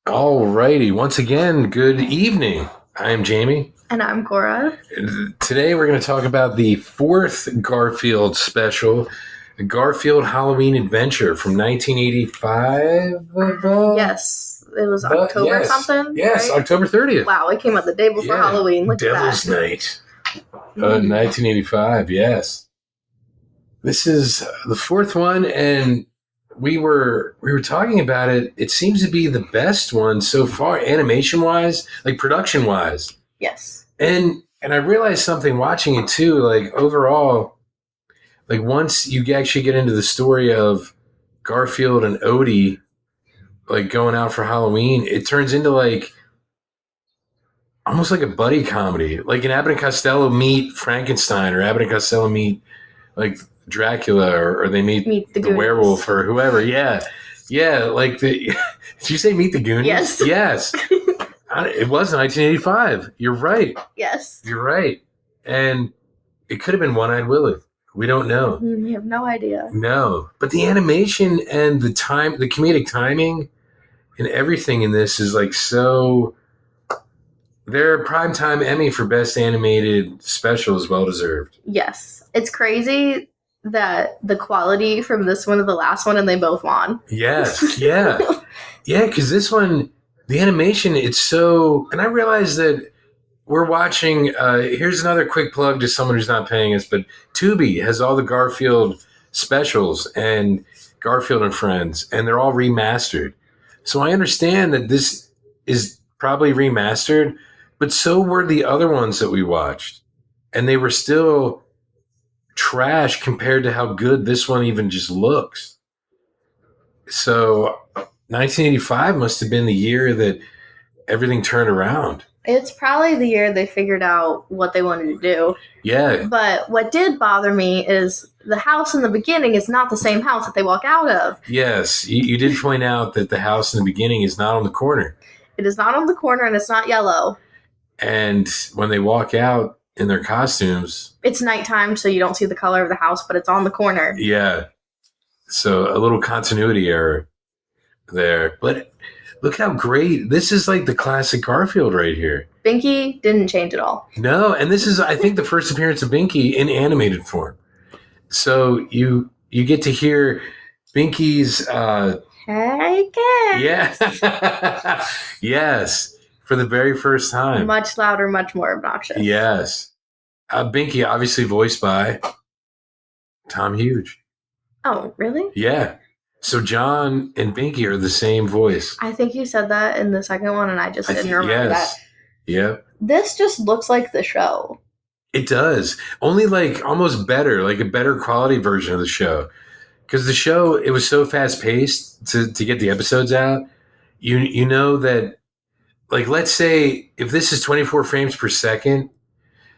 All righty. Once again, good evening. I am Jamie. And I'm Cora. Today we're going to talk about the fourth Garfield special, the Garfield Halloween Adventure from 1985. Yes, it was October something. Yes, right? October 30th. Wow, it came out the day before Halloween. Look Devil's at that. Night. 1985, yes. This is the fourth one, and we were talking about it. It seems to be the best one so far, animation wise, like production wise. Yes. And I realized something watching it too. Like overall, like once you actually get into the story of Garfield and Odie, like going out for Halloween, it turns into like almost like a buddy comedy, like an Abbott and Costello meet Frankenstein, or Abbott and Costello meet like Dracula, or they meet the werewolf or whoever. Yeah. Like did you say Meet the Goonies? Yes. It was 1985. You're right. Yes. You're right. And it could have been One-Eyed Willie. We don't know. We have no idea. No. But the animation and the comedic timing and everything in this is like so. Their primetime Emmy for Best Animated Special is well deserved. Yes. It's crazy that the quality from this one to the last one, and they both won. Yes. Yeah. Yeah, because this one, the animation, it's so. And I realize that we're watching. Here's another quick plug to someone who's not paying us, but Tubi has all the Garfield specials and Garfield and Friends, and they're all remastered. So I understand that this is probably remastered, but so were the other ones that we watched. And they were still trash compared to how good this one even just looks. So 1985 must have been the year that everything turned around. It's probably the year they figured out what they wanted to do. Yeah. But what did bother me is the house in the beginning is not the same house that they walk out of. Yes. You did point out that the house in the beginning is not on the corner. It is not on the corner, and it's not yellow. And when they walk out in their costumes, it's nighttime, so you don't see the color of the house, but it's on the corner. Yeah. So a little continuity error there. But look how great. This is like the classic Garfield right here. Binky didn't change at all. No, and this is, I think, the first appearance of Binky in animated form. So you get to hear Binky's hey, kid. Yeah. Yes. For the very first time. Much louder, much more obnoxious. Yes. Binky, obviously voiced by Tom Hughes. Oh, really? Yeah. So John and Binky are the same voice. I think you said that in the second one, and I just didn't remember that. Yep. This just looks like the show. It does. Only like almost better, like a better quality version of the show. Because the show, it was so fast paced to get the episodes out. You know that, like, let's say if this is 24 frames per second,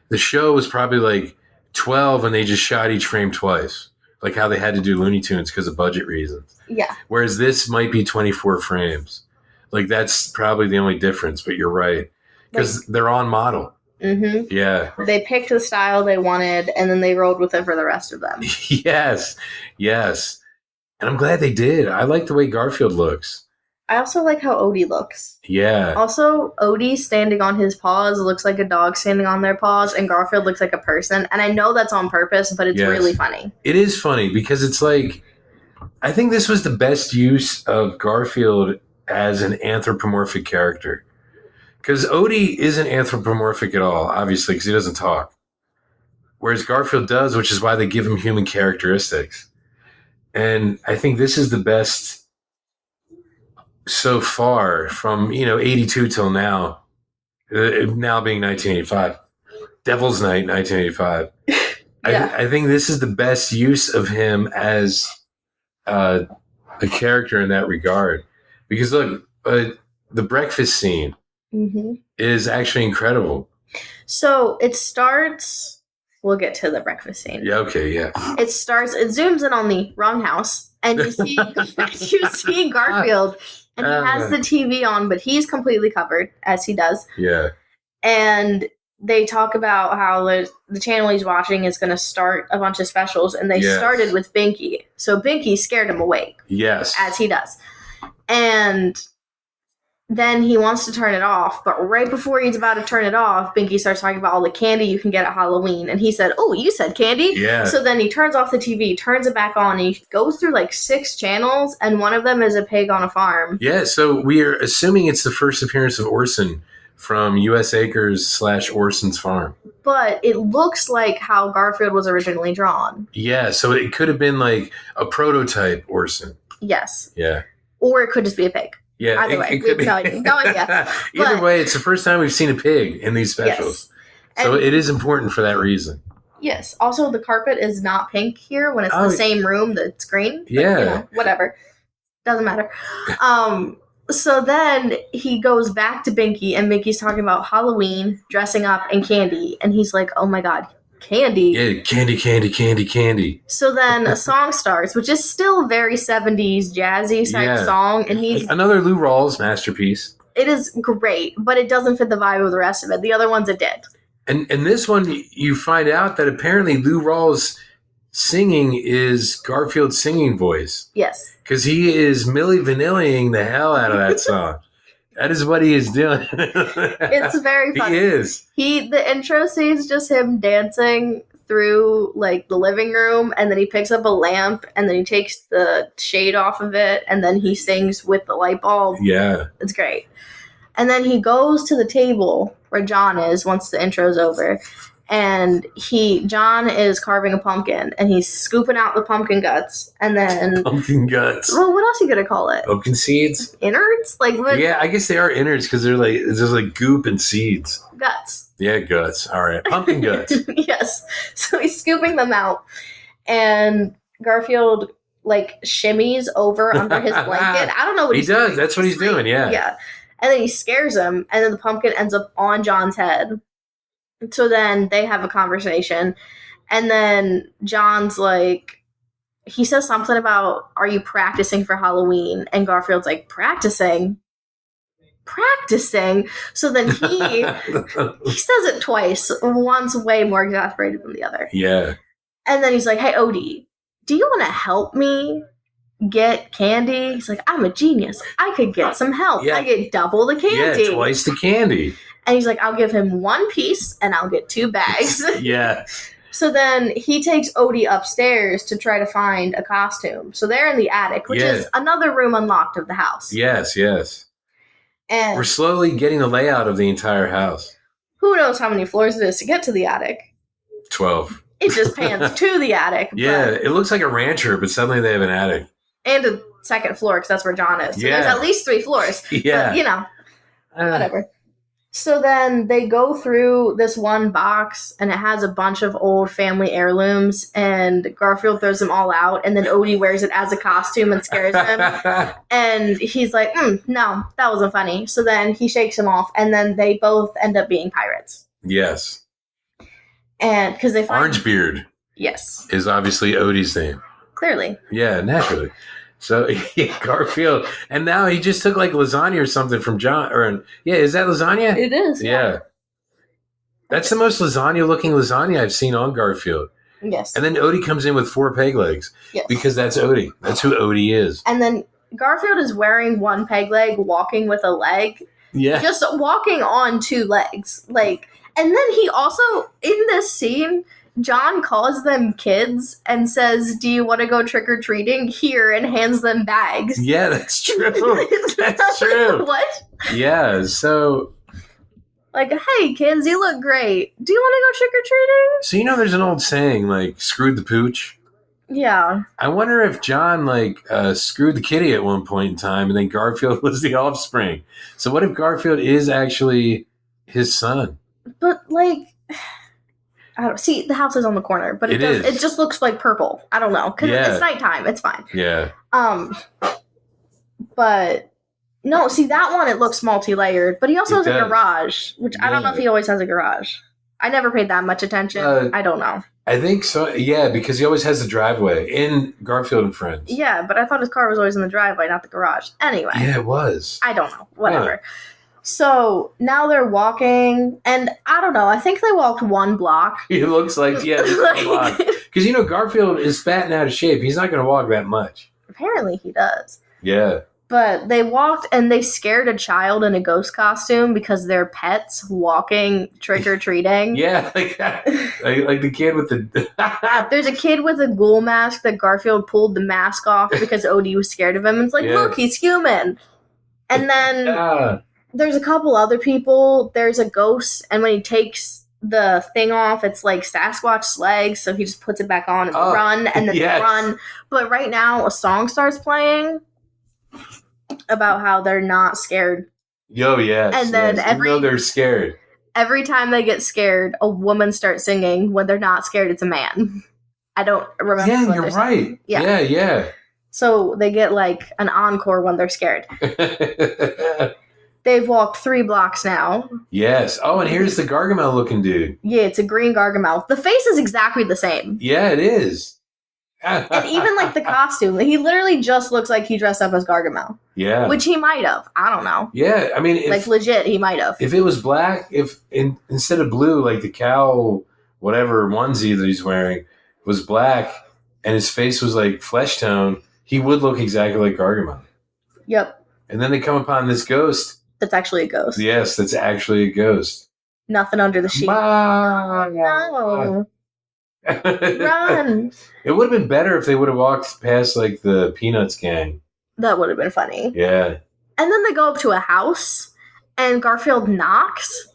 the show was probably like 12 and they just shot each frame twice. Like how they had to do Looney Tunes because of budget reasons. Yeah. Whereas this might be 24 frames. Like that's probably the only difference, but you're right. Because they're on model. Mm-hmm. Yeah. They picked the style they wanted and then they rolled with it for the rest of them. Yes. And I'm glad they did. I like the way Garfield looks. I also like how Odie looks. Yeah. Also, Odie standing on his paws looks like a dog standing on their paws, and Garfield looks like a person. And I know that's on purpose, but it's really funny. It is funny because it's like, I think this was the best use of Garfield as an anthropomorphic character. Because Odie isn't anthropomorphic at all, obviously, because he doesn't talk. Whereas Garfield does, which is why they give him human characteristics. And I think this is the best so far from 82 till now being 1985. Devil's Night 1985. Yeah. I think this is the best use of him as a character in that regard, because look, the breakfast scene is actually incredible. So it starts, we'll get to the breakfast scene. Yeah, okay, yeah. It zooms in on the wrong house, and you see Garfield. And he has the TV on, but he's completely covered, as he does. Yeah. And they talk about how the channel he's watching is going to start a bunch of specials, and they started with Binky. So Binky scared him awake. Yes. As he does. And then he wants to turn it off, but right before he's about to turn it off, Binky starts talking about all the candy you can get at Halloween, and he said, "Oh, you said candy?" Yeah. So then he turns off the TV, turns it back on, and he goes through like 6 channels, and one of them is a pig on a farm. Yeah, so we are assuming it's the first appearance of Orson from U.S. Acres / Orson's Farm. But it looks like how Garfield was originally drawn. Yeah, so it could have been like a prototype Orson. Yes. Yeah. Or it could just be a pig. Yeah, Either way, we have no idea. Either way, it's the first time we've seen a pig in these specials. Yes. So it is important for that reason. Yes. Also, the carpet is not pink here when it's the same room that's green. Yeah. But, whatever. Doesn't matter. So then he goes back to Binky, and Binky's talking about Halloween, dressing up, and candy. And he's like, oh my God, candy. Yeah, candy. So then a song starts, which is still very 70s jazzy type song. And he's another Lou Rawls masterpiece. It is great, but it doesn't fit the vibe of the rest of it. The other ones it did. And this one, you find out that apparently Lou Rawls' singing is Garfield's singing voice. Yes. Because he is Milli Vanilli-ing the hell out of that song. That is what he is doing. It's very funny. He is. The intro scene's just him dancing through like the living room, and then he picks up a lamp, and then he takes the shade off of it, and then he sings with the light bulb. Yeah. It's great. And then he goes to the table where John is once the intro's over, and John is carving a pumpkin, and he's scooping out the pumpkin guts, and then pumpkin guts. Well, what else are you gonna call it? Pumpkin seeds. Innards, like what? Yeah, I guess they are innards because they're like there's like goop and seeds. Guts. Yeah, guts. All right, pumpkin guts. Yes. So he's scooping them out, and Garfield like shimmies over under his blanket. I don't know what he does. That's what he's doing. Yeah. Yeah. And then he scares him, and then the pumpkin ends up on John's head. So then they have a conversation, and then John's like, he says something about, are you practicing for Halloween? And Garfield's like, practicing? So then he says it twice, once way more exasperated than the other. Yeah. And then he's like, hey, Odie, do you want to help me get candy? He's like, I'm a genius. I could get some help. Yeah. I get double the candy. Yeah, twice the candy. And he's like, I'll give him 1 piece and I'll get 2 bags. Yeah. So then he takes Odie upstairs to try to find a costume. So they're in the attic, which is another room unlocked of the house. Yes. And we're slowly getting the layout of the entire house. Who knows how many floors it is to get to the attic? 12. It just pans to the attic. Yeah, it looks like a rancher, but suddenly they have an attic. And a second floor, because that's where John is. So there's at least 3 floors. Yeah. But, whatever. So then they go through this one box, and it has a bunch of old family heirlooms, and Garfield throws them all out, and then Odie wears it as a costume and scares him. And he's like, no, that wasn't funny. So then he shakes him off, and then they both end up being pirates. Yes. And because they find Orangebeard. Yes. Is obviously Odie's name. Clearly. Yeah, naturally. So, Garfield. And now he just took like lasagna or something from John. Is that lasagna? It is. Yeah. That's the most lasagna-looking lasagna I've seen on Garfield. Yes. And then Odie comes in with 4 peg legs. Yes. Because that's Odie. That's who Odie is. And then Garfield is wearing 1 peg leg, walking with a leg. Yeah. Just walking on 2 legs. And then he also, in this scene, John calls them kids and says, do you want to go trick-or-treating? Here, and hands them bags. Yeah, that's true. That's true. What? Yeah, so... hey, kids, you look great. Do you want to go trick-or-treating? So, there's an old saying, screwed the pooch? Yeah. I wonder if John, screwed the kitty at one point in time, and then Garfield was the offspring. So what if Garfield is actually his son? But, I don't see, the house is on the corner, but it just looks like purple. I don't know, because it's nighttime. It's fine. Yeah. But no, see that one, it looks multi-layered, but he also has a garage, which I don't know if he always has a garage. I never paid that much attention. I don't know. I think so. Yeah, because he always has the driveway in Garfield and Friends. Yeah, but I thought his car was always in the driveway, not the garage. Anyway. Yeah, it was. I don't know. Whatever. Huh. So now they're walking, and I don't know. I think they walked 1 block. It looks like, 1 block. Because, Garfield is fat and out of shape. He's not going to walk that much. Apparently he does. Yeah. But they walked and they scared a child in a ghost costume because they're pets walking trick-or-treating. Yeah, like the kid with the... There's a kid with a ghoul mask that Garfield pulled the mask off because Odie was scared of him. And it's like, look, he's human. And then there's a couple other people. There's a ghost, and when he takes the thing off, it's like Sasquatch's legs, so he just puts it back on and run, and then they run. But right now, a song starts playing about how they're not scared. Yo, yes. And then they're scared. Every time they get scared, a woman starts singing. When they're not scared, it's a man. I don't remember. Yeah, you're right. Yeah. So they get like an encore when they're scared. They've walked 3 blocks now. Yes. Oh, and here's the Gargamel looking dude. Yeah, it's a green Gargamel. The face is exactly the same. Yeah, it is. And even like the costume, he literally just looks like he dressed up as Gargamel. Yeah. Which he might have. I don't know. Yeah, I mean... like legit, he might have. If it was black, instead of blue, like the cow, whatever onesie that he's wearing, was black, and his face was like flesh tone, he would look exactly like Gargamel. Yep. And then they come upon this ghost. That's actually a ghost. Yes, that's actually a ghost. Nothing under the sheet. No. Run! It would have been better if they would have walked past like the Peanuts gang. That would have been funny. Yeah. And then they go up to a house, and Garfield knocks,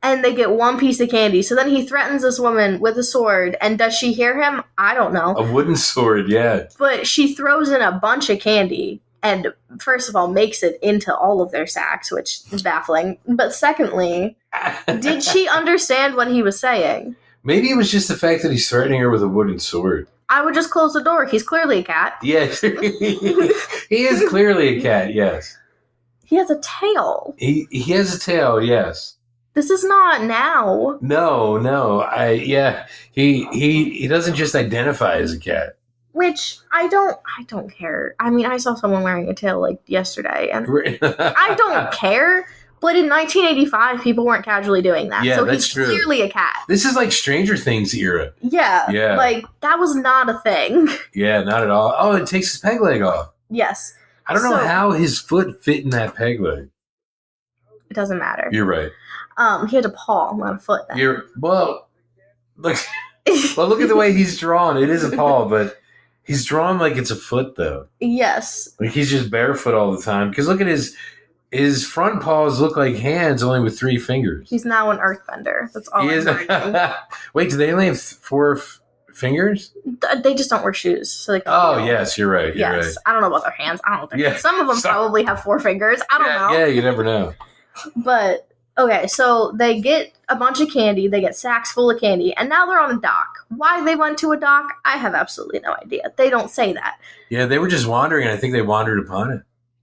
and they get 1 piece of candy. So then he threatens this woman with a sword, and does she hear him? I don't know. A wooden sword, yeah. But she throws in a bunch of candy, and first of all, makes it into all of their sacks, which is baffling. But secondly, did she understand what he was saying? Maybe it was just the fact that he's threatening her with a wooden sword. I would just close the door. He's clearly a cat. Yes. He is clearly a cat, yes. He has a tail. He has a tail, yes. This is not now. No. He doesn't just identify as a cat. Which I don't care. I mean, I saw someone wearing a tail like yesterday, and I don't care. But in 1985, people weren't casually doing that. Yeah, so that's he's true. Clearly a cat. This is like Stranger Things era. Yeah. Like, that was not a thing. Yeah, not at all. Oh, it takes his peg leg off. Yes. I don't know how his foot fit in that peg leg. It doesn't matter. You're right. He had a paw, not a foot. Then. Look at the way he's drawn. It is a paw, but he's drawn like it's a foot, though. Yes. Like he's just barefoot all the time. Because look at his front paws look like hands, only with 3 fingers. He's now an earthbender. That's all I'm learning. Wait, do they only have 4 fingers? They just don't wear shoes. So they can yes, you're right. You're right. I don't know about their hands. I don't think some of them probably have 4 fingers. I don't know. Yeah, you never know. But, okay, so they get a bunch of candy. They get sacks full of candy. And now they're on a dock. Why they went to a dock, I have absolutely no idea. They don't say that. Yeah, they were just wandering, and I think they wandered upon it.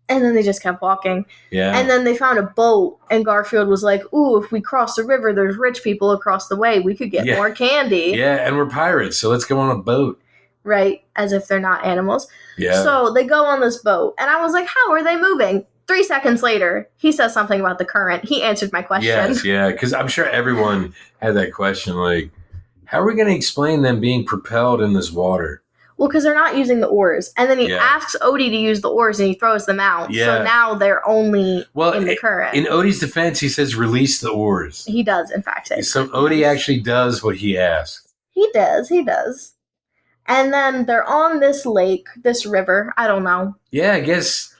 And then they just kept walking. Yeah. And then they found a boat, and Garfield was like, ooh, if we cross the river, there's rich people across the way. We could get more candy. Yeah, and we're pirates, so let's go on a boat. Right, as if they're not animals. Yeah. So they go on this boat, and I was like, how are they moving? 3 seconds later, he says something about the current. He answered my question. Yes, yeah, because I'm sure everyone had that question, like, how are we going to explain them being propelled in this water? Well, because they're not using the oars. And then he asks Odie to use the oars, and he throws them out. Yeah. So now they're only in the current. In Odie's defense, he says, release the oars. He does, in fact. So Odie actually does what he asks. He does. And then they're on this lake, this river. I don't know. Yeah, I guess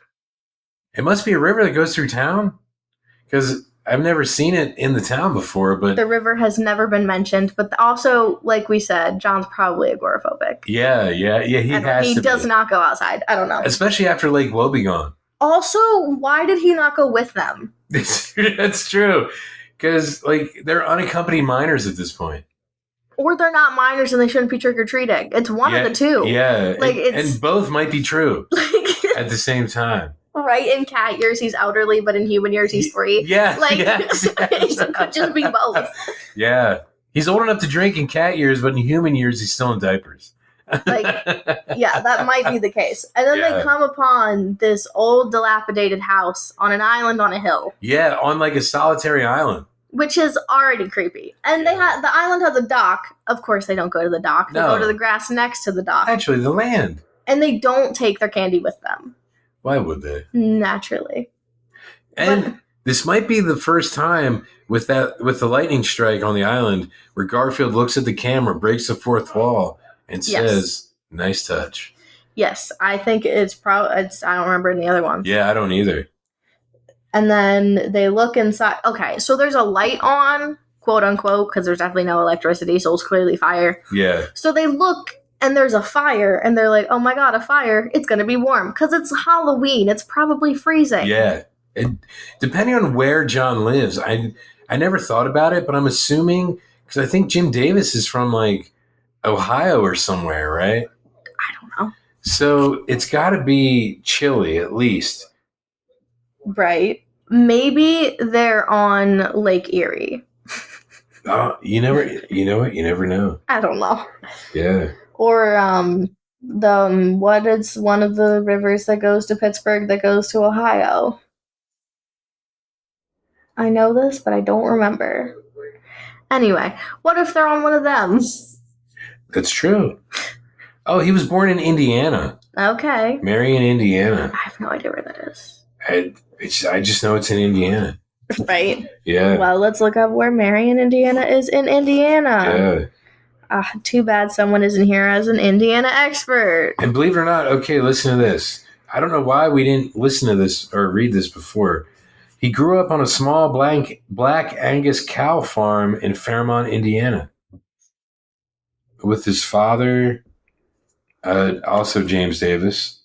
it must be a river that goes through town. Because I've never seen it in the town before, but... The river has never been mentioned, but also, like we said, John's probably agoraphobic. Yeah, he has to He does not go outside. I don't know. Especially after Lake Woebegone. Also, why did he not go with them? That's true. Because, they're unaccompanied minors at this point. Or they're not minors and they shouldn't be trick-or-treating. It's one of the two. Yeah, and both might be true at the same time. Right, in cat years he's elderly, but in human years he's 3. Yeah, It could just be both. Yeah, he's old enough to drink in cat years, but in human years he's still in diapers. That might be the case. And then they come upon this old dilapidated house on an island on a hill. Yeah, on a solitary island. Which is already creepy. And the island has a dock. Of course they don't go to the dock. They go to the grass next to the dock. Actually, the land. And they don't take their candy with them. Why would they? Naturally. And this might be the first time with the lightning strike on the island where Garfield looks at the camera, breaks the fourth wall, and says, "Nice touch." Yes, I think it's probably. I don't remember any other ones. Yeah, I don't either. And then they look inside. Okay, so there's a light on, quote unquote, because there's definitely no electricity, so it's clearly fire. Yeah. So they look, and there's a fire, and they're like, "Oh my god, a fire! It's gonna be warm because it's Halloween. It's probably freezing." Yeah. Depending on where John lives, I never thought about it, but I'm assuming because I think Jim Davis is from like Ohio or somewhere, right? I don't know. So it's got to be chilly at least. Right. Maybe they're on Lake Erie. Oh, you know what? You never know. I don't know. Yeah. Or what is one of the rivers that goes to Pittsburgh that goes to Ohio? I know this, but I don't remember. Anyway, what if they're on one of them? That's true. Oh, he was born in Indiana. Okay. Marion, Indiana. I have no idea where that is. I just know it's in Indiana. Right. Yeah. Well, let's look up where Marion, Indiana is in Indiana. Yeah. Too bad someone isn't here as an Indiana expert. And believe it or not, okay, listen to this. I don't know why we didn't listen to this or read this before. He grew up on a small black Angus cow farm in Fairmont, Indiana, with his father, also James Davis.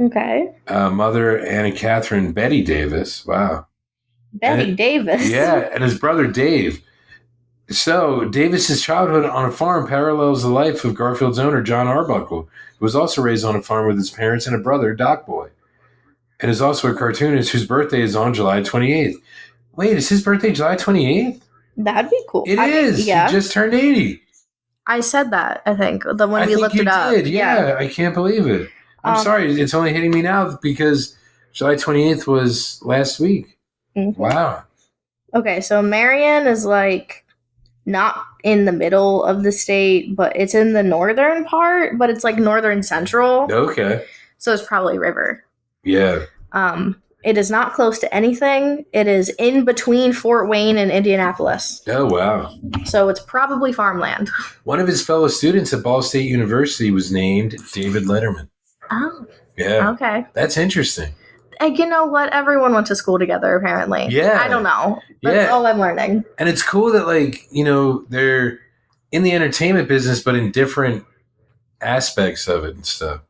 Okay. Mother Anna Catherine Betty Davis. Wow. Davis. Yeah, and his brother Dave. So Davis's childhood on a farm parallels the life of Garfield's owner John Arbuckle, who was also raised on a farm with his parents and a brother, Doc Boy, and is also a cartoonist whose birthday is on July 28th. Wait, is his birthday July 28th? That'd be cool. It is. Yeah. He just turned 80. I said that, I think, when we looked it up. Did. Yeah, I can't believe it. I'm sorry. It's only hitting me now because July 28th was last week. Mm-hmm. Wow. Okay, so Marion is like not in the middle of the state, but it's in the northern part, but it's like northern central. Okay. So it's probably river. Yeah. It is not close to anything. It is in between Fort Wayne and Indianapolis. Oh, wow. So it's probably farmland. One of his fellow students at Ball State University was named David Letterman. Oh. Yeah. Okay. That's interesting. And you know what? Everyone went to school together, apparently. Yeah. I don't know. That's all I'm learning. And it's cool that, like, you know, they're in the entertainment business, but in different aspects of it and stuff.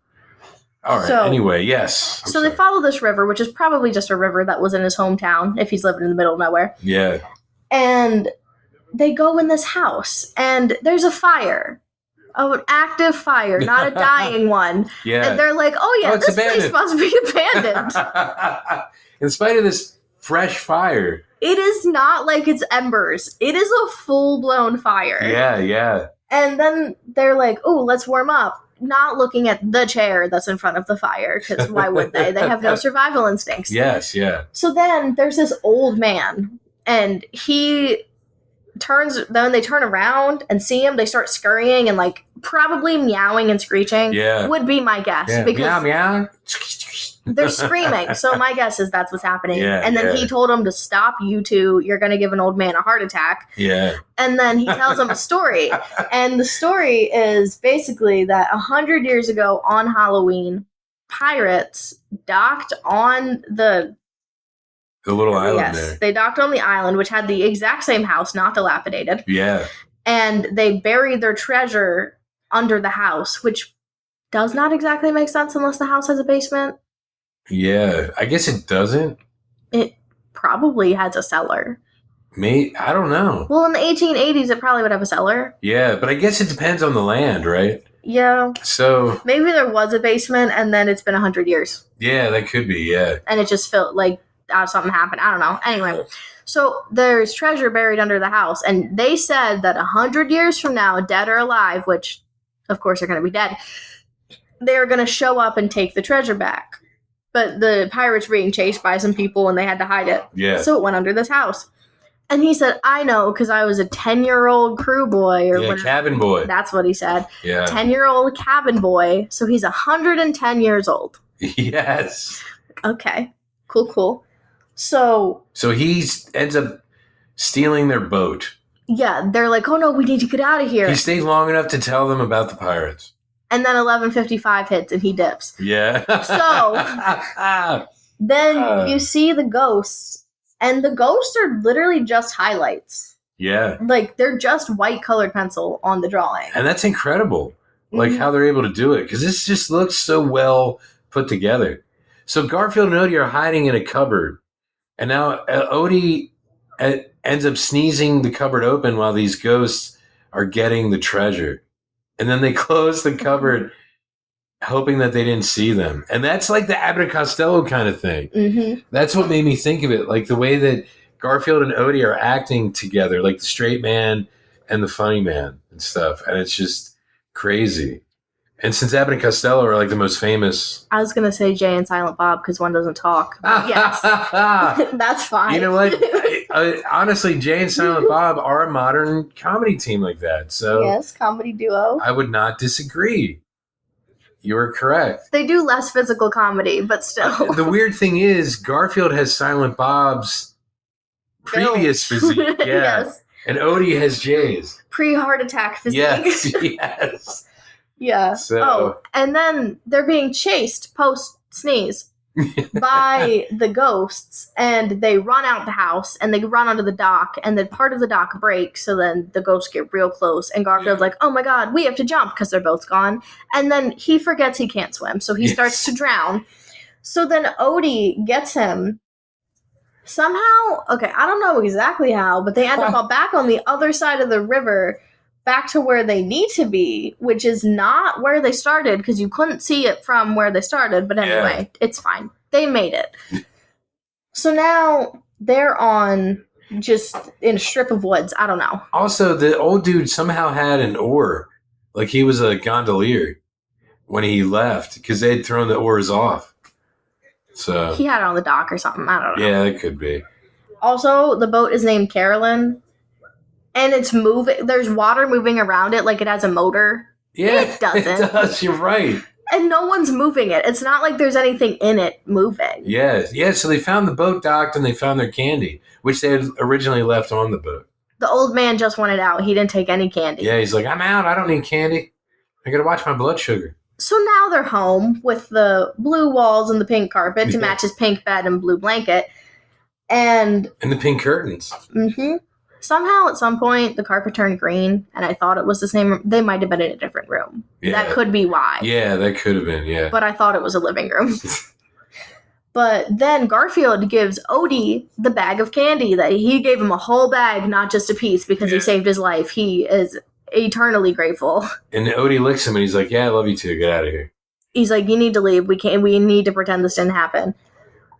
All right. So, anyway, yes. So they follow this river, which is probably just a river that was in his hometown if he's living in the middle of nowhere. Yeah. And they go in this house, and there's a fire. Oh, an active fire, not a dying one. Yeah. And they're like, oh, yeah, this place must be abandoned. In spite of this fresh fire. It is not like it's embers. It is a full-blown fire. Yeah, yeah. And then they're like, oh, let's warm up. Not looking at the chair that's in front of the fire, because why would they? They have no survival instincts. Yes, yeah. So then there's this old man, and then they turn around and see him, they start scurrying and like probably meowing and screeching. Yeah. Would be my guess. Yeah. Because meow. they're screaming. So my guess is that's what's happening. Yeah, and then he told them to stop, you two. You're going to give an old man a heart attack. Yeah. And then he tells them a story. And the story is basically that 100 years ago on Halloween, pirates docked on the little island there. They docked on the island, which had the exact same house, not dilapidated. Yeah. And they buried their treasure under the house, which does not exactly make sense unless the house has a basement. Yeah. I guess it doesn't. It probably has a cellar. I don't know. Well, in the 1880s, it probably would have a cellar. Yeah, but I guess it depends on the land, right? Yeah. So maybe there was a basement, and then it's been 100 years. Yeah, that could be, yeah. And it just felt like something happened. I don't know. Anyway, so there's treasure buried under the house, and they said that 100 years from now, dead or alive, which of course are going to be dead, they're going to show up and take the treasure back. But the pirates were being chased by some people, and they had to hide it. Yeah. So it went under this house. And he said, I know, because I was a 10-year-old crew boy. Or whatever. Cabin boy. That's what he said. Yeah. 10-year-old cabin boy. So he's 110 years old. Yes. Okay. Cool. So he ends up stealing their boat. yeah, they're like, oh no, we need to get out of here. He stays long enough to tell them about the pirates. And then 11:55 hits and he dips. Yeah. So then you see the ghosts, and the ghosts are literally just highlights. Yeah. Like, they're just white colored pencil on the drawing. And that's incredible. Like how they're able to do it. Because this just looks so well put together. So Garfield and Odie are hiding in a cupboard. And now Odie ends up sneezing the cupboard open while these ghosts are getting the treasure. And then they close the cupboard hoping that they didn't see them. And that's like the Abbott and Costello kind of thing. Mm-hmm. That's what made me think of it. Like the way that Garfield and Odie are acting together, like the straight man and the funny man and stuff. And it's just crazy. And since Abbott and Costello are like the most famous. I was going to say Jay and Silent Bob because one doesn't talk. Yes. That's fine. You know what? Honestly, Jay and Silent Bob are a modern comedy team like that. So yes, comedy duo. I would not disagree. You are correct. They do less physical comedy, but still. The weird thing is Garfield has Silent Bob's previous physique. Yeah. Yes. And Odie has Jay's. Pre-heart attack physique. Yes. Yeah. So. And then they're being chased post-sneeze by the ghosts, and they run out the house, and they run onto the dock, and then part of the dock breaks, so then the ghosts get real close, and Garfield's like, oh my god, we have to jump, because they're both gone. And then he forgets he can't swim, so he starts to drown. So then Odie gets him. Somehow, okay, I don't know exactly how, but they end up back on the other side of the river, back to where they need to be, which is not where they started, because you couldn't see it from where they started, but anyway, It's fine. They made it. So now they're on just in a strip of woods. I don't know. Also, the old dude somehow had an oar. Like he was a gondolier when he left, because they had thrown the oars off. So he had it on the dock or something. I don't know. Yeah, it could be. Also, the boat is named Carolyn, and it's moving. There's water moving around it like it has a motor. Yeah, it doesn't. It does. You're right. And no one's moving it. It's not like there's anything in it moving. Yeah. So they found the boat docked, and they found their candy, which they had originally left on the boat. The old man just wanted out. He didn't take any candy. Yeah, he's like, I'm out. I don't need candy. I gotta watch my blood sugar. So now they're home with the blue walls and the pink carpet to match his pink bed and blue blanket. And the pink curtains. Mm-hmm. Somehow, at some point, the carpet turned green, and I thought it was the same room. They might have been in a different room. Yeah. That could be why. Yeah, that could have been, yeah. But I thought it was a living room. But then Garfield gives Odie the bag of candy. That he gave him a whole bag, not just a piece, because he saved his life. He is eternally grateful. And Odie licks him, and he's like, yeah, I love you too. Get out of here. He's like, you need to leave. We need to pretend this didn't happen.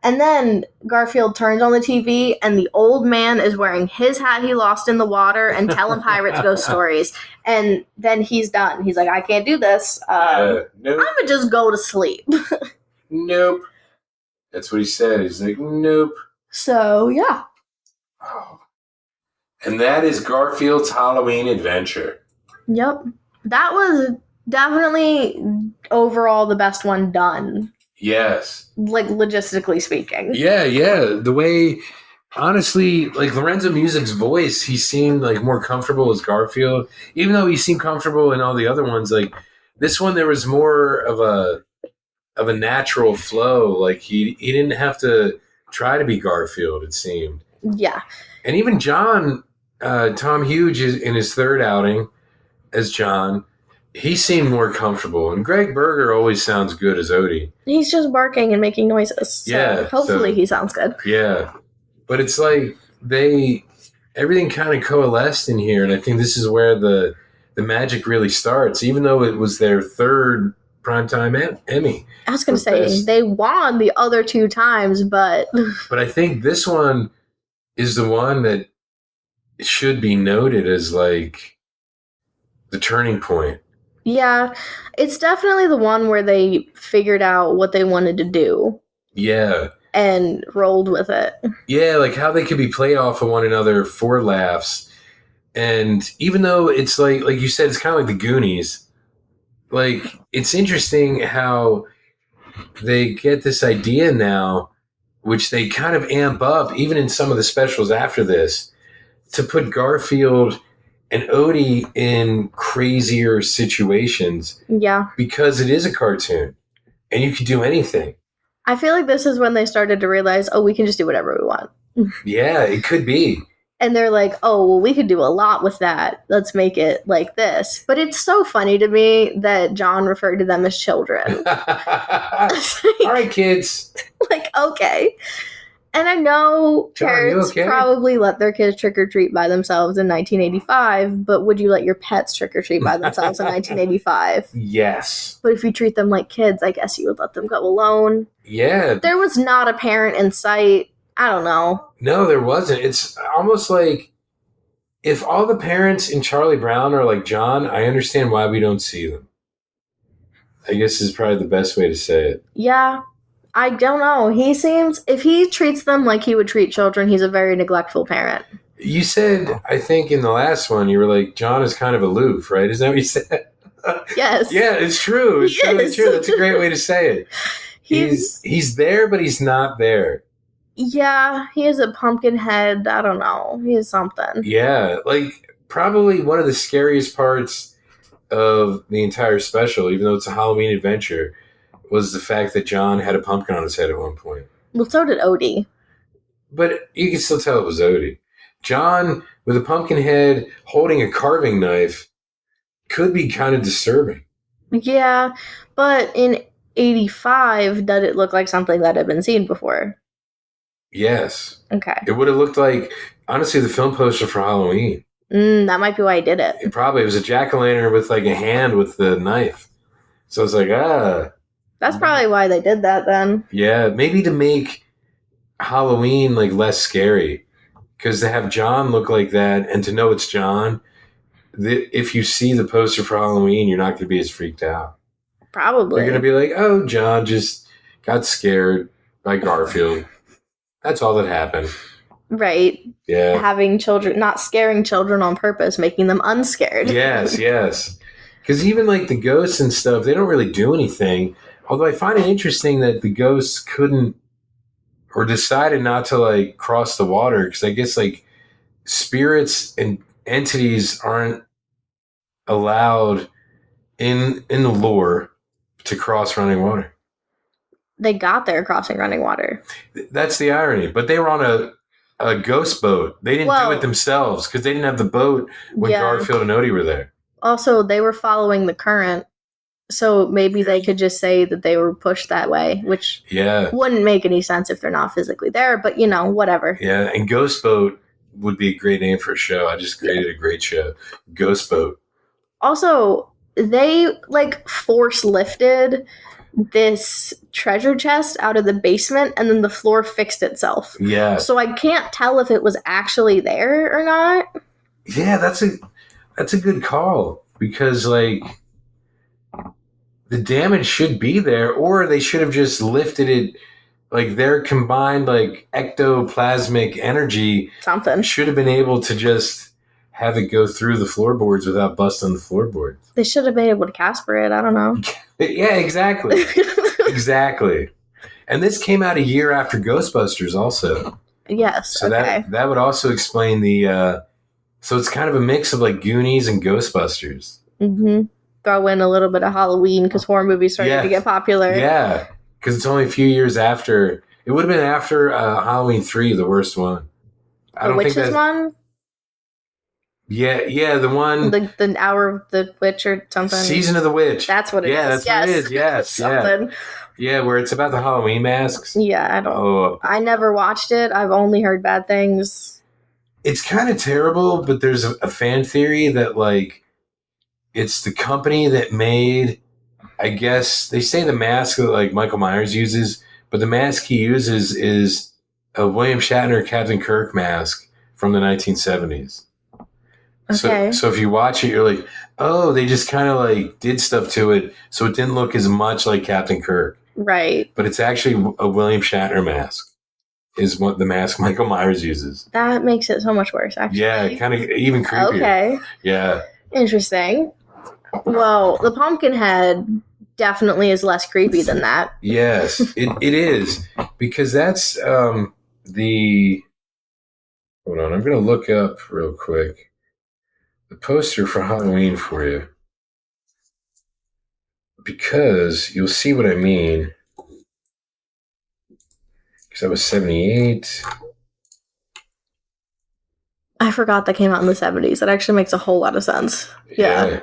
And then Garfield turns on the TV, and the old man is wearing his hat he lost in the water and telling pirates ghost stories. And then he's done. He's like, I can't do this. Nope. I'm going to just go to sleep. Nope. That's what he said. He's like, nope. So, yeah. Oh. And that is Garfield's Halloween Adventure. Yep. That was definitely overall the best one done. Yes. Like, logistically speaking. Yeah. The way, honestly, like Lorenzo Music's voice, he seemed like more comfortable as Garfield. Even though he seemed comfortable in all the other ones, like this one, there was more of a natural flow. Like he didn't have to try to be Garfield, it seemed. Yeah. And even John, Tom Hughes in his third outing as John, he seemed more comfortable. And Greg Berger always sounds good as Odie. He's just barking and making noises. So hopefully he sounds good. Yeah. But it's like everything kind of coalesced in here. And I think this is where the magic really starts, even though it was their third primetime Emmy. I was going to say, they won the other two times, but... But I think this one is the one that should be noted as like the turning point. Yeah, it's definitely the one where they figured out what they wanted to do. Yeah. And rolled with it. Yeah, like how they could be played off of one another for laughs. And even though it's like you said, it's kind of like the Goonies. Like, it's interesting how they get this idea now, which they kind of amp up, even in some of the specials after this, to put Garfield and Odie in crazier situations. Yeah. Because it is a cartoon, and you can do anything. I feel like this is when they started to realize, oh, we can just do whatever we want. Yeah, it could be. And they're like, oh, well, we could do a lot with that. Let's make it like this. But it's so funny to me that John referred to them as children. All right, kids. Like, okay. And I know John, parents okay? probably let their kids trick-or-treat by themselves in 1985, but would you let your pets trick-or-treat by themselves in 1985? Yes. But if you treat them like kids, I guess you would let them go alone. Yeah. There was not a parent in sight. I don't know. No, there wasn't. It's almost like if all the parents in Charlie Brown are like John, I understand why we don't see them. I guess is probably the best way to say it. Yeah. I don't know. He seems, if he treats them like he would treat children, he's a very neglectful parent. You said, I think in the last one, you were like, John is kind of aloof, right? Is that what you said? Yes. Yeah, it's true. It's totally true. That's a great way to say it. He's there, but he's not there. Yeah, he has a pumpkin head. I don't know. He has something. Yeah, like probably one of the scariest parts of the entire special, even though it's a Halloween adventure, was the fact that John had a pumpkin on his head at one point. Well, so did Odie. But you can still tell it was Odie. John, with a pumpkin head, holding a carving knife, could be kind of disturbing. Yeah, but in 85, did it look like something that had been seen before? Yes. Okay. It would have looked like, honestly, the film poster for Halloween. That might be why I did it. It was a jack-o'-lantern with like a hand with the knife. So it's like, That's probably why they did that then. Yeah, maybe to make Halloween like less scary. Because to have John look like that and to know it's John, if you see the poster for Halloween, you're not going to be as freaked out. Probably. You're going to be like, oh, John just got scared by Garfield. That's all that happened. Right. Yeah. Having children, not scaring children on purpose, making them unscared. Yes. Because even like the ghosts and stuff, they don't really do anything. Although I find it interesting that the ghosts couldn't or decided not to like cross the water. Because I guess like spirits and entities aren't allowed in the lore to cross running water. They got there crossing running water. That's the irony. But they were on a ghost boat. They didn't do it themselves because they didn't have the boat when Garfield and Odie were there. Also, they were following the current. So maybe they could just say that they were pushed that way, which wouldn't make any sense if they're not physically there. But, whatever. Yeah, and Ghost Boat would be a great name for a show. I just created a great show. Ghost Boat. Also, they, force lifted this treasure chest out of the basement and then the floor fixed itself. Yeah. So I can't tell if it was actually there or not. Yeah, that's a good call because the damage should be there, or they should have just lifted it. Like their combined ectoplasmic energy should have been able to just have it go through the floorboards without busting the floorboards. They should have been able to Casper it. I don't know. Yeah, exactly. Exactly. And this came out a year after Ghostbusters also. Yes. So that would also explain the so it's kind of a mix of Goonies and Ghostbusters. Mm-hmm. Throw in a little bit of Halloween because horror movies started to get popular. Yeah. Because it's only a few years after. It would have been after Halloween 3, the worst one. The Witches one? Yeah, the one. The Hour of the Witch or something. Season of the Witch. That's what it is. That's what it is. Yes. Something. Yeah, where it's about the Halloween masks. Yeah, I don't. Oh. I never watched it. I've only heard bad things. It's kind of terrible, but there's a fan theory that it's the company that made. I guess they say the mask that Michael Myers uses, but the mask he uses is a William Shatner Captain Kirk mask from the 1970s. Okay. So if you watch it, you're like, oh, they just kind of did stuff to it, so it didn't look as much like Captain Kirk. Right. But it's actually a William Shatner mask, is what the mask Michael Myers uses. That makes it so much worse, actually. Yeah, kind of even creepier. Okay. Yeah. Interesting. Well, the Pumpkinhead definitely is less creepy than that. Yes, it is. Because that's the... Hold on, I'm going to look up real quick the poster for Halloween for you. Because you'll see what I mean. Because that was 78. I forgot that came out in the 70s. That actually makes a whole lot of sense. Yeah.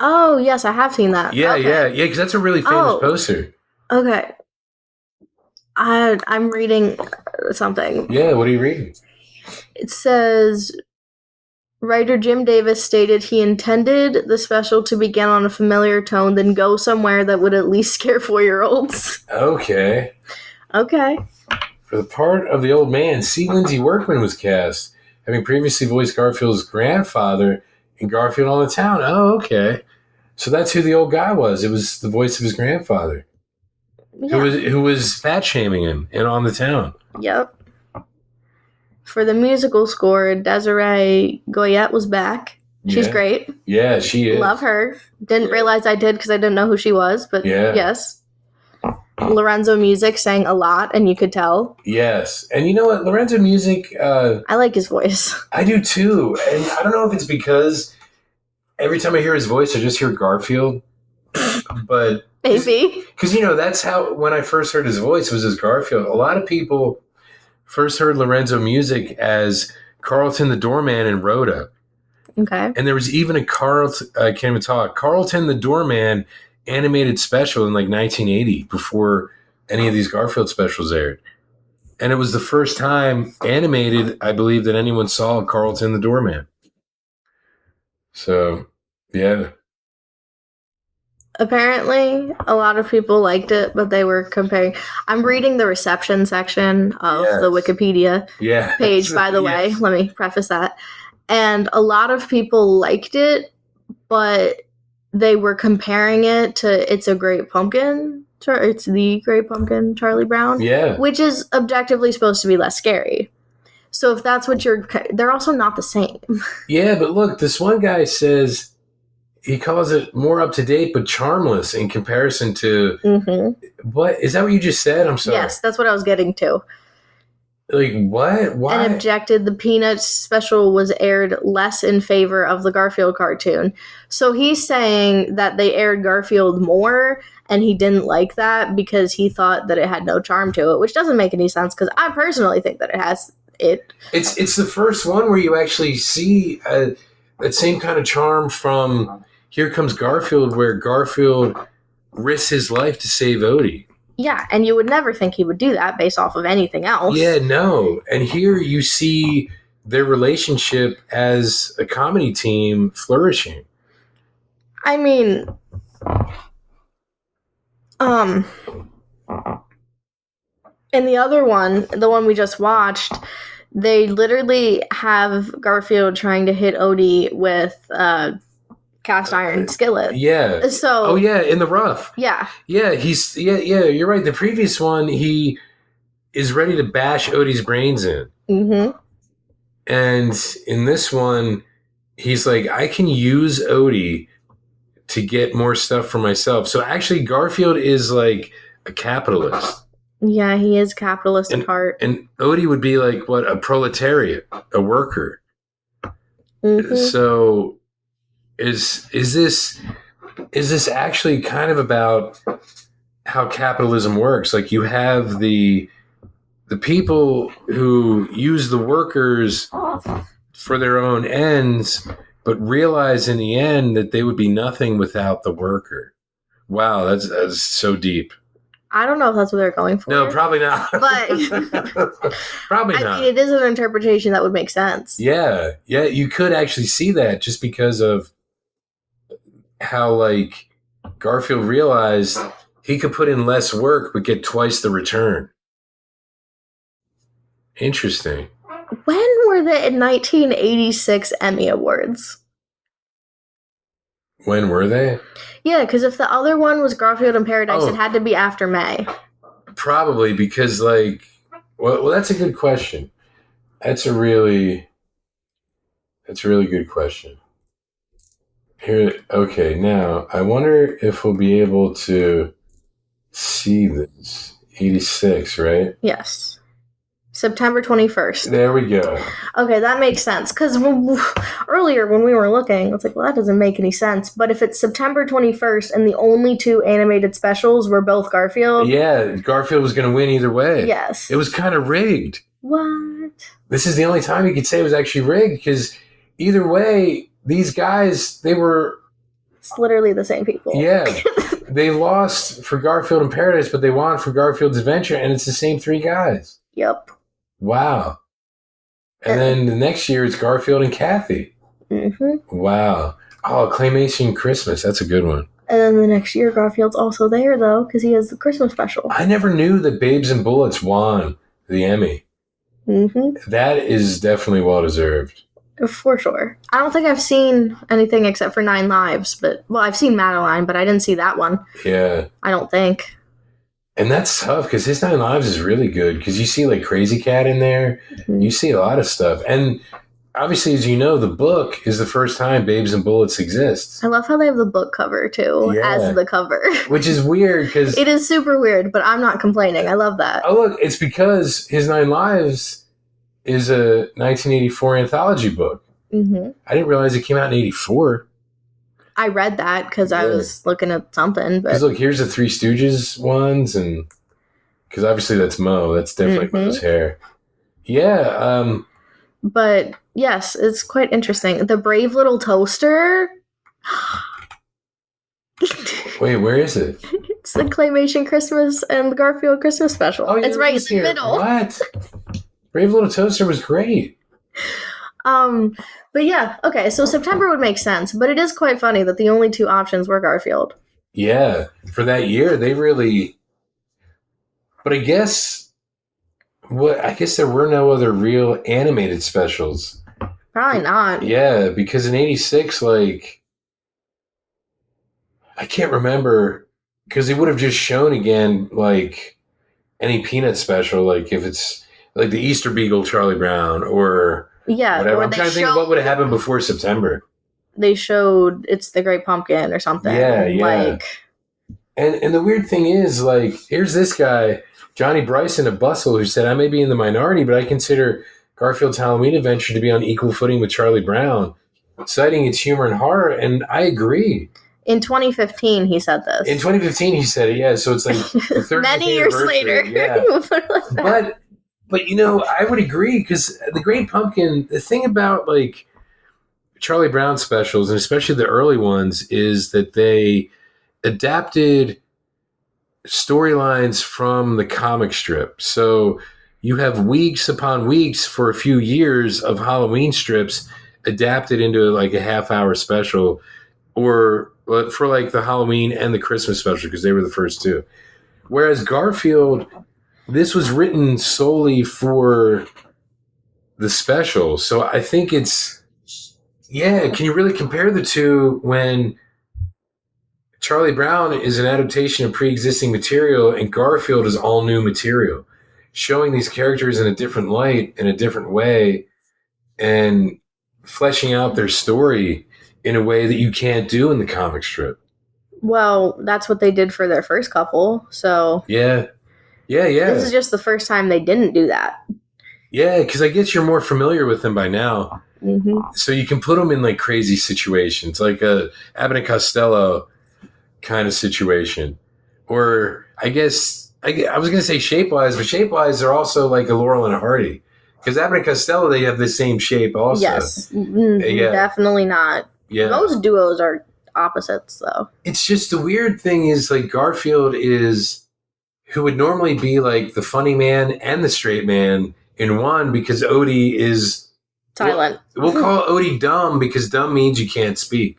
Oh, yes, I have seen that. Yeah, okay. Yeah, because that's a really famous poster. Okay. I'm reading something. Yeah, what are you reading? It says, writer Jim Davis stated he intended the special to begin on a familiar tone, then go somewhere that would at least scare 4-year-olds. Okay. Okay. For the part of the old man, C. Lindsay Workman was cast, having previously voiced Garfield's grandfather in Garfield on the Town. Oh, okay. So that's who the old guy was. It was the voice of his grandfather. Yeah. Who was fat shaming him and on the town. Yep. For the musical score, Desiree Goyette was back. She's great. Yeah, she is. Love her. Didn't realize I did because I didn't know who she was, but yes. Lorenzo Music sang a lot, and you could tell. Yes. And you know what? Lorenzo Music... I like his voice. I do too. And I don't know if it's because every time I hear his voice, I just hear Garfield. But... Maybe. Because, you know, that's how... When I first heard his voice, was as Garfield. A lot of people first heard Lorenzo Music as Carlton the Doorman in Rhoda. Okay. And there was even a Carlton the Doorman animated special in like 1980 before any of these Garfield specials aired. And it was the first time animated, I believe, that anyone saw Carlton the Doorman. So, yeah. Apparently, a lot of people liked it, but they were comparing. I'm reading the reception section of the Wikipedia page, by the way. Let me preface that. And a lot of people liked it, but they were comparing it to It's a Great Pumpkin. It's the Great Pumpkin, Charlie Brown. Yeah. Which is objectively supposed to be less scary. So if that's what they're also not the same. Yeah, but look, this one guy says he calls it more up to date but charmless in comparison to what is that what you just said? I'm sorry. Yes, that's what I was getting to. Like what? Why? And objected the Peanuts special was aired less in favor of the Garfield cartoon. So he's saying that they aired Garfield more, and he didn't like that because he thought that it had no charm to it, which doesn't make any sense because I personally think that it has it. It's the first one where you actually see that same kind of charm from Here Comes Garfield, where Garfield risks his life to save Odie. Yeah, and you would never think he would do that based off of anything else. Yeah, no. And here you see their relationship as a comedy team flourishing. I mean, in the other one, the one we just watched, they literally have Garfield trying to hit Odie with cast iron skillet. Yeah. So. In the rough. Yeah. Yeah, you're right. The previous one, he is ready to bash Odie's brains in. Mm-hmm. And in this one, he's like, I can use Odie to get more stuff for myself. So actually, Garfield is like a capitalist. Yeah, he is capitalist at heart. And Odie would be like, what, a proletariat, a worker. Mm-hmm. So is this actually kind of about how capitalism works? Like you have the people who use the workers for their own ends, but realize in the end that they would be nothing without the worker. Wow, that's so deep. I don't know if that's what they're going for. No, probably not. But probably not. I mean, it is an interpretation that would make sense. Yeah, you could actually see that just because of how like Garfield realized he could put in less work but get twice the return. Interesting. When were the 1986 Emmy Awards? When were they? Yeah, because if the other one was Garfield in Paradise, it had to be after May. Probably because, like, well, that's a good question. That's a really good question. Here, okay, now I wonder if we'll be able to see this. 86, right? Yes. September 21st. There we go. Okay, that makes sense. Because earlier when we were looking, it's like, well, that doesn't make any sense. But if it's September 21st and the only 2 animated specials were both Garfield. Yeah, Garfield was going to win either way. Yes. It was kind of rigged. What? This is the only time you could say it was actually rigged, because either way, these guys, they were... It's literally the same people. Yeah. They lost for Garfield in Paradise, but they won for Garfield's Adventure, and it's the same 3 guys. Yep. Wow. And then the next year, it's Garfield and Kathy. Mm-hmm. Wow. Oh, Claymation Christmas. That's a good one. And then the next year, Garfield's also there, though, because he has the Christmas special. I never knew that Babes and Bullets won the Emmy. Mm-hmm. That is definitely well-deserved. For sure. I don't think I've seen anything except for 9 Lives, but, well, I've seen Madeline, but I didn't see that one. Yeah. I don't think. And that's tough, because his 9 Lives is really good, because you see, like, Crazy Cat in there. Mm-hmm. You see a lot of stuff. And obviously, as you know, the book is the first time Babes and Bullets exists. I love how they have the book cover, too, as the cover. Which is weird, because... It is super weird, but I'm not complaining. I love that. Oh, look, it's because his 9 Lives is a 1984 anthology book. Mm-hmm. I didn't realize it came out in 84. I read that because I was looking at something. Because look, here's the Three Stooges ones, and because obviously that's Mo. That's definitely Mo's hair. Yeah. But yes, it's quite interesting. The Brave Little Toaster. Wait, where is it? It's the Claymation Christmas and the Garfield Christmas special. Oh, yeah, it's right in the middle. What? Brave Little Toaster was great. But yeah, okay, so September would make sense, but it is quite funny that the only 2 options were Garfield. Yeah, for that year, they really... But I guess there were no other real animated specials. Probably not. Yeah, because in 86, like... I can't remember, because they would have just shown again, like, any Peanut special, like, if it's, like, the Easter Beagle Charlie Brown, or... Yeah, whatever. I'm trying to think of what would have happened before September. They showed It's the Great Pumpkin or something. Yeah. Like, and the weird thing is, like, here's this guy, Johnny Bryson of Bustle, who said, I may be in the minority, but I consider Garfield's Halloween Adventure to be on equal footing with Charlie Brown, citing its humor and horror, and I agree. In 2015, he said this. In 2015, he said it, yeah, so it's like the 30th many years later. Yeah. But, you know, I would agree, because The Great Pumpkin, the thing about, like, Charlie Brown specials, and especially the early ones, is that they adapted storylines from the comic strip. So you have weeks upon weeks for a few years of Halloween strips adapted into, like, a half-hour special, or for, like, the Halloween and the Christmas special, because they were the first 2. Whereas Garfield... This was written solely for the special. So I think it's... Yeah, can you really compare the 2 when Charlie Brown is an adaptation of pre-existing material and Garfield is all new material? Showing these characters in a different light, in a different way, and fleshing out their story in a way that you can't do in the comic strip. Well, that's what they did for their first couple, so... Yeah. Yeah. This is just the first time they didn't do that. Yeah, because I guess you're more familiar with them by now. Mm-hmm. So you can put them in, like, crazy situations, like a Abbott and Costello kind of situation. Or I guess, I was going to say Shape-Wise, but Shape-Wise are also like a Laurel and Hardy. Because Abbott and Costello, they have the same shape also. Yes, definitely not. Yeah. Most duos are opposites, though. It's just the weird thing is, like, Garfield is... who would normally be like the funny man and the straight man in one, because Odie is silent. We'll call Odie dumb, because dumb means you can't speak.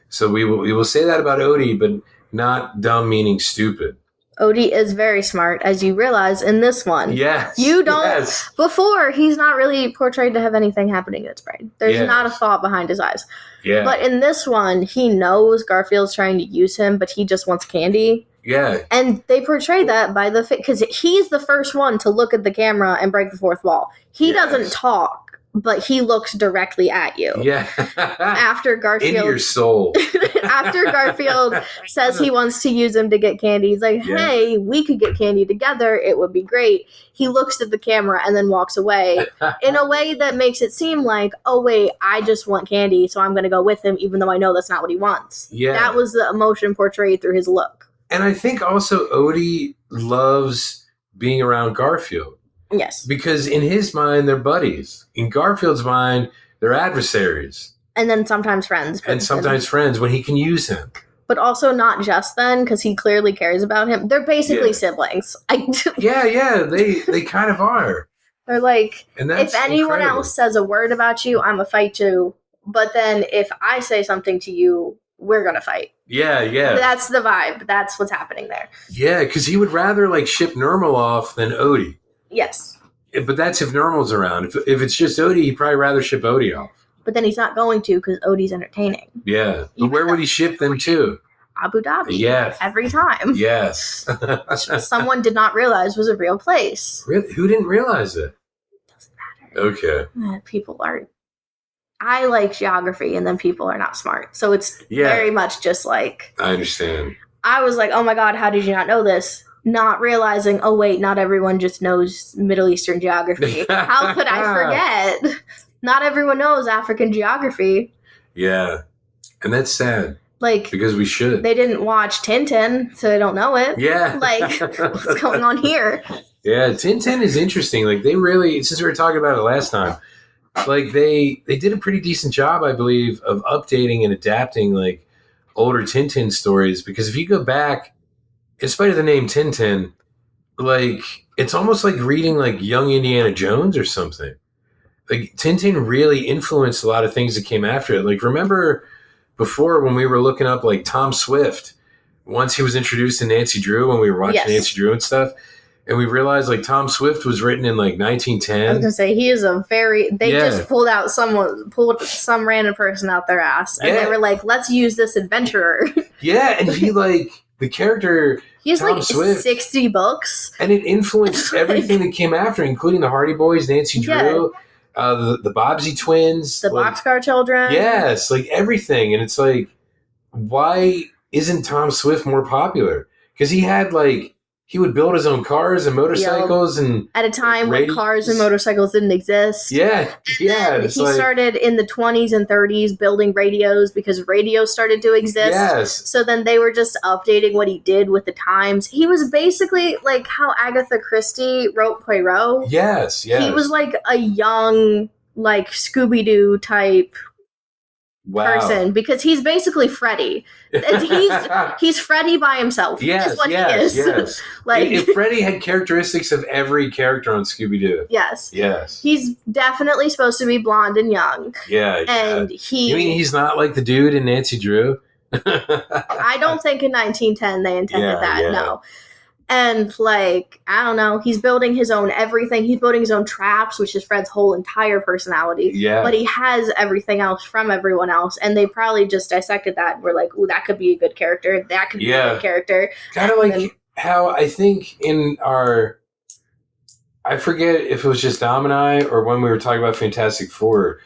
So we will say that about Odie, but not dumb meaning stupid. Odie is very smart, as you realize in this one. Yes. You don't... Yes. Before, he's not really portrayed to have anything happening in his brain. There's not a thought behind his eyes. Yeah. But in this one, he knows Garfield's trying to use him, but he just wants candy. Yeah. And they portray that by the... Because he's the first one to look at the camera and break the fourth wall. He doesn't talk but he looks directly at you. Yeah. After Garfield, in your soul. After Garfield says he wants to use him to get candy, he's like, hey, we could get candy together. It would be great. He looks at the camera and then walks away in a way that makes it seem like, oh, wait, I just want candy, so I'm going to go with him, even though I know that's not what he wants. Yeah. That was the emotion portrayed through his look. And I think also Odie loves being around Garfield. Yes. Because in his mind, they're buddies. In Garfield's mind, they're adversaries. And then sometimes friends. And sometimes friends when he can use him. But also not just then, because he clearly cares about him. They're basically siblings. Yeah, they kind of are. They're like, and that's if anyone else says a word about you, I'm going to fight you. But then if I say something to you, we're going to fight. Yeah. That's the vibe. That's what's happening there. Yeah, because he would rather ship Normal off than Odie. Yes. But that's if Normal's around. If it's just Odie, he'd probably rather ship Odie off. But then he's not going to because Odie's entertaining. Yeah. But where would he ship them to? Abu Dhabi. Yes. Every time. Yes. Someone did not realize was a real place. Really? Who didn't realize it? Doesn't matter. Okay. People aren't. I like geography, and then people are not smart. So it's very much just like... I understand. I was like, oh my God, how did you not know this? Not realizing, oh wait, not everyone just knows Middle Eastern geography. How could I forget? Not everyone knows African geography. Yeah. And that's sad. Because we should. They didn't watch Tintin, so they don't know it. Yeah. What's going on here? Yeah, Tintin is interesting. They really, since we were talking about it last time, they did a pretty decent job, I believe, of updating and adapting older Tintin stories. Because if you go back, in spite of the name Tintin, it's almost like reading Young Indiana Jones or something. Tintin really influenced a lot of things that came after it. Remember before when we were looking up Tom Swift, once he was introduced to Nancy Drew when we were watching Nancy Drew and stuff, and we realized Tom Swift was written in 1910. I was gonna say he is just pulled some random person out their ass, and they were like, let's use this adventurer. Yeah, and he the character. He has Tom Swift, 60 books, and it influenced everything that came after, including the Hardy Boys, Nancy Drew. The Bobbsey twins. The Boxcar Children. Yes, everything. And it's why isn't Tom Swift more popular? Because he had he would build his own cars and motorcycles and at a time when cars and motorcycles didn't exist. Yeah. He started in the 20s and 30s building radios because radios started to exist. Yes. So then they were just updating what he did with the times. He was basically how Agatha Christie wrote Poirot. Yes. He was a young Scooby-Doo type person because he's basically Freddy. He's Freddy by himself. Yes, is what he is. Yes. If Freddy had characteristics of every character on Scooby-Doo. Yes. Yes. He's definitely supposed to be blonde and young. Yeah. And You mean he's not like the dude in Nancy Drew? I don't think in 1910 they intended that. No. And I don't know, he's building his own everything. He's building his own traps, which is Fred's whole entire personality. Yeah. But he has everything else from everyone else. And they probably just dissected that and were like, ooh, that could be a good character. That could be a good character. Kind of how I think in I forget if it was just Dom and I or when we were talking about Fantastic Four,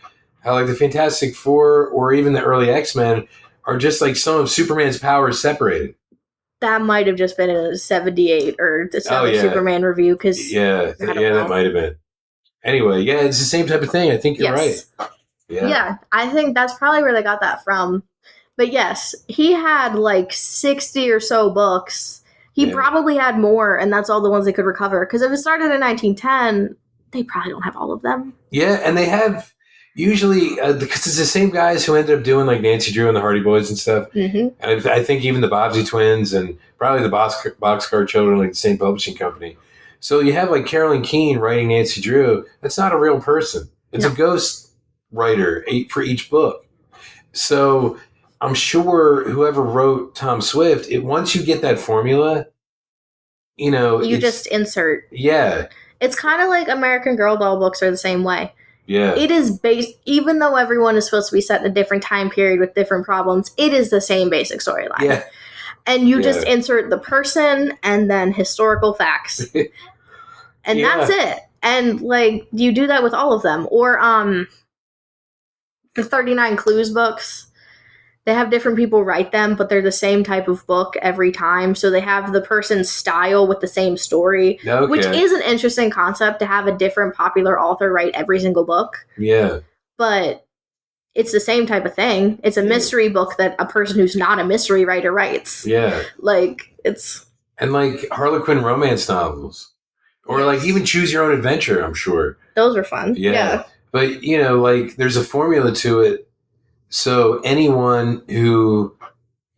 how the Fantastic Four or even the early X-Men are just some of Superman's powers separated. That might have just been a 78 or the Superman review. That might have been. Anyway, it's the same type of thing. I think you're right. Yeah, I think that's probably where they got that from. But yes, he had 60 or so books. He probably had more, and that's all the ones they could recover. Because if it started in 1910, they probably don't have all of them. Yeah, and they have... Usually, because it's the same guys who ended up doing Nancy Drew and the Hardy Boys and stuff. Mm-hmm. And I think even the Bobbsey twins and probably the Boxcar Children, the same publishing company. So you have Carolyn Keene writing Nancy Drew. That's not a real person. It's a ghost writer for each book. So I'm sure whoever wrote Tom Swift, once you get that formula, you just insert. Yeah. It's kind of like American Girl doll books are the same way. Yeah. It is based, even though everyone is supposed to be set in a different time period with different problems, it is the same basic storyline. Yeah. And you just insert the person and then historical facts. And that's it. And like you do that with all of them. Or the 39 Clues books. They have different people write them, but they're the same type of book every time. So they have the person's style with the same story, which is an interesting concept to have a different popular author write every single book. Yeah. But it's the same type of thing. It's a mystery book that a person who's not a mystery writer writes. Yeah. Like, it's... And like Harlequin romance novels. Or like even Choose Your Own Adventure, I'm sure. Those are fun. Yeah. But, you know, like there's a formula to it. So anyone who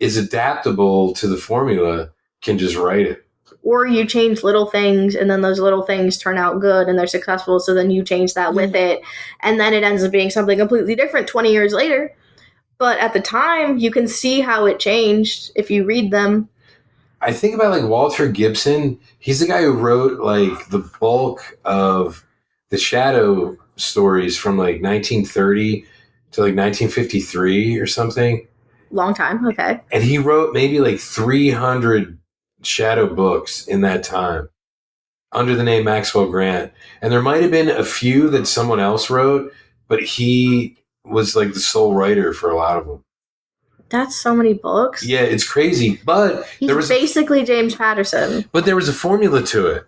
is adaptable to the formula can just write it. Or you change little things, and then those little things turn out good, and they're successful, so then you change that with it, and then it ends up being something completely different 20 years later. But at the time, you can see how it changed if you read them. I think about like Walter Gibson. He's the guy who wrote like the bulk of the Shadow stories from like 1930 to like 1953 or something. Long time, okay. And he wrote maybe like 300 Shadow books in that time under the name Maxwell Grant. And there might have been a few that someone else wrote, but he was like the sole writer for a lot of them. That's so many books. Yeah, it's crazy. But there was basically James Patterson. But there was a formula to it.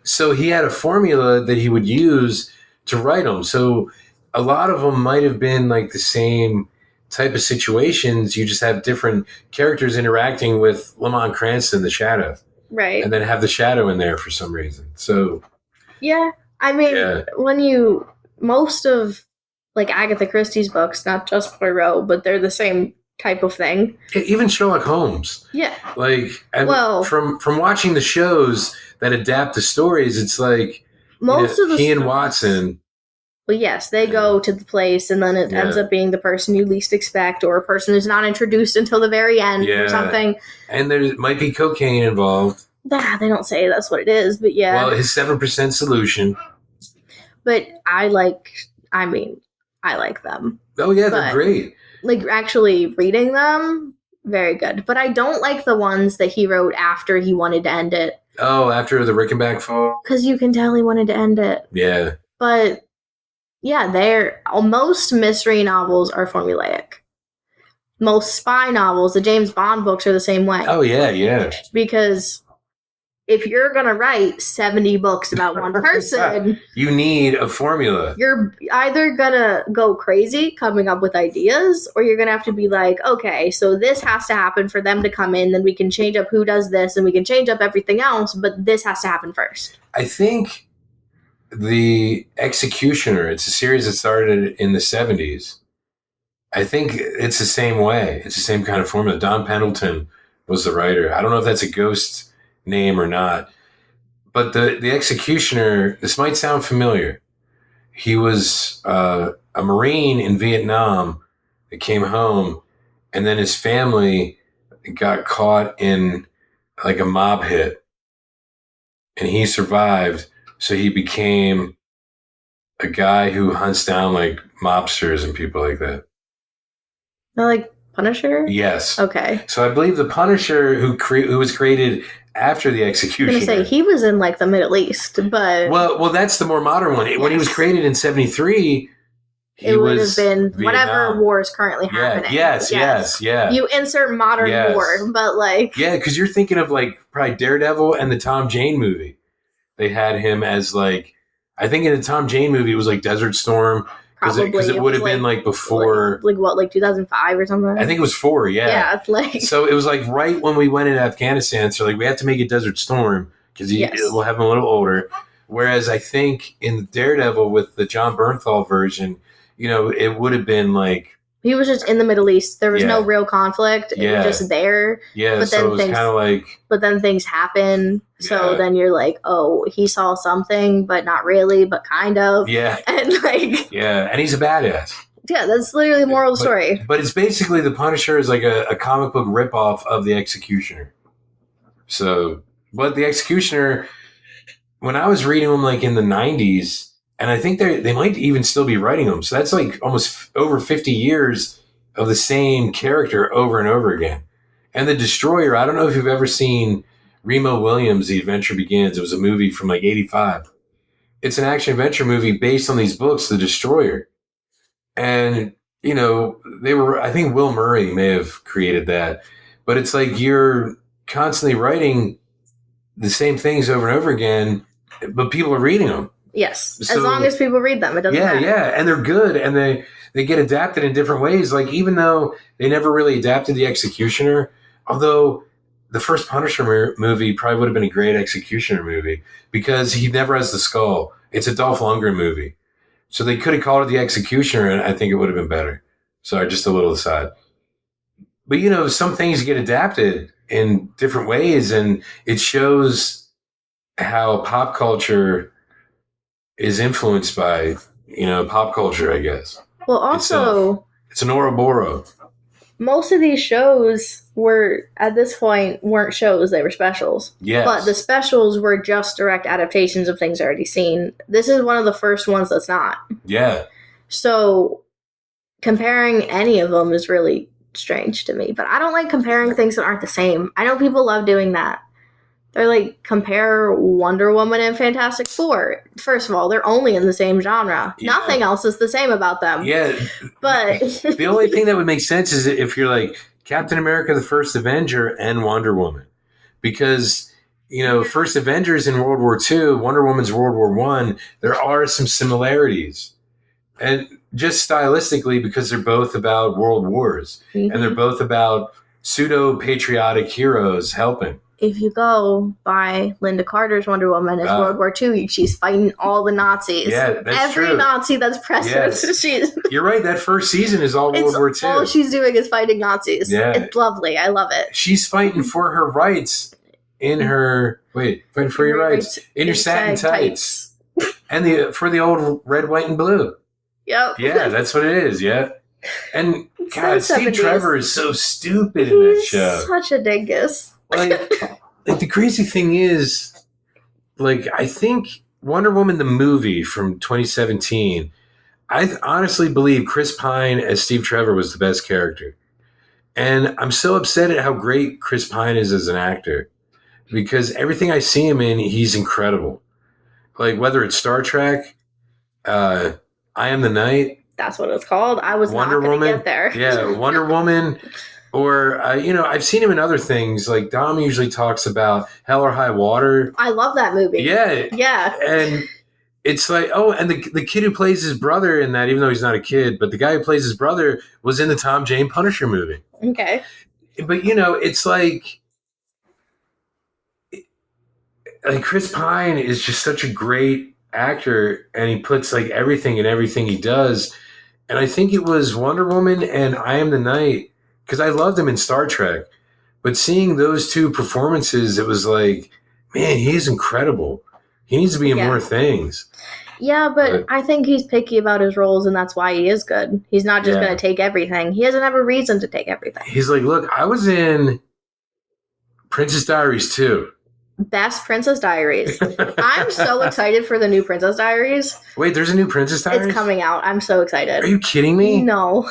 So he had a formula that he would use to write them. So a lot of them might have been like the same type of situations. You just have different characters interacting with Lamont Cranston, the Shadow. Right. And then have the Shadow in there for some reason. So. Yeah. I mean, most of like Agatha Christie's books, not just Poirot, but they're the same type of thing. Even Sherlock Holmes. Yeah. Like, from watching the shows that adapt the stories, it's like most of the he and Watson. Well, yes, they go to the place, and then it ends up being the person you least expect, or a person who's not introduced until the very end, or something. And there might be cocaine involved. They don't say that's what it is, but yeah. Well, his 7% solution. But I like them. Oh yeah, they're great. Like actually reading them, very good. But I don't like the ones that he wrote after he wanted to end it. Oh, after the Rickenback fall? Because you can tell he wanted to end it. Yeah. But yeah, most mystery novels are formulaic. Most spy novels, the James Bond books are the same way. Oh, yeah. Because if you're going to write 70 books about one person, you need a formula. You're either going to go crazy coming up with ideas, or you're going to have to be like, okay, so this has to happen for them to come in, then we can change up who does this, and we can change up everything else, but this has to happen first. I think The Executioner, it's a series that started in the 70s. I think it's the same way. It's the same kind of formula. Don Pendleton was the writer. I don't know if that's a ghost name or not, but the Executioner, this might sound familiar. He was a Marine in Vietnam that came home, and then his family got caught in like a mob hit, and he survived. So he became a guy who hunts down like mobsters and people like that. Like Punisher? Yes. Okay. So I believe the Punisher who was created after the Executioner. I was going to say, he was in like the Middle East, but... Well, that's the more modern one. Yes. When he was created in 1973, it would have been Vietnam. Whatever war is currently happening. Yes. You insert modern war, but like... Yeah, because you're thinking of like probably Daredevil and the Tom Jane movie. They had him as like... I think in the Tom Jane movie, it was like Desert Storm. Because it would have been like before... Like 2005 or something? I think it was 4, yeah. Yeah, it's like... So it was like right when we went into Afghanistan, so like we had to make a Desert Storm, because we'll have him a little older. Whereas I think in Daredevil with the John Bernthal version, it would have been like... He was just in the Middle East. There was no real conflict. It was just there. Yeah, but then it was kind of like... But then things happen. So then you're like, oh, he saw something, but not really, but kind of. Yeah. And like... Yeah, and he's a badass. Yeah, that's literally the moral of the story. But it's basically the Punisher is like a comic book ripoff of the Executioner. So, but the Executioner, when I was reading them like in the 90s, and I think they might even still be writing them. So that's like almost over 50 years of the same character over and over again. And the Destroyer, I don't know if you've ever seen Remo Williams' The Adventure Begins. It was a movie from like 1985. it's an action adventure movie based on these books, The Destroyer. And, I think Will Murray may have created that. But it's like you're constantly writing the same things over and over again, but people are reading them. Yes. So, as long as people read them, it doesn't matter. Yeah. And they're good. And they get adapted in different ways. Like, even though they never really adapted The Executioner, although the first Punisher movie probably would have been a great Executioner movie because he never has the skull. It's a Dolph Lundgren movie. So they could have called it The Executioner, and I think it would have been better. Sorry, just a little aside. But, some things get adapted in different ways, and it shows how pop culture is influenced by, pop culture, I guess. Well, also, it's an Ouroboros. Most of these shows at this point, weren't shows, they were specials. Yes. But the specials were just direct adaptations of things already seen. This is one of the first ones that's not. Yeah. So, comparing any of them is really strange to me. But I don't like comparing things that aren't the same. I know people love doing that. They're like, compare Wonder Woman and Fantastic Four. First of all, they're only in the same genre. Yeah. Nothing else is the same about them. Yeah. But the only thing that would make sense is if you're like Captain America, the First Avenger, and Wonder Woman. Because, First Avengers in World War II, Wonder Woman's World War I, there are some similarities. And just stylistically, because they're both about world wars. Mm-hmm. And they're both about pseudo-patriotic heroes helping. If you go by Linda Carter's Wonder Woman as World War II, she's fighting all the Nazis. Yeah, that's true. Every Nazi that's present. Yes. You're right. That first season is all World War II. All she's doing is fighting Nazis. Yeah. It's lovely. I love it. She's fighting for her rights in her... Wait, fighting for your rights. In your satin tights. And for the old red, white, and blue. Yep. Yeah, that's what it is. Yeah. And God, Steve Trevor is so stupid in that show. He's such a dingus. Like the crazy thing is, I think Wonder Woman the movie from 2017, I honestly believe Chris Pine as Steve Trevor was the best character. And I'm so upset at how great Chris Pine is as an actor because everything I see him in, he's incredible. Like, whether it's Star Trek, I Am the Night. That's what it's called. I was Wonder not going to get there. Yeah, Wonder Woman. Or, I've seen him in other things. Like, Dom usually talks about Hell or High Water. I love that movie. Yeah. Yeah. And it's like, and the kid who plays his brother in that, even though he's not a kid, but the guy who plays his brother was in the Tom Jane Punisher movie. Okay. But, it's like Chris Pine is just such a great actor, and he puts, everything in everything he does. And I think it was Wonder Woman and I Am the Night, because I loved him in Star Trek. But seeing those two performances, it was like, man, he's incredible. He needs to be in more things. Yeah, but I think he's picky about his roles, and that's why he is good. He's not just going to take everything. He doesn't have a reason to take everything. He's like, look, I was in Princess Diaries 2. Best Princess Diaries. I'm so excited for the new Princess Diaries. Wait, there's a new Princess Diaries? It's coming out. I'm so excited. Are you kidding me? No.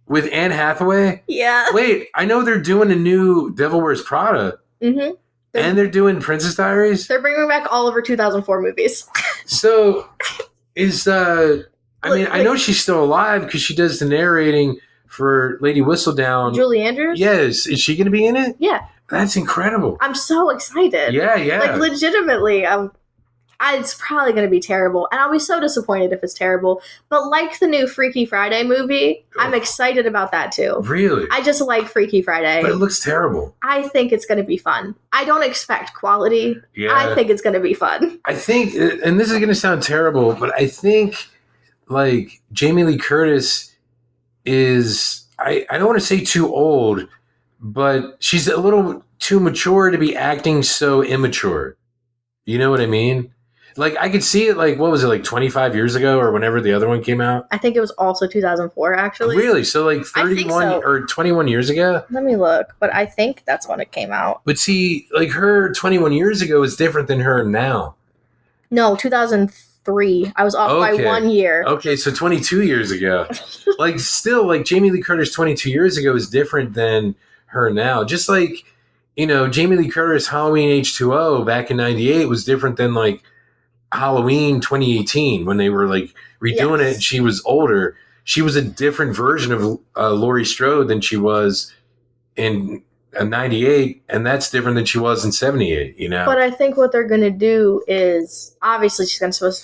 With Anne Hathaway? Yeah. Wait, I know they're doing a new Devil Wears Prada. Mm-hmm. And they're doing Princess Diaries? They're bringing back all of her 2004 movies. So, I know she's still alive because she does the narrating for Lady Whistledown. Julie Andrews? Yes. Is she going to be in it? Yeah. That's incredible. I'm so excited. Yeah. Legitimately, it's probably going to be terrible, and I'll be so disappointed if it's terrible. But like the new Freaky Friday movie, I'm excited about that too. Really? I just like Freaky Friday. But it looks terrible. I think it's going to be fun. I don't expect quality. Yeah. I think it's going to be fun. I think, and this is going to sound terrible, but I think Jamie Lee Curtis is, I don't want to say too old, but she's a little too mature to be acting so immature. You know what I mean? I could see it, what was it, 25 years ago or whenever the other one came out? I think it was also 2004, actually. Really? So, 31 or 21 years ago? Let me look, but I think that's when it came out. But see, her 21 years ago is different than her now. No, 2003. I was off by 1 year. Okay, so 22 years ago. Still, Jamie Lee Curtis 22 years ago is different than her now. Just Jamie Lee Curtis Halloween H2O back in 98 was different than Halloween 2018 when they were like redoing it and she was older. She was a different version of Laurie Strode than she was in 98, and that's different than she was in 78, you know? But I think what they're going to do is, obviously she's supposed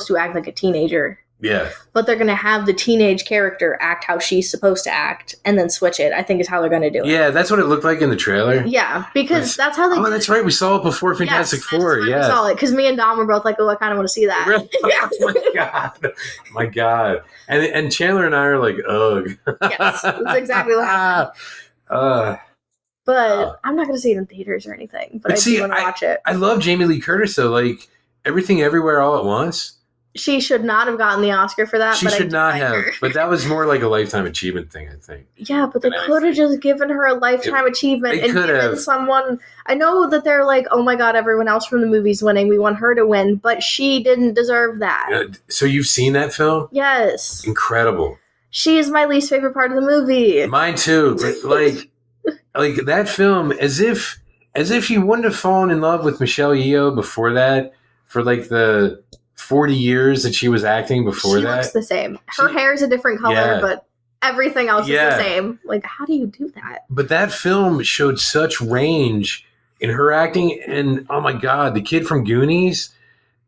to act like a teenager. Yeah. But they're going to have the teenage character act how she's supposed to act and then switch it. I think is how they're going to do it. Yeah, that's what it looked like in the trailer. Yeah, because that's how they... Oh, that's right. We saw it before Fantastic Four. Yeah. We saw it because me and Dom were both like, oh, I kind of want to see that. Really? Oh, my God. My God. And Chandler and I are like, ugh. Yes, that's exactly what happened. But I'm not going to see it in theaters or anything. But I do want to watch it. I love Jamie Lee Curtis, though. Like, Everything Everywhere All at Once. She should not have gotten the Oscar for that. She should not have. But that was more like a Lifetime Achievement thing, I think. Yeah, but they could have just given her a Lifetime Achievement and given someone... I know that they're like, oh my God, everyone else from the movie's winning. We want her to win. But she didn't deserve that. So you've seen that film? Yes. Incredible. She is my least favorite part of the movie. Mine too. Like that film, as if she wouldn't have fallen in love with Michelle Yeoh before that for like the 40 years that she was acting before that. She looks the same. Her hair is a different color, but everything else is the same. Like, how do you do that? But that film showed such range in her acting, and oh my God, the kid from Goonies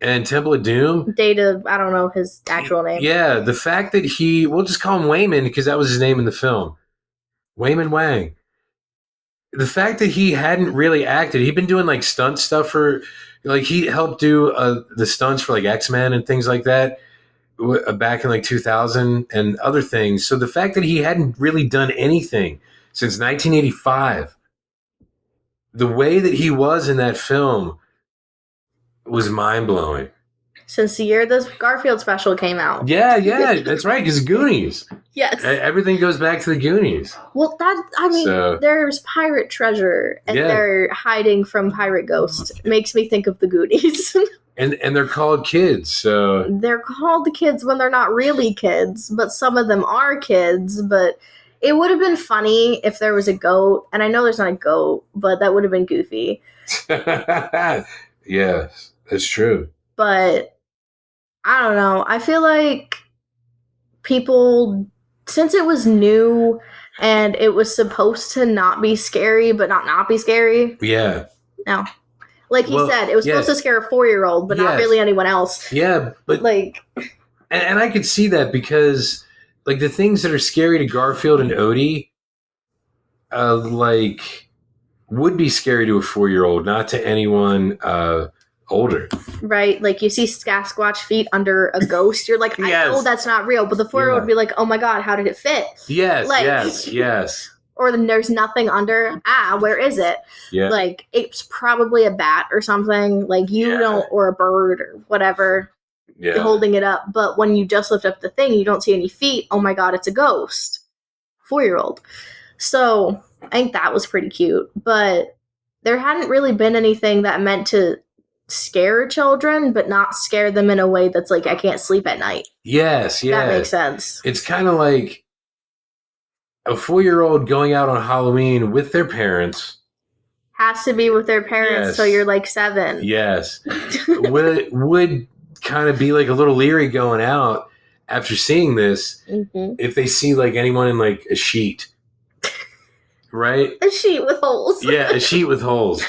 and Temple of Doom. Data, I don't know his actual name. Yeah, the fact that we'll just call him Wayman because that was his name in the film. Wayman Wang. The fact that he hadn't really acted, he'd been doing like stunt stuff like he helped do the stunts for like X-Men and things like that back in like 2000 and other things. So the fact that he hadn't really done anything since 1985, the way that he was in that film was mind-blowing. Since the year this Garfield special came out. Yeah, that's right, because Goonies. Yes. Everything goes back to the Goonies. Well, there's pirate treasure, and they're hiding from pirate ghosts. It makes me think of the Goonies. and they're called kids, so... They're called kids when they're not really kids, but some of them are kids, but... It would have been funny if there was a goat, and I know there's not a goat, but that would have been goofy. Yes, that's true. But I don't know. I feel like people, since it was new and it was supposed to not be scary, but not be scary. Yeah. No. Like he said, it was supposed to scare a 4-year-old, but not really anyone else. Yeah, but like, and I could see that because like the things that are scary to Garfield and Odie, like would be scary to a 4-year-old, not to anyone older. Right, like you see Sasquatch feet under a ghost, you're like, I know that's not real, but the 4-year-old would be like, oh my God, how did it fit? Yes, like, yes. Or then there's nothing under. Where is it? Yeah. Like it's probably a bat or something. Like you don't, or a bird or whatever. Yeah. Holding it up, but when you just lift up the thing, you don't see any feet. Oh my God, it's a ghost. 4-year-old. So I think that was pretty cute, but there hadn't really been anything that meant to scare children, but not scare them in a way that's like, I can't sleep at night. Yes, yeah. That makes sense. It's kind of like a 4-year-old going out on Halloween with their parents. Has to be with their parents, so you're like 7. Yes. would kind of be like a little leery going out after seeing this if they see like anyone in like a sheet. Right? A sheet with holes. Yeah, a sheet with holes.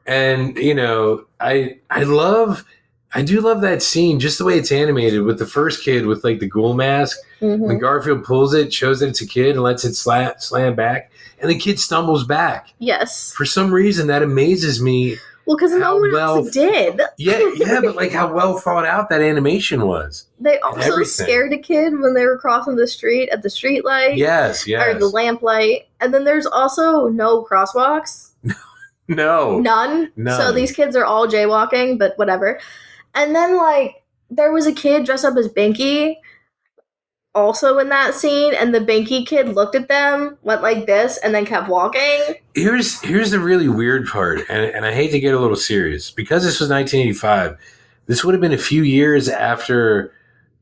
And, you know, I do love that scene, just the way it's animated with the first kid with like the ghoul mask. When Garfield pulls it, shows that it's a kid and lets it slam back, and the kid stumbles back. Yes. For some reason, that amazes me. Well, because no one else did. Yeah, but like how well thought out that animation was. They also scared a kid when they were crossing the street at the street light. Yes. Or the lamp light. And then there's also no crosswalks. No. None. So these kids are all jaywalking, but whatever. And then, like, there was a kid dressed up as Binky also in that scene, and the Binky kid looked at them, went like this, and then kept walking. Here's the really weird part, and I hate to get a little serious. Because this was 1985, this would have been a few years after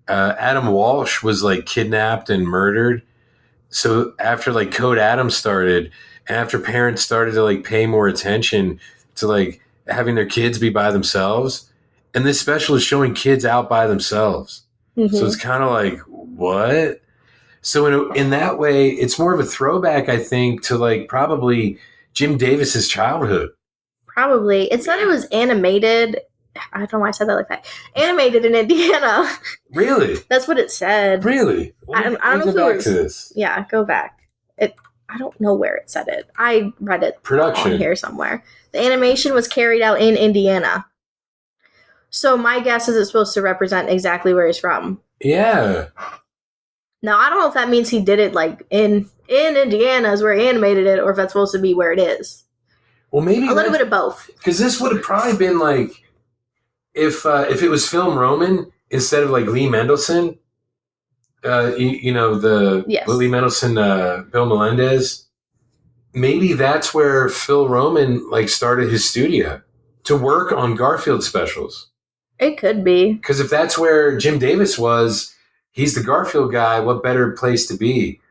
Adam Walsh was, like, kidnapped and murdered. So after, like, Code Adam started, and after parents started to, like, pay more attention to, like, having their kids be by themselves, And this special is showing kids out by themselves. Mm-hmm. So it's kind of like, what? So in that way, it's more of a throwback, I think, to like probably Jim Davis's childhood. Probably. It said it was animated. I don't know why I said that like that. Animated in Indiana. Really? That's what it said. Really? I don't know if it was. To this. Yeah, go back. I don't know where it said it. I read it Production on here somewhere. The animation was carried out in Indiana. So my guess is it's supposed to represent exactly where he's from. Yeah. Now, I don't know if that means he did it like in Indiana is where he animated it, or if that's supposed to be where it is. Well, maybe a little bit of both. Because this would have probably been like if it was Film Roman instead of like Lee Mendelsohn. The yes. Lee Mendelsohn, Bill Melendez. Maybe that's where Phil Roman like started his studio to work on Garfield specials. It could be. Because if that's where Jim Davis was, he's the Garfield guy. What better place to be?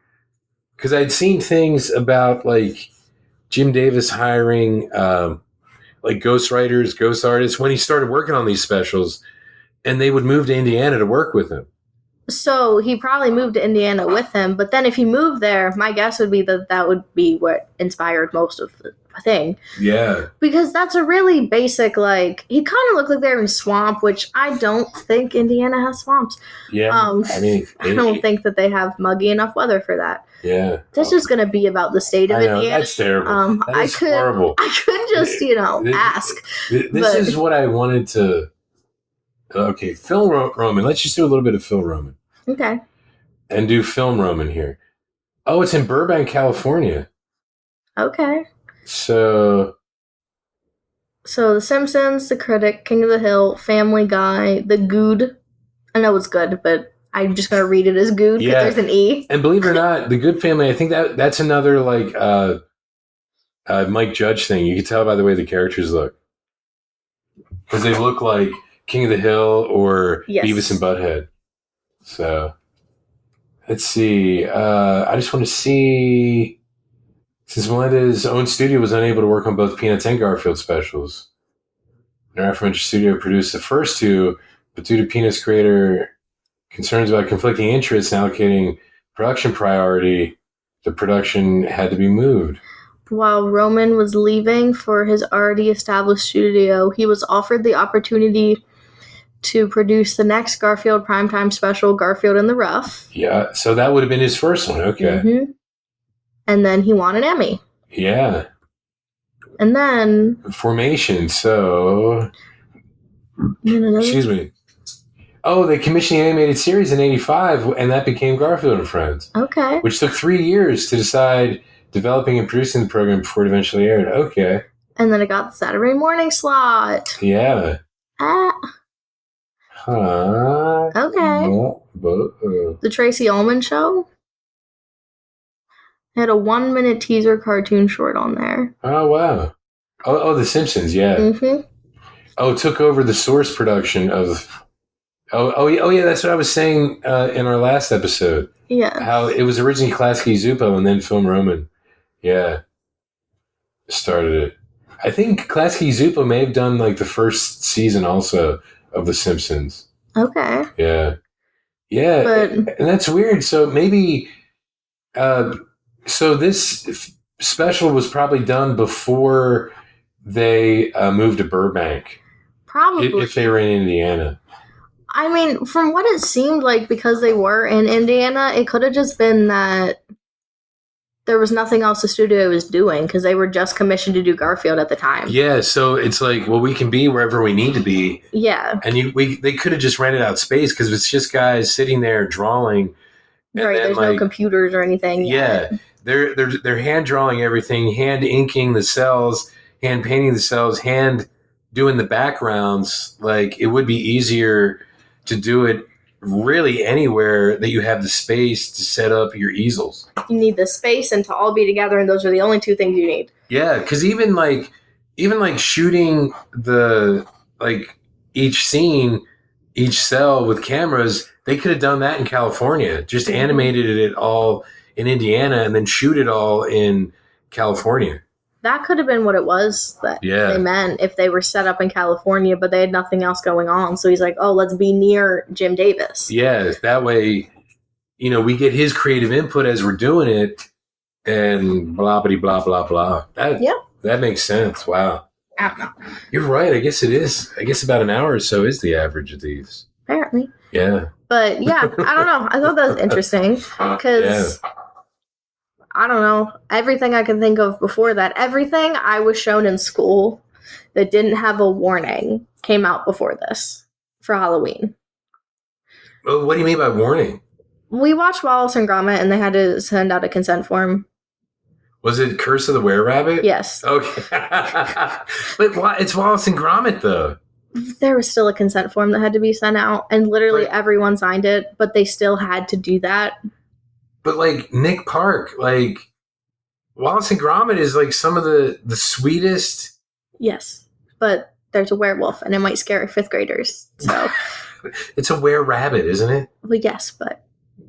Because I'd seen things about like Jim Davis hiring like ghostwriters, ghost artists when he started working on these specials, and they would move to Indiana to work with him. So he probably moved to Indiana with him, but then if he moved there, my guess would be that would be what inspired most of the thing. Yeah. Because that's a really basic, like, he kind of looked like they're in swamp, which I don't think Indiana has swamps. Yeah. I don't think that they have muggy enough weather for that. Yeah. This is going to be about the state of Indiana. That's terrible. Horrible. I could just, ask. This is what I wanted to... Okay, Phil Roman. Let's just do a little bit of Phil Roman. Okay. And do Film Roman here. Oh, it's in Burbank, California. Okay. So The Simpsons, The Critic, King of the Hill, Family Guy, The Good. I know it's good, but I'm just going to read it as Good because there's an E. And believe it or not, The Good Family, I think that's another like Mike Judge thing. You can tell by the way the characters look. Because they look like King of the Hill or Beavis and Butthead. So, let's see. I just want to see... Since Melendez's own studio was unable to work on both Peanuts and Garfield specials, their aforementioned studio produced the first two, but due to Peanuts creator concerns about conflicting interests and allocating production priority, the production had to be moved. While Roman was leaving for his already established studio, he was offered the opportunity to produce the next Garfield primetime special, Garfield in the Rough. Yeah, so that would have been his first one. Okay. Mm-hmm. And then he won an Emmy. Yeah. And then... Formation, so... Excuse me. Oh, they commissioned the animated series in 1985, and that became Garfield and Friends. Okay. Which took 3 years to decide developing and producing the program before it eventually aired. Okay. And then it got the Saturday morning slot. Yeah. Huh. Okay. The Tracy Ullman Show. It had a 1-minute teaser cartoon short on there. Oh, wow. Oh, The Simpsons, yeah. Mm-hmm. Oh, took over the source production of... Oh, yeah, that's what I was saying in our last episode. Yeah. How it was originally Klasky Zupo and then Film Roman. Yeah. Started it. I think Klasky Zupo may have done like the first season also of The Simpsons. Okay. Yeah. Yeah. But, and that's weird. So maybe... so this special was probably done before they moved to Burbank. Probably. If they were in Indiana. I mean, from what it seemed like, because they were in Indiana, it could have just been that there was nothing else the studio was doing because they were just commissioned to do Garfield at the time. Yeah, so it's like, well, we can be wherever we need to be. Yeah. And they could have just rented out space because it's just guys sitting there drawing. Right, there's no computers or anything yet. Yeah, they're hand drawing everything, hand inking the cells, hand painting the cells, hand doing the backgrounds. Like, it would be easier to do it really anywhere that you have the space to set up your easels. You need the space and to all be together, and those are the only two things you need. Yeah, because even shooting the each scene, each cell with cameras, they could have done that in California. Just animated it all in Indiana and then shoot it all in California. that could have been what it was that they meant if they were set up in California, but they had nothing else going on. So he's like, oh, let's be near Jim Davis. Yeah, that way, we get his creative input as we're doing it, and blah, blah, blah, blah, blah. That makes sense. Wow. I don't know. You're right. I guess it is. I guess about an hour or so is the average of these. Apparently. Yeah. But yeah, I don't know. I thought that was interesting because I don't know. Everything I can think of before that, everything I was shown in school that didn't have a warning came out before this for Halloween. Well, what do you mean by warning? We watched Wallace and Gromit and they had to send out a consent form. Was it Curse of the Were-Rabbit? Yes. Okay. But it's Wallace and Gromit, though. There was still a consent form that had to be sent out, and literally everyone signed it, but they still had to do that. But, Nick Park, Wallace and Gromit is, some of the sweetest... Yes, but there's a werewolf, and it might scare 5th graders, so... It's a were-rabbit, isn't it? Well, yes, but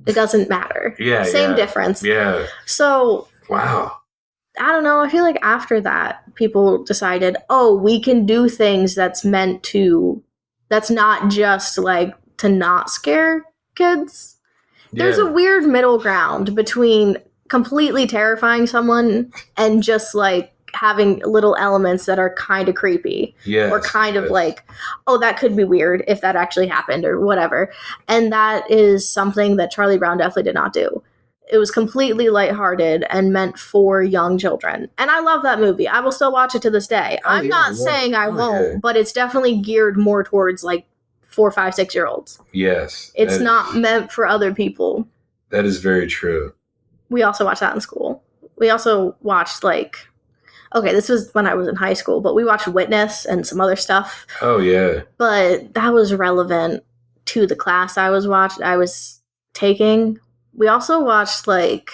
it doesn't matter. Yeah, Same difference. Yeah. So... Wow. I don't know. I feel like after that, people decided, oh, we can do things that's not just to not scare kids. Yeah. There's a weird middle ground between completely terrifying someone and just having little elements that are kind of creepy. Yes, or kind of oh, that could be weird if that actually happened or whatever. And that is something that Charlie Brown definitely did not do. It was completely lighthearted and meant for young children. And I love that movie. I will still watch it to this day. I'm not saying I won't, but it's definitely geared more towards 4, 5, 6-year-olds. Yes. It's not meant for other people. That is very true. We also watched that in school. We also watched this was when I was in high school, but we watched Witness and some other stuff. Oh, yeah. But that was relevant to the class I was taking. We also watched, what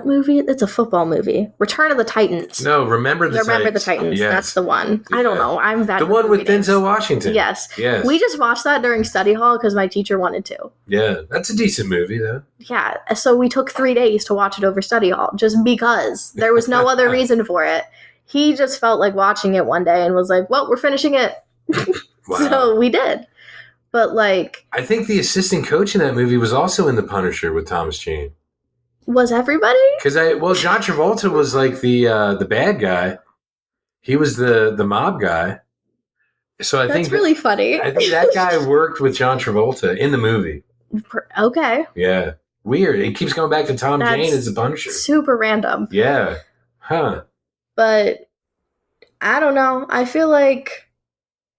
movie? It's a football movie. Return of the Titans. No, Remember the Titans. Yes. That's the one. Yeah. I don't know. I'm bad. The one with Denzel Washington. Yes. We just watched that during study hall because my teacher wanted to. Yeah, that's a decent movie, though. Yeah, so we took 3 days to watch it over study hall just because. There was no other reason for it. He just felt like watching it one day and was like, well, we're finishing it. Wow. So we did. But I think the assistant coach in that movie was also in The Punisher with Thomas Jane. Was everybody? Because John Travolta was the bad guy. He was the mob guy. So That's really funny. I think that guy worked with John Travolta in the movie. Okay. Yeah. Weird. It keeps going back to Tom Jane as the Punisher. Super random. Yeah. Huh. But I don't know. I feel like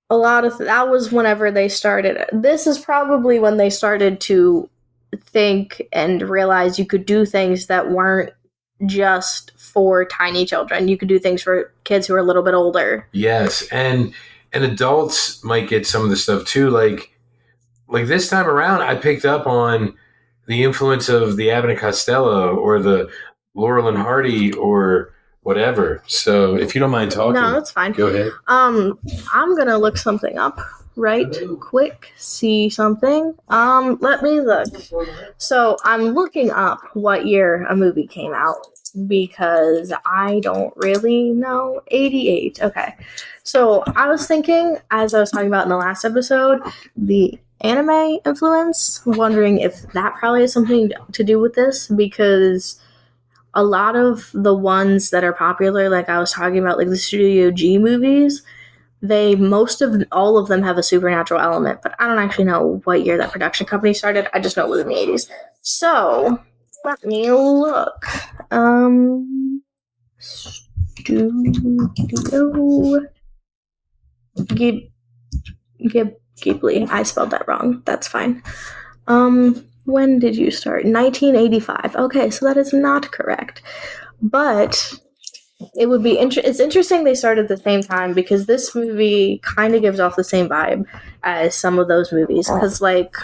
a lot of that was whenever they started. This is probably when they started to think and realize you could do things that weren't just for tiny children. You could do things for kids who are a little bit older. Yes, and adults might get some of the stuff too. Like this time around, I picked up on the influence of the Abbott and Costello or the Laurel and Hardy or whatever. So if you don't mind talking. No, that's fine. Go ahead. I'm gonna look something up right quick. See something. Let me look. So I'm looking up what year a movie came out because I don't really know. 88. Okay. So I was thinking, as I was talking about in the last episode, the anime influence, wondering if that probably has something to do with this, because a lot of the ones that are popular, like I was talking about, like the Studio G movies, all of them have a supernatural element, but I don't actually know what year that production company started. I just know it was in the 80s. So, let me look. Studio Ghibli. I spelled that wrong. That's fine. When did you start? 1985. Okay, so that is not correct. But it would be it's interesting they started at the same time, because this movie kind of gives off the same vibe as some of those movies. Because, like,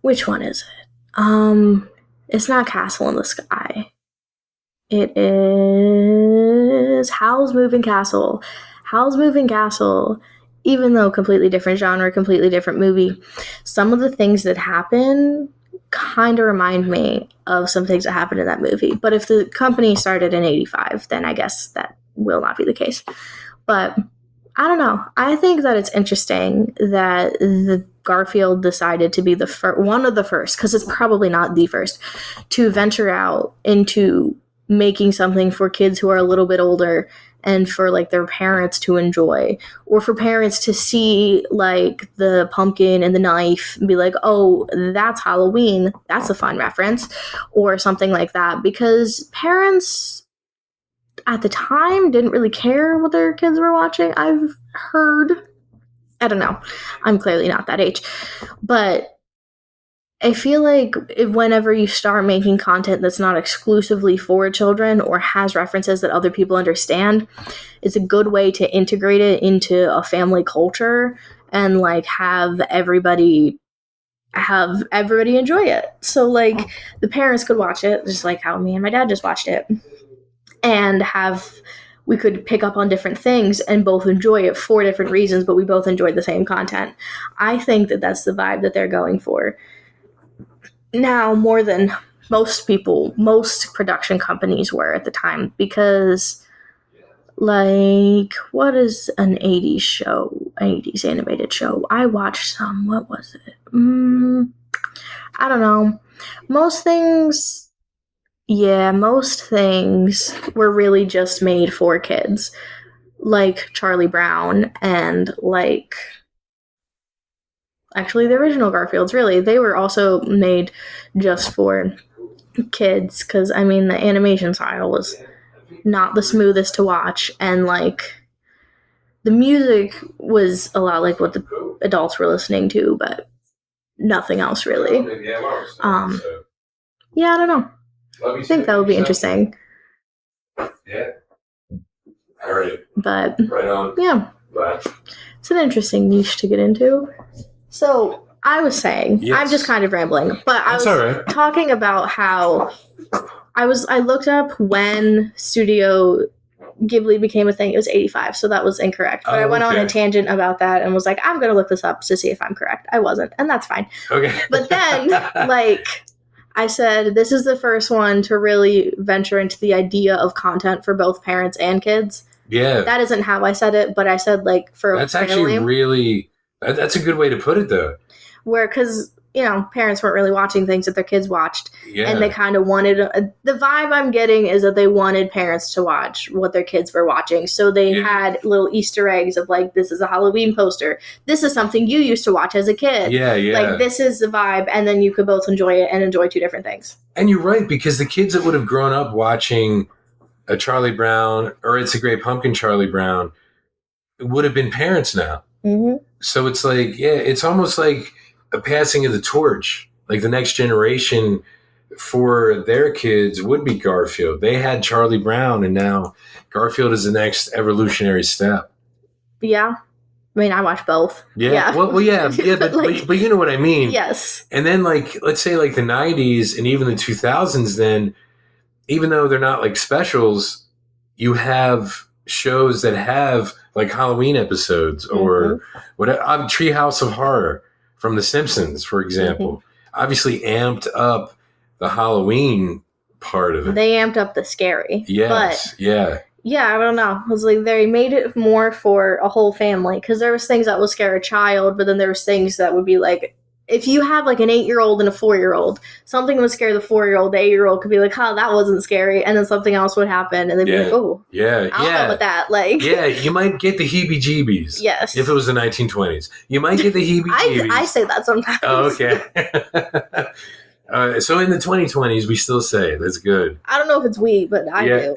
which one is it? It's not Castle in the Sky. It is Howl's Moving Castle. Howl's Moving Castle, even though completely different genre, completely different movie, some of the things that happen kind of remind me of some things that happened in that movie. But if the company started in 85, then I guess that will not be the case. But I don't know. I think that it's interesting that the Garfield decided to be one of the first, because it's probably not the first, to venture out into making something for kids who are a little bit older and for like their parents to enjoy, or for parents to see like the pumpkin and the knife and be like, oh, that's Halloween, that's a fun reference, or something like that, because parents at the time didn't really care what their kids were watching. I've heard, I don't know, I'm clearly not that age, but I feel like whenever you start making content that's not exclusively for children or has references that other people understand, it's a good way to integrate it into a family culture and like have everybody enjoy it. So like the parents could watch it, just like how me and my dad just watched it, and we could pick up on different things and both enjoy it for different reasons, but we both enjoyed the same content. I think that that's the vibe that they're going for now, more than most production companies were at the time, because like, what is an 80s animated show? I watched some. What was it? I don't know. Most things were really just made for kids, like Charlie Brown and like, actually the original Garfields, really, they were also made just for kids, because I mean the animation style was not the smoothest to watch, and like the music was a lot like what the adults were listening to, but nothing else really. Yeah, I don't know. I think that would be interesting. Yeah. All right. But right on. Yeah. Bye. It's an interesting niche to get into. So I was saying, yes. I'm just kind of rambling, but I was talking about how I looked up when Studio Ghibli became a thing. It was 85, so that was incorrect. But I went on a tangent about that and was like, I'm going to look this up to see if I'm correct. I wasn't, and that's fine. Okay. But then, like, I said, this is the first one to really venture into the idea of content for both parents and kids. Yeah. That isn't how I said it, but I said, like, for that's actually really... That's a good way to put it, though. Because, you know, parents weren't really watching things that their kids watched. Yeah. And they kind of wanted... the vibe I'm getting is that they wanted parents to watch what their kids were watching. So they had little Easter eggs of, like, this is a Halloween poster. This is something you used to watch as a kid. Yeah, yeah. Like, this is the vibe. And then you could both enjoy it and enjoy two different things. And you're right, because the kids that would have grown up watching a Charlie Brown or It's a Great Pumpkin Charlie Brown would have been parents now. Mm-hmm. So it's like, yeah, it's almost like a passing of the torch. Like the next generation for their kids would be Garfield. They had Charlie Brown, and now Garfield is the next evolutionary step. Yeah. I mean, I watch both. Yeah. Well, yeah, but, like, but you know what I mean. Yes. And then, like, let's say like the 90s and even the 2000s, then, even though they're not like specials, you have shows that have like Halloween episodes or Treehouse of Horror from The Simpsons, for example, obviously amped up the Halloween part of it. They amped up the scary. Yes. But, yeah, I don't know. It was like they made it more for a whole family, because there was things that would scare a child, but then there was things that would be like, if you have like an 8-year-old and a 4-year-old, something would scare the 4-year-old. The 8-year-old could be like, "Oh, that wasn't scary," and then something else would happen, and they'd be like, "Oh, I don't know about that." Like, yeah, you might get the heebie-jeebies. Yes, if it was the 1920s, you might get the heebie-jeebies. I say that sometimes. Oh, okay. So in the 2020s, we still say it. That's good. I don't know if it's we, but I do.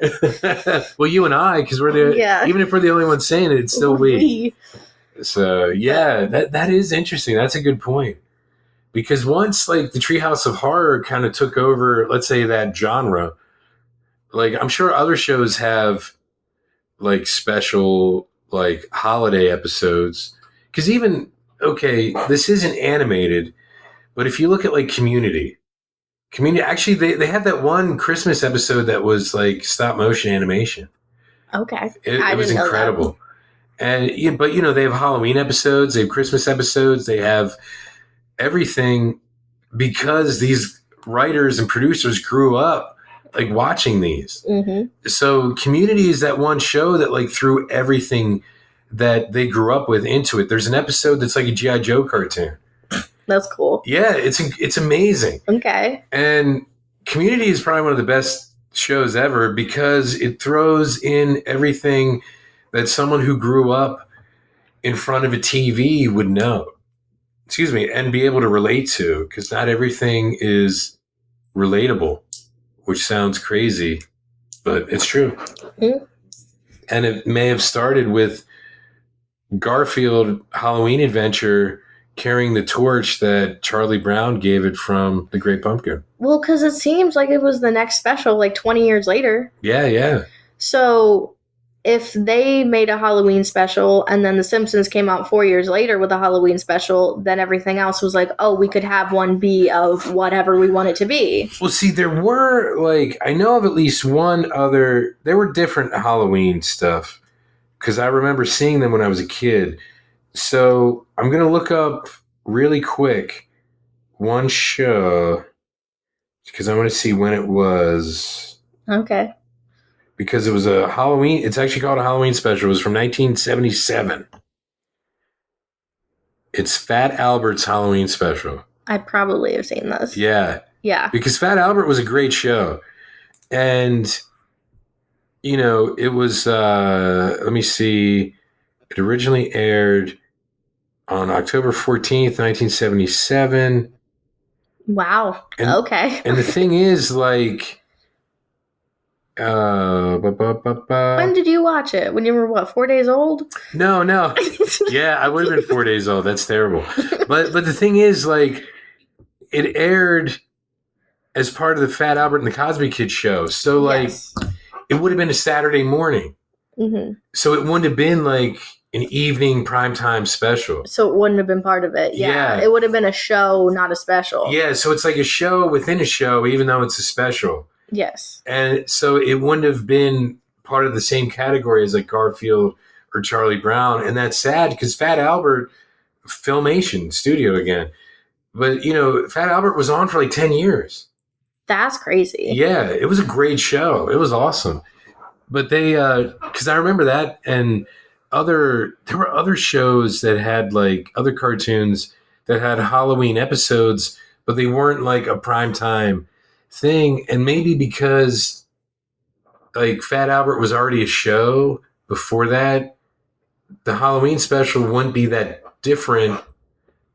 Well, you and I, because we're the even if we're the only ones saying it, it's still we. So yeah, that is interesting. That's a good point. Because once, like, the Treehouse of Horror kind of took over, let's say, that genre, like, I'm sure other shows have, like, special, like, holiday episodes. Because even, okay, this isn't animated, but if you look at, like, Community, actually, they had that one Christmas episode that was, like, stop-motion animation. Okay. It was incredible. And, but, you know, they have Halloween episodes, they have Christmas episodes, they have everything, because these writers and producers grew up like watching these. So Community is that one show that like threw everything that they grew up with into it. There's an episode that's like a G.I. Joe cartoon. That's cool. Yeah, it's amazing. Okay. And Community is probably one of the best shows ever because it throws in everything that someone who grew up in front of a TV would know. Excuse me, and be able to relate to, because not everything is relatable, which sounds crazy, but it's true. And it may have started with Garfield Halloween Adventure carrying the torch that Charlie Brown gave it from The Great Pumpkin. Well, because it seems like it was the next special, like 20 years later. Yeah. So if they made a Halloween special and then The Simpsons came out 4 years later with a Halloween special, then everything else was like, oh, we could have one be of whatever we want it to be. Well, see, there were, like, I know of at least one other, there were different Halloween stuff because I remember seeing them when I was a kid. So I'm going to look up really quick one show because I want to see when it was. Okay. Because it was a Halloween, it's actually called a Halloween special. It was from 1977. It's Fat Albert's Halloween special. I probably have seen this. Yeah. Because Fat Albert was a great show. And, you know, it was, let me see, it originally aired on October 14th, 1977. Wow. Okay. And the thing is, like, when did you watch it? When you were, what, 4 days old? No. Yeah, I would have been 4 days old. That's terrible. But the thing is, like, it aired as part of the Fat Albert and the Cosby Kids show. So, like, yes. It would have been a Saturday morning. So it wouldn't have been, like, an evening primetime special. So it wouldn't have been part of it. Yeah. It would have been a show, not a special. Yeah, so it's like a show within a show, even though it's a special. Yes. And so it wouldn't have been part of the same category as like Garfield or Charlie Brown. And that's sad because Fat Albert, Filmation Studio again. But, you know, Fat Albert was on for like 10 years. That's crazy. Yeah, it was a great show. It was awesome. But they, because I remember that and there were other shows that had like other cartoons that had Halloween episodes, but they weren't like a primetime thing. And maybe because like Fat Albert was already a show before that, the Halloween special wouldn't be that different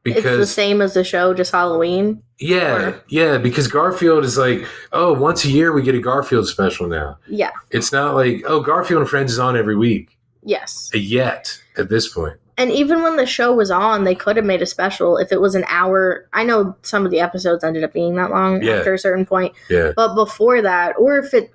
because it's the same as the show, just Halloween. Yeah, because Garfield is like, oh, once a year we get a Garfield special now. Yeah. It's not like, oh, Garfield and Friends is on every week. Yes. Yet, at this point. And even when the show was on, they could have made a special if it was an hour. I know some of the episodes ended up being that long after a certain point. Yeah. But before that, or if the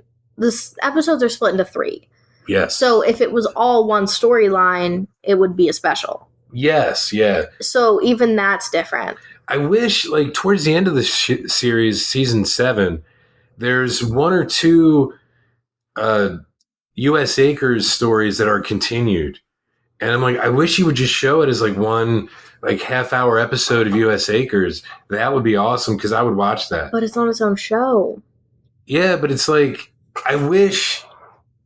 episodes are split into 3. Yes. So if it was all one storyline, it would be a special. Yes, yeah. So even that's different. I wish, like, towards the end of the series, season 7, there's 1 or 2 U.S. Acres stories that are continued. And I'm like, I wish you would just show it as, like, one, like, half-hour episode of U.S. Acres. That would be awesome, because I would watch that. But it's on its own show. Yeah, but it's like, I wish...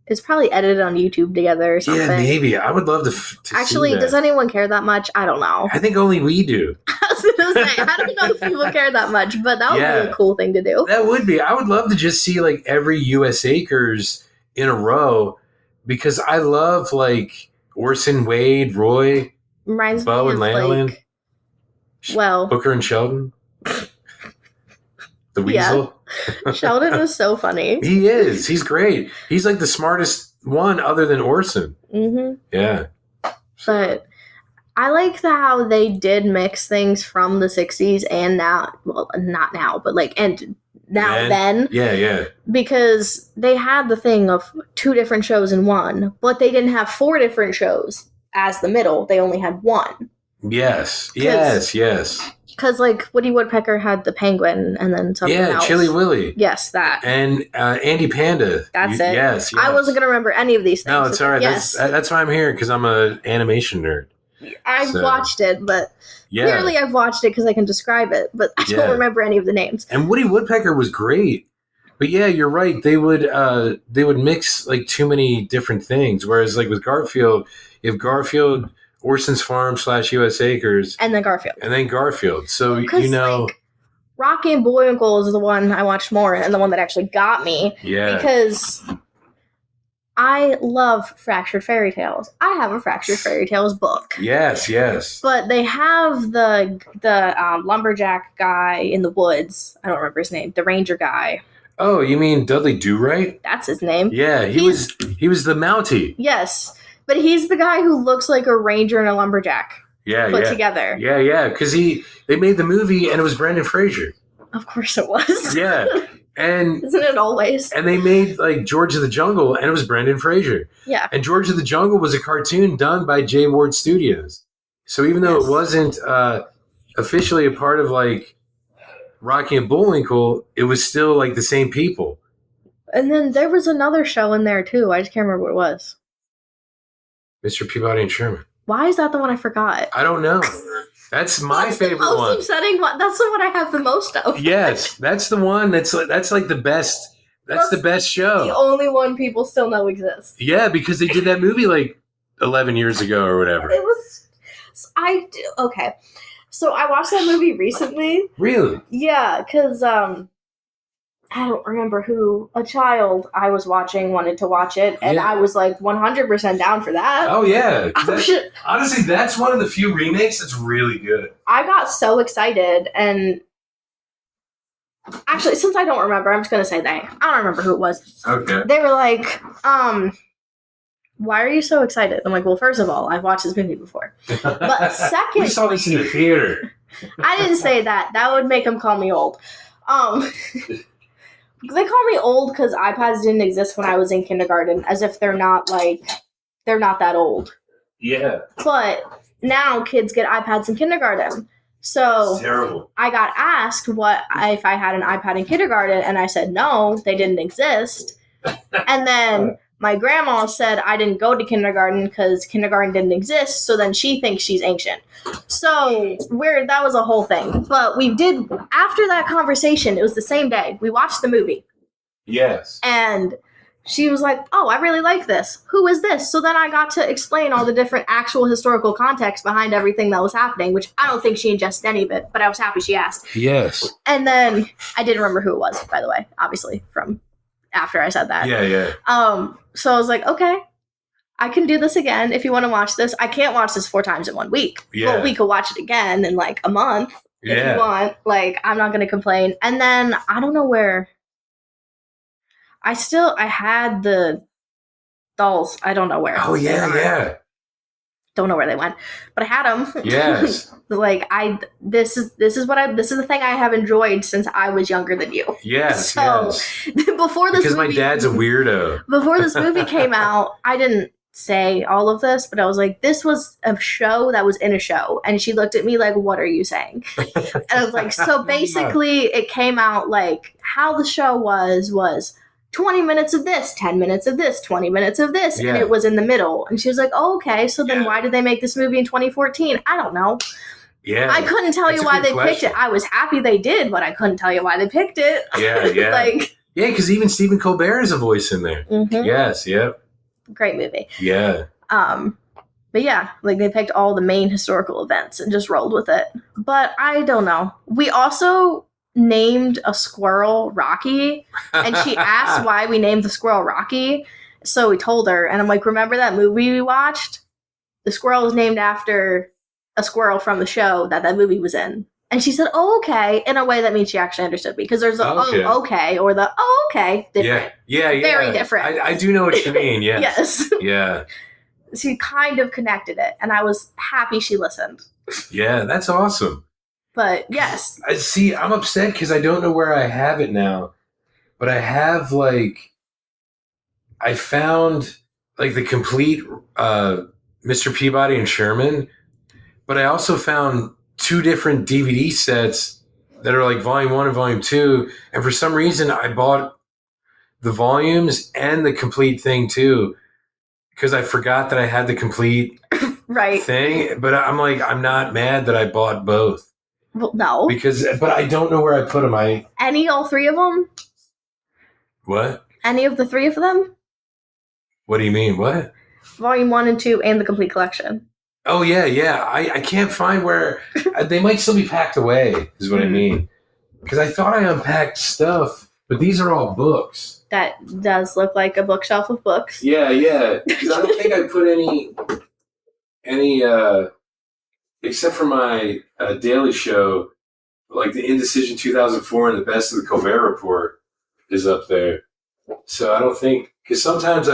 It's probably edited on YouTube together or something. Yeah, maybe. I would love to actually, see that. Does anyone care that much? I don't know. I think only we do. I was going to say, I don't know if people care that much, but that would be a cool thing to do. That would be. I would love to just see, like, every U.S. Acres in a row, because I love, like, Orson, Wade, Roy, Reminds Bo, me and of, Landon. Like, Booker and Sheldon. The Weasel. Yeah. Sheldon was so funny. He is. He's great. He's like the smartest one other than Orson. Mm-hmm. Yeah. But I like how they did mix things from the 60s and now. Well, not now, but like, and now then. Yeah. Because they had the thing of 2 different shows in one, but they didn't have 4 different shows as the middle. They only had 1. Yes. Because, like, Woody Woodpecker had the penguin and then something else. Yeah, Chili Willy. Yes, that. And Andy Panda. That's it. Yes. I wasn't going to remember any of these things. No, it's all right. Yes. That's why I'm here, because I'm an animation nerd. I've watched it, but clearly I've watched it because I can describe it, but I don't remember any of the names. And Woody Woodpecker was great. But yeah, you're right. They would mix like too many different things. Whereas like with Garfield, if Garfield, Orson's Farm / U.S. Acres, and then Garfield. So like, Rocky and Bullwinkle is the one I watched more, and the one that actually got me. Yeah. Because I love Fractured Fairy Tales. I have a Fractured Fairy Tales book. Yes. But they have the lumberjack guy in the woods. I don't remember his name. The ranger guy. Oh, you mean Dudley Do-Right? That's his name. Yeah, he was the Mountie. Yes, but he's the guy who looks like a ranger and a lumberjack. Put together. Yeah, because they made the movie and it was Brendan Fraser. Of course it was. Yeah. And isn't it always? And they made like George of the Jungle and it was Brendan Fraser. Yeah. And George of the Jungle was a cartoon done by J. Ward Studios. So even though it wasn't officially a part of like Rocky and Bullwinkle, it was still like the same people. And then there was another show in there too. I just can't remember what it was. Mr. Peabody and Sherman. Why is that the one I forgot? I don't know. That's my favorite one. That's the most upsetting one. That's the one I have the most of. Yes, that's the one. That's like the best. That's the best show. The only one people still know exists. Yeah, because they did that movie like 11 years ago or whatever. It was. Okay. So I watched that movie recently. Really? Yeah, because I don't remember who, a child I was watching wanted to watch it, and I was like 100% down for that. Oh, yeah. Honestly, that's one of the few remakes that's really good. I got so excited, and actually, since I don't remember, I'm just going to say I don't remember who it was. Okay. They were like, why are you so excited? I'm like, well, first of all, I've watched this movie before. But second... We saw this in the theater. I didn't say that. That would make them call me old. They call me old because iPads didn't exist when I was in kindergarten, as if they're not that old. Yeah. But now kids get iPads in kindergarten. So it's terrible. I got asked what if I had an iPad in kindergarten, and I said no, they didn't exist. And then my grandma said I didn't go to kindergarten because kindergarten didn't exist, so then she thinks she's ancient. So that was a whole thing. But we did, after that conversation, it was the same day, we watched the movie. Yes. And she was like, oh, I really like this. Who is this? So then I got to explain all the different actual historical context behind everything that was happening, which I don't think she ingested any of it, but I was happy she asked. Yes. And then I didn't remember who it was, by the way, obviously, from after I said that. Yeah. So I was like, okay, I can do this again if you want to watch this. I can't watch this 4 times in 1 week. Yeah. But we could watch it again in like a month if you want. Like, I'm not going to complain. And then I don't know where. I had the dolls. I don't know where. Oh, yeah. Don't know where they went, but I had them. Yes. Like this is the thing I have enjoyed since I was younger than you. Yes. So before this because my dad's a weirdo. Before this movie came out, I didn't say all of this, but I was like, this was a show that was in a show, and she looked at me like, what are you saying? And I was like, so basically, it came out like how the show was 20 minutes of this, 10 minutes of this, 20 minutes of this, and it was in the middle. And she was like, oh, okay, so then why did they make this movie in 2014? I don't know. Yeah. I couldn't tell you why they picked it. I was happy they did, but I couldn't tell you why they picked it. Yeah. Like, yeah, because even Stephen Colbert is a voice in there. Mm-hmm. Yes, yep. Great movie. Yeah. But yeah, like they picked all the main historical events and just rolled with it. But I don't know. We also named a squirrel Rocky, and she asked why we named the squirrel Rocky. So we told her, and I'm like, remember that movie we watched? The squirrel is named after a squirrel from the show that movie was in. And she said, oh, okay, in a way that means she actually understood me. Because there's the okay, or the okay, different. Yeah. Very different. I do know what you mean, yes. Yes. Yeah. She kind of connected it, and I was happy she listened. Yeah, that's awesome. But yes. I'm upset because I don't know where I have it now. But I have, I found, the complete Mr. Peabody and Sherman. But I also found 2 different DVD sets that are Volume 1 and Volume 2. And for some reason, I bought the volumes and the complete thing, too. Because I forgot that I had the complete right thing. But I'm like, I'm not mad that I bought both. Well, no. But I don't know where I put them. All three of them? What? Any of the three of them? What do you mean? What? Volume 1 and 2 and the complete collection. Oh, yeah. I can't find where... they might still be packed away, is what I mean. Because I thought I unpacked stuff, but these are all books. That does look like a bookshelf of books. Yeah. Because I don't think I put any except for my daily show, like the Indecision 2004 and the Best of the Colbert Report is up there. So I don't think... Because sometimes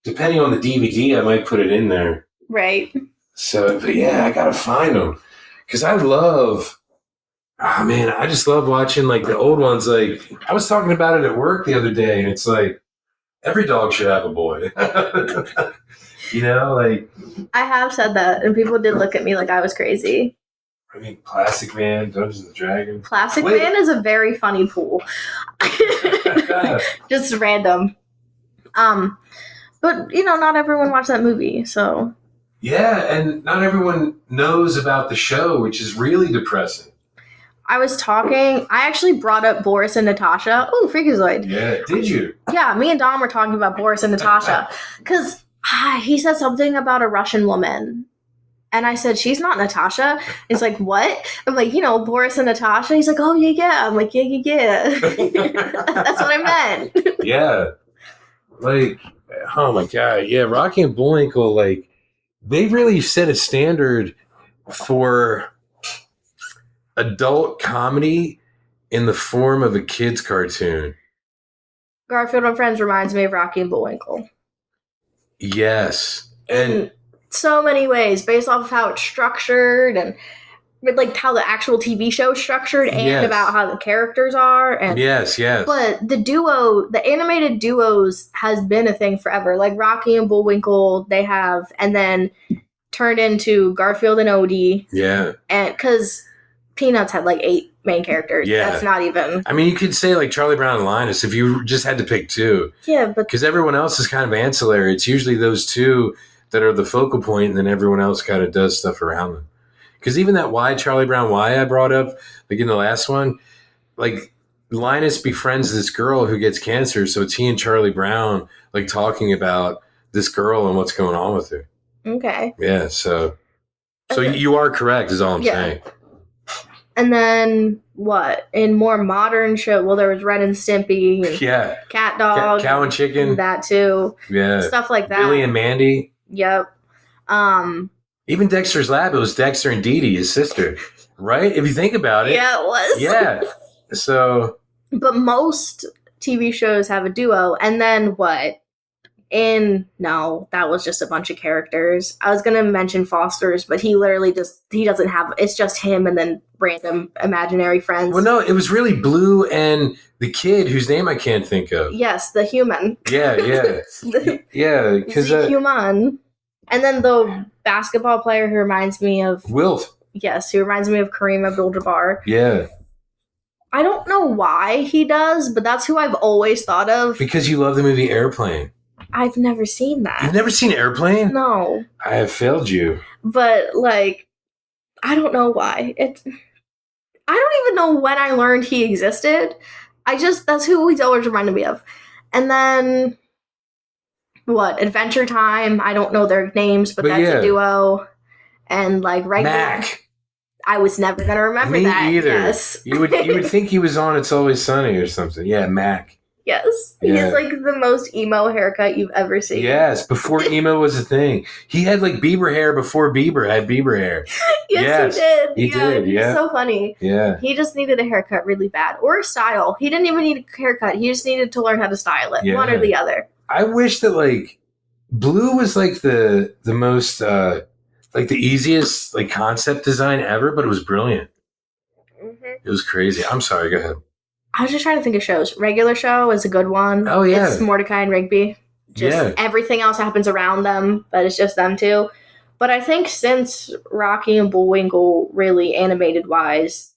depending on the DVD, I might put it in there. Right. So, but yeah, I gotta find them. Because I love... Oh, man, I just love watching, like, the old ones. Like, I was talking about it at work the other day, and it's like, every dog should have a boy. You know, like... I have said that, and people did look at me like I was crazy. I mean, Plastic Man, Dungeons and Dragons. Plastic Man is a very funny pool. Just random. But, not everyone watched that movie, so... Yeah, and not everyone knows about the show, which is really depressing. I actually brought up Boris and Natasha. Ooh, Freakazoid. Yeah, did you? Yeah, me and Dom were talking about Boris and Natasha. Because he said something about a Russian woman. And I said, she's not Natasha. He's like, what? I'm like, Boris and Natasha. He's like, oh, yeah. I'm like, yeah. That's what I meant. Yeah. Like, oh, my God. Yeah, Rocky and Bullwinkle, like, they really set a standard for adult comedy in the form of a kid's cartoon. Garfield and Friends reminds me of Rocky and Bullwinkle. Yes. In so many ways, based off of how it's structured and like how the actual TV show is structured and about how the characters are. And yes. But the animated duos has been a thing forever. Like Rocky and Bullwinkle, they have, and then turned into Garfield and Odie. Yeah. And because Peanuts had like 8 main characters. Yeah. That's not even. I mean, you could say like Charlie Brown and Linus if you just had to pick 2. Yeah, but. Because everyone else is kind of ancillary. It's usually those 2 that are the focal point, and then everyone else kind of does stuff around them. Because even that Charlie Brown I brought up, like in the last one, like Linus befriends this girl who gets cancer, so it's he and Charlie Brown like talking about this girl and what's going on with her. Okay. Yeah, so you are correct is all I'm saying. And then what? In more modern show, well, there was Ren and Stimpy. And Cat Dog. Cow and Chicken. That too. Yeah. Stuff like that. Billy and Mandy. Yep. Even Dexter's Lab, it was Dexter and Dee Dee, his sister. Right? If you think about it. Yeah, it was. Yeah. So. But most TV shows have a duo. And then what? No, that was just a bunch of characters. I was going to mention Foster's, but he literally he doesn't have, it's just him and then random imaginary friends. Well, no, it was really Blue and the kid whose name I can't think of. Yes, the human. Yeah. Yeah. The human. And then the basketball player who reminds me of... Wilt. Yes, who reminds me of Kareem Abdul-Jabbar. Yeah. I don't know why he does, but that's who I've always thought of. Because you love the movie Airplane. I've never seen that. You've never seen Airplane? No. I have failed you. But, like, I don't know why. I don't even know when I learned he existed. That's who he's always reminded me of. And then, what? Adventure Time. I don't know their names, but that's a duo. And, like, regular. Mac. I was never going to remember that. Me either. Yes. You would think he was on It's Always Sunny or something. Yeah, Mac. Yes. He has like the most emo haircut you've ever seen. Yes, before emo was a thing. He had like Bieber hair before Bieber had Bieber hair. Yes, he did. He did, yeah. So funny. Yeah. He just needed a haircut really bad. Or a style. He didn't even need a haircut. He just needed to learn how to style it. Yeah. One or the other. I wish that like Blue was like the most like the easiest like concept design ever, but it was brilliant. Mm-hmm. It was crazy. I'm sorry, go ahead. I was just trying to think of shows. Regular Show is a good one. Oh, yeah. It's Mordecai and Rigby. Everything else happens around them, but it's just them two. But I think since Rocky and Bullwinkle, really animated-wise,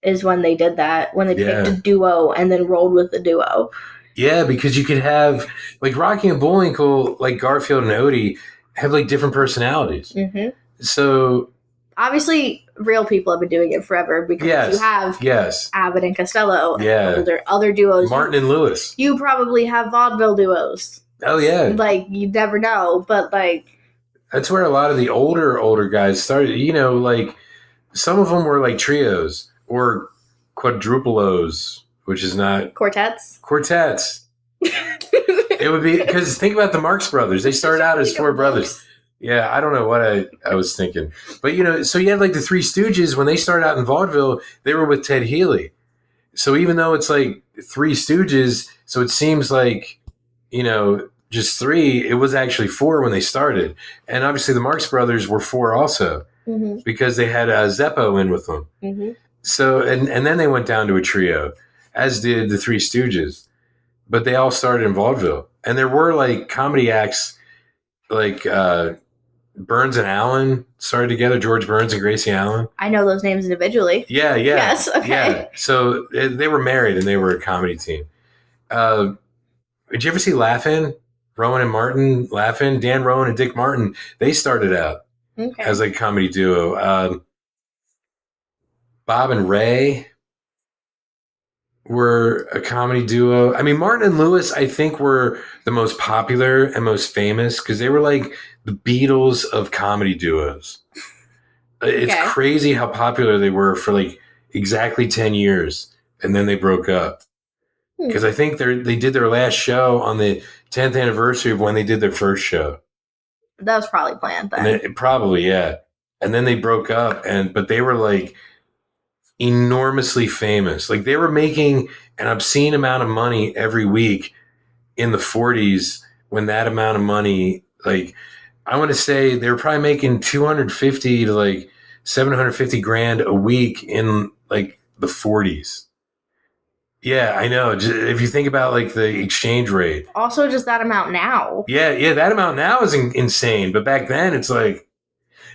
is when they did that. When they picked a duo and then rolled with the duo. Yeah, because you could have, like, Rocky and Bullwinkle, like Garfield and Odie, have like different personalities. Mm-hmm. So obviously, real people have been doing it forever because you have Abbott and Costello and other duos. Martin and Lewis. You probably have vaudeville duos. Oh, yeah. Like, you never know, but like... That's where a lot of the older guys started. You know, like, some of them were like trios or quadrupelos, which is not... Quartets. It would be... Because think about the Marx Brothers. They started out as four brothers. Yeah, I don't know what I was thinking. But, you know, so you had like the Three Stooges. When they started out in vaudeville, they were with Ted Healy. So even though it's like Three Stooges, so it seems like, you know, just three, it was actually four when they started. And obviously the Marx Brothers were four also because they had Zeppo in with them. Mm-hmm. So, and then they went down to a trio, as did the Three Stooges. But they all started in vaudeville. And there were like comedy acts like... Burns and Allen started together. George Burns and Gracie Allen. I know those names individually. Yeah. Yes, okay. Yeah. So they were married and they were a comedy team. Did you ever see Laugh-In? Rowan and Martin Laugh-In? Dan Rowan and Dick Martin. They started out as like a comedy duo. Bob and Ray were a comedy duo. I mean, Martin and Lewis, I think, were the most popular and most famous because they were like the Beatles of comedy duos. It's crazy how popular they were for like exactly 10 years. And then they broke up. Because I think they did their last show on the 10th anniversary of when they did their first show. That was probably planned then. Probably, yeah. And then they broke up, but they were like enormously famous. Like they were making an obscene amount of money every week in the 40s when that amount of money, like I want to say they were probably making 250 to like 750 grand a week in like the 40s. Yeah, I know. If you think about like the exchange rate. Also just that amount now. Yeah, that amount now is insane. But back then it's like,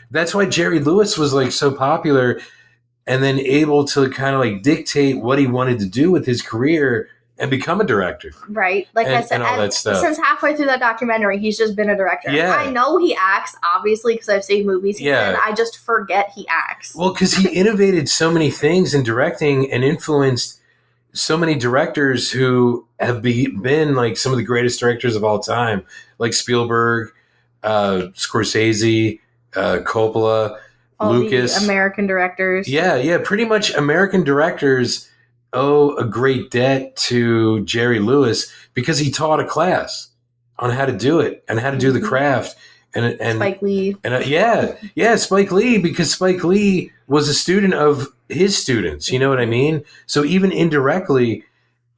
that's why Jerry Lewis was like so popular and then able to kind of like dictate what he wanted to do with his career and become a director. Right. Like I said, and all that stuff. Since halfway through that documentary, he's just been a director. Yeah. I know he acts, obviously, because I've seen movies he's in. I just forget he acts. Well, because he innovated so many things in directing and influenced so many directors who have been like some of the greatest directors of all time, like Spielberg, Scorsese, Coppola, all Lucas. The American directors. Yeah. Pretty much American directors owe a great debt to Jerry Lewis because he taught a class on how to do it and how to do the craft. And Spike Lee. And Spike Lee, because Spike Lee was a student of his students. You know what I mean? So even indirectly,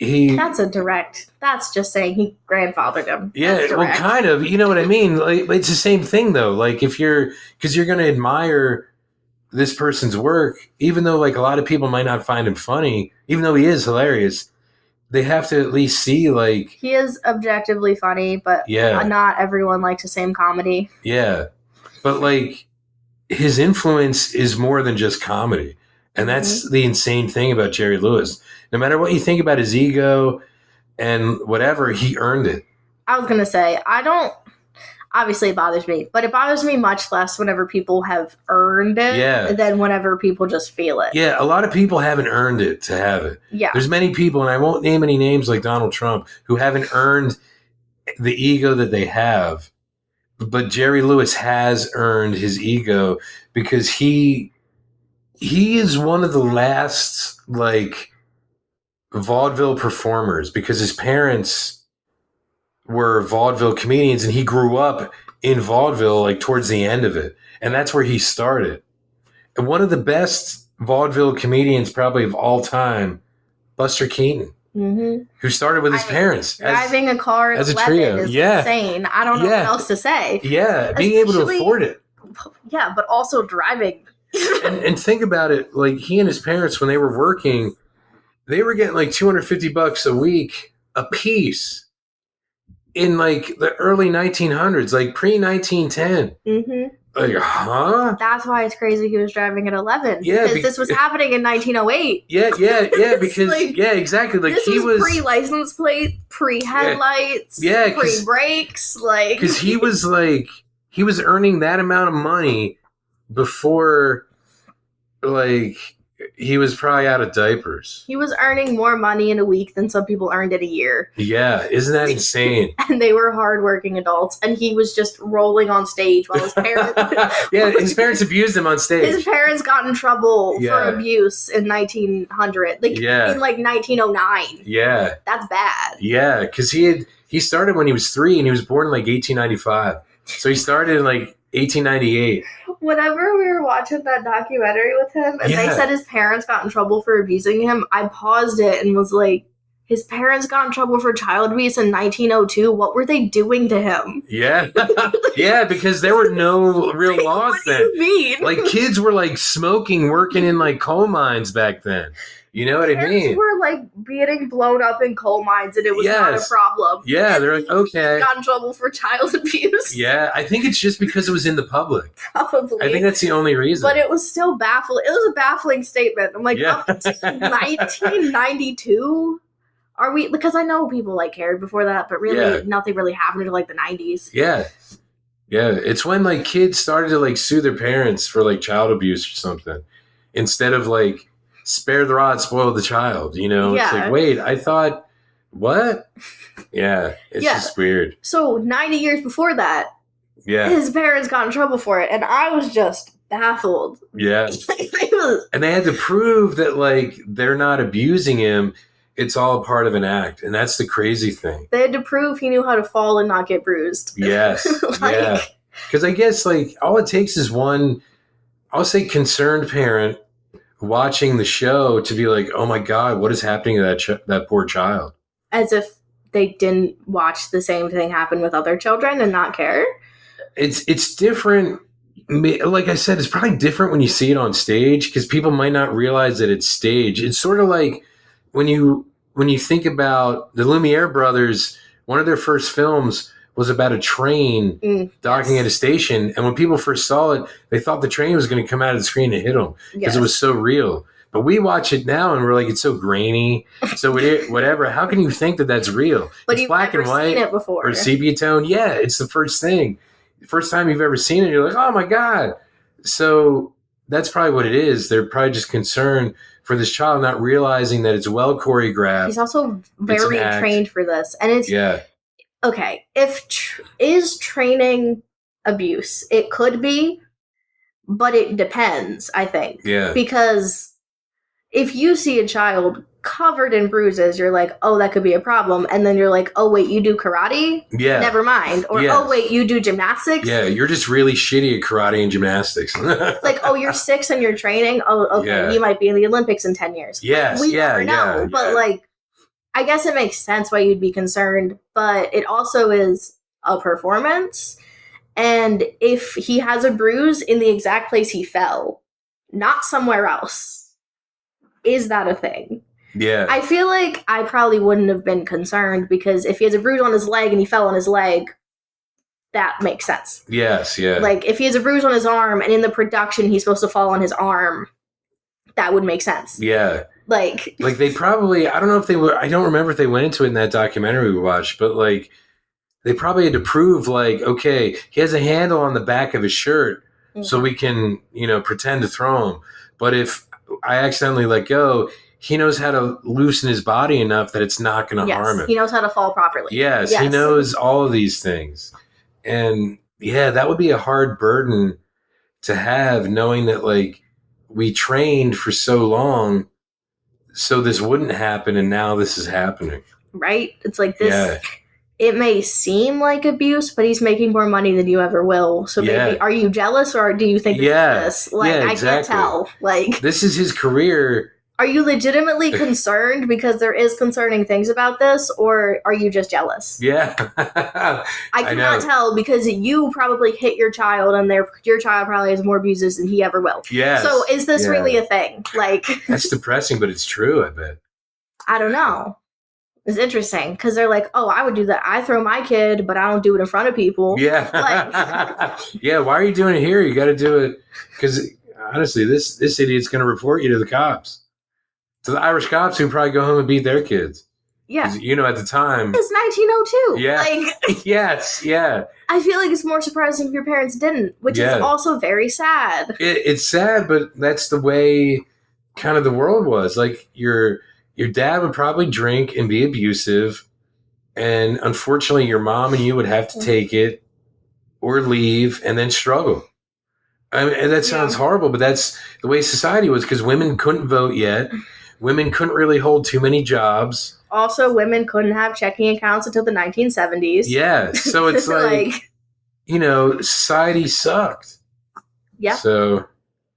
that's just saying he grandfathered him. Yeah, well, kind of. You know what I mean? Like, it's the same thing, though. Like, because you're going to admire this person's work, even though like a lot of people might not find him funny, even though he is hilarious. They have to at least see like he is objectively funny, but not everyone likes the same comedy. Yeah, but like his influence is more than just comedy, and that's the insane thing about Jerry Lewis. No matter what you think about his ego and whatever, he earned it. I was gonna say obviously it bothers me, but it bothers me much less whenever people have earned it than whenever people just feel it. Yeah, a lot of people haven't earned it to have it. Yeah. There's many people, and I won't name any names like Donald Trump, who haven't earned the ego that they have. But Jerry Lewis has earned his ego because he is one of the last like vaudeville performers because his parents were vaudeville comedians and he grew up in vaudeville like towards the end of it. And that's where he started. And one of the best vaudeville comedians probably of all time, Buster Keaton, who started with his parents. Driving a car as a trio. Is insane. I don't know what else to say. Yeah, being able to afford it. Yeah, but also driving. and think about it, like he and his parents, when they were working, they were getting like $250 a week a piece. In like the early 1900s, like pre-1910. Like, huh? That's why it's crazy he was driving at 11. Yeah. Because this was happening in 1908. Yeah, because, like, exactly. Like this was pre-license plate, pre-headlights, pre-brakes. Like, because he he was earning that amount of money before, like, he was probably out of diapers. He was earning more money in a week than some people earned in a year. Yeah, isn't that insane? And they were hardworking adults, and he was just rolling on stage while his parents... Yeah, his parents abused him on stage. His parents got in trouble for abuse in 1900, in 1909. Yeah. That's bad. Yeah, because he started when he was 3, and he was born in, like, 1895. So he started in, like, 1898. Whenever we were watching that documentary with him and they said his parents got in trouble for abusing him, I paused it and was like, his parents got in trouble for child abuse in 1902. What were they doing to him? Yeah. Yeah, because there were no real laws what then. Do you mean? Like, kids were, like, smoking, working in, like, coal mines back then. You know what I mean? Parents were, like, getting blown up in coal mines, and it was not a problem. Yeah, they're like, okay. Got in trouble for child abuse. Yeah, I think it's just because it was in the public. Probably. I think that's the only reason. But it was still baffling. It was a baffling statement. I'm like, up to 1992? Are we... Because I know people, like, cared before that, but really, nothing really happened until, like, the 90s. Yeah. Yeah, it's when, like, kids started to, like, sue their parents for, like, child abuse or something. Instead of, like... spare the rod, spoil the child, you know? Yeah. It's like, wait, I thought, what? Yeah, it's just weird. So 90 years before that, his parents got in trouble for it, and I was just baffled. Yeah. And they had to prove that, like, they're not abusing him. It's all part of an act, and that's the crazy thing. They had to prove he knew how to fall and not get bruised. Yes, yeah. Because I guess, like, all it takes is one, I'll say concerned parent, watching the show to be like, oh my God, what is happening to that poor child? As if they didn't watch the same thing happen with other children and not care. It's different. Like I said, it's probably different when you see it on stage because people might not realize that it's stage. It's sort of like when you think about the Lumiere brothers, one of their first films was about a train docking at a station. And when people first saw it, they thought the train was going to come out of the screen and hit them because it was so real. But we watch it now and we're like, it's so grainy, so whatever. How can you think that that's real? But it's you've black never and white seen it before. Or sepia tone. Yeah, it's the first thing. The first time you've ever seen it, you're like, oh my God. So that's probably what it is. They're probably just concerned for this child, not realizing that it's well choreographed. He's also very trained for this. And it's... Okay, is training abuse? It could be, but it depends, I think. Yeah. Because if you see a child covered in bruises, you're like, oh, that could be a problem. And then you're like, oh, wait, you do karate? Yeah. Never mind. Or, oh, wait, you do gymnastics? Yeah, you're just really shitty at karate and gymnastics. Like, oh, you're 6 and you're training? Oh, okay, you might be in the Olympics in 10 years. Yes, we never know. But, like, I guess it makes sense why you'd be concerned, but it also is a performance. And if he has a bruise in the exact place he fell, not somewhere else, is that a thing? Yeah. I feel like I probably wouldn't have been concerned because if he has a bruise on his leg and he fell on his leg, that makes sense. Yes, yeah. Like if he has a bruise on his arm and in the production he's supposed to fall on his arm, that would make sense. Yeah. Like they probably, I don't know if they were, I don't remember if they went into it in that documentary we watched, but like they probably had to prove like, okay, he has a handle on the back of his shirt so we can, pretend to throw him. But if I accidentally let go, he knows how to loosen his body enough that it's not going to harm him. He knows how to fall properly. Yes, he knows all of these things. And yeah, that would be a hard burden to have, knowing that like we trained for so long so this wouldn't happen, and now this is happening. Right? It's like this. Yeah. It may seem like abuse, but he's making more money than you ever will. So maybe, are you jealous, or do you think this is this? Like, I can't tell. Like, this is his career. Are you legitimately concerned because there is concerning things about this, or are you just jealous? Yeah. I cannot tell because you probably hit your child and your child probably has more bruises than he ever will. Yeah. So is this really a thing? Like, that's depressing, but it's true, I bet. I don't know. It's interesting because they're like, oh, I would do that. I throw my kid, but I don't do it in front of people. Yeah. Like, yeah. Why are you doing it here? You got to do it because honestly, this idiot's going to report you to the cops. To the Irish cops who probably go home and beat their kids. Yeah. At the time. It's 1902. Yeah. Yes, yeah. I feel like it's more surprising if your parents didn't, which is also very sad. It's sad, but that's the way kind of the world was. Like, your dad would probably drink and be abusive, and unfortunately your mom and you would have to take it or leave and then struggle. I mean, and that sounds horrible, but that's the way society was, because women couldn't vote yet. Women couldn't really hold too many jobs. Also, women couldn't have checking accounts until the 1970s. Yeah, so it's like, society sucked. Yeah. So,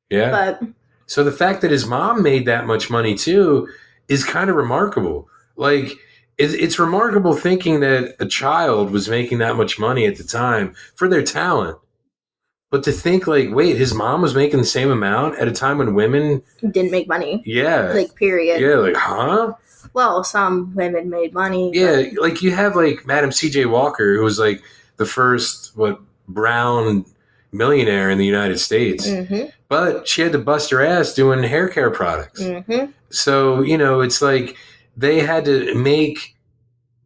yeah. But so the fact that his mom made that much money too is kind of remarkable. Like, it's remarkable thinking that a child was making that much money at the time for their talent. But to think, like, wait, his mom was making the same amount at a time when women didn't make money. Yeah. Like, period. Yeah, like, huh? Well, some women made money. Yeah, like, you have, like, Madam C.J. Walker, who was, like, the first, brown millionaire in the United States. Mm-hmm. But she had to bust her ass doing hair care products. Mm-hmm. So, it's like they had to make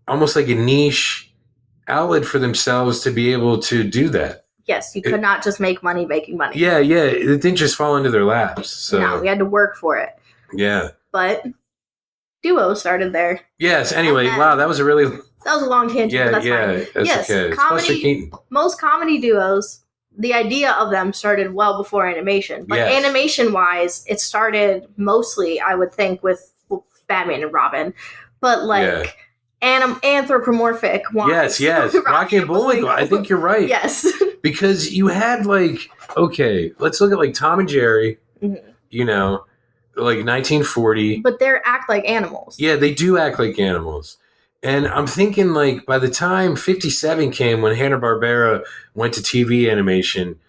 almost like a niche outlet for themselves to be able to do that. Yes, you could not just make money making money. Yeah, it didn't just fall into their laps. So. No, we had to work for it. Yeah. But duo started there. Yes, anyway, wow, that was a long tangent, yeah, but that's fine. That's yes, okay. Most comedy duos, the idea of them started well before animation. But animation-wise, it started mostly, I would think, with Batman and Robin. But, like... anthropomorphic wise. Yes. Rocky and Bullwinkle. I think you're right. Yes. Because you had, like, okay, let's look at, like, Tom and Jerry, like 1940. But they act like animals. Yeah, they do act like animals. And I'm thinking, like, by the time 57 came, when Hanna-Barbera went to TV animation,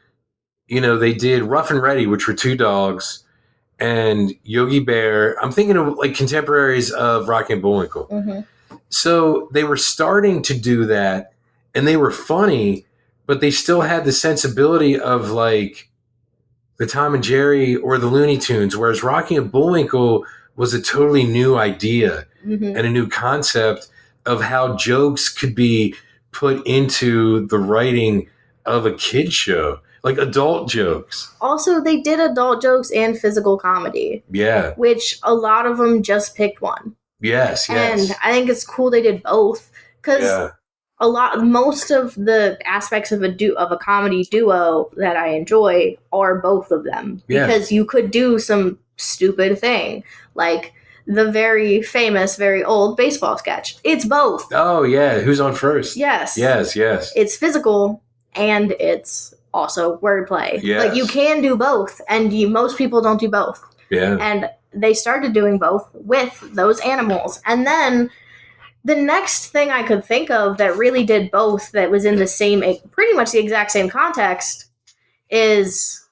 they did Rough and Ready, which were two dogs, and Yogi Bear. I'm thinking of, like, contemporaries of Rocky and Bullwinkle. Mm-hmm. So they were starting to do that, and they were funny, but they still had the sensibility of, like, the Tom and Jerry or the Looney Tunes, whereas Rocky and Bullwinkle was a totally new idea and a new concept of how jokes could be put into the writing of a kid show, like adult jokes. Also, they did adult jokes and physical comedy. Yeah. Which a lot of them just picked one. Yes. And I think it's cool they did both, because most of the aspects of a comedy duo that I enjoy are both of them, because you could do some stupid thing, like the very famous, very old baseball sketch. It's both. Oh yeah, who's on first? Yes. It's physical and it's also wordplay. Yes. Like, you can do both, and most people don't do both. Yeah. And they started doing both with those animals. And then the next thing I could think of that really did both, that was in the same, pretty much the exact same context, is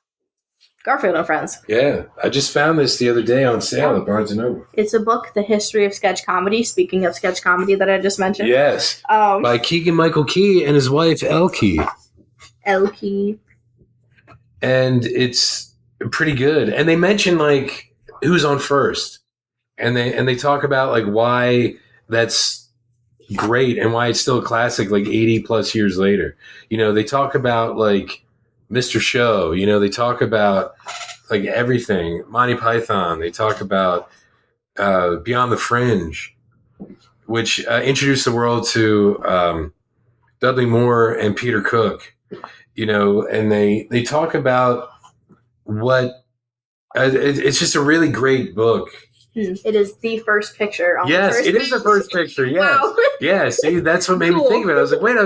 Garfield and Friends. Yeah. I just found this the other day on sale at Barnes & Noble. It's a book, The History of Sketch Comedy, speaking of sketch comedy that I just mentioned. Yes. By Keegan-Michael Key and his wife, Elle Key. Elle Key. And it's pretty good. And they mention, like, who's on first, and they talk about, like, why that's great and why it's still a classic, like, 80 plus years later. They talk about, like, Mr. Show. They talk about, like, everything. Monty Python. They talk about Beyond the Fringe, which introduced the world to Dudley Moore and Peter Cook. And they talk about what. It's just a really great book. It is the first picture. Yes, it is the first picture. Yes. Wow. Yeah, see, that's what made me think of it. I was like, wait,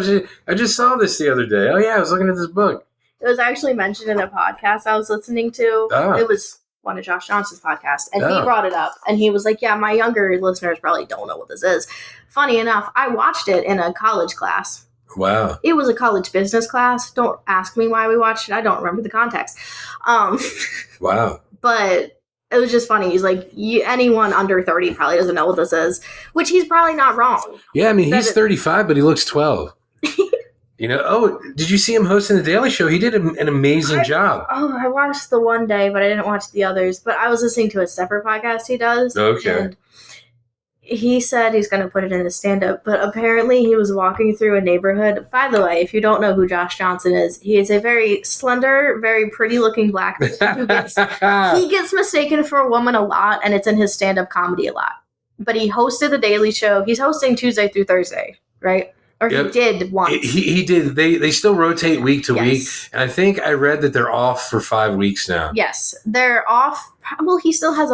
I just saw this the other day. Oh, yeah, I was looking at this book. It was actually mentioned in a podcast I was listening to. Oh. It was one of Josh Johnson's podcasts, and he brought it up, and he was like, yeah, my younger listeners probably don't know what this is. Funny enough, I watched it in a college class. Wow. It was a college business class. Don't ask me why we watched it. I don't remember the context. Wow. But it was just funny. He's like, anyone under 30 probably doesn't know what this is, which he's probably not wrong. Yeah, I mean, he's 35, but he looks 12. Did you see him hosting The Daily Show? He did an amazing job. Oh, I watched the one day, but I didn't watch the others. But I was listening to a separate podcast he does. Okay. And he said he's going to put it in his stand-up, but apparently he was walking through a neighborhood. By the way, if you don't know who Josh Johnson is, he is a very slender, very pretty-looking black man who he gets mistaken for a woman a lot, and it's in his stand-up comedy a lot. But he hosted The Daily Show. He's hosting Tuesday through Thursday, right? Or he did once. He did. They still rotate week to week. And I think I read that they're off for 5 weeks now. Yes. They're off. Well, he still has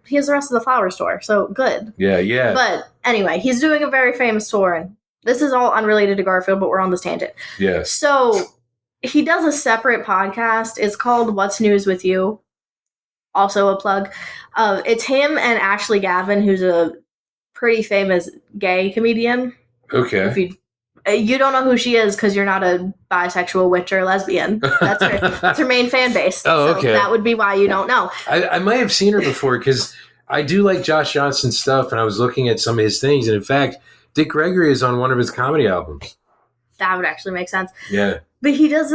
he has the rest of the flower store. So good. Yeah. But anyway, he's doing a very famous tour. And this is all unrelated to Garfield, but we're on this tangent. Yeah. So he does a separate podcast. It's called What's News With You. Also a plug. It's him and Ashley Gavin, who's a pretty famous gay comedian. Okay. If you don't know who she is because you're not a bisexual witch or lesbian. That's her main fan base. Oh, okay. So that would be why you don't know. I might have seen her before because I do like Josh Johnson's stuff, and I was looking at some of his things. And in fact, Dick Gregory is on one of his comedy albums. That would actually make sense. Yeah. But he did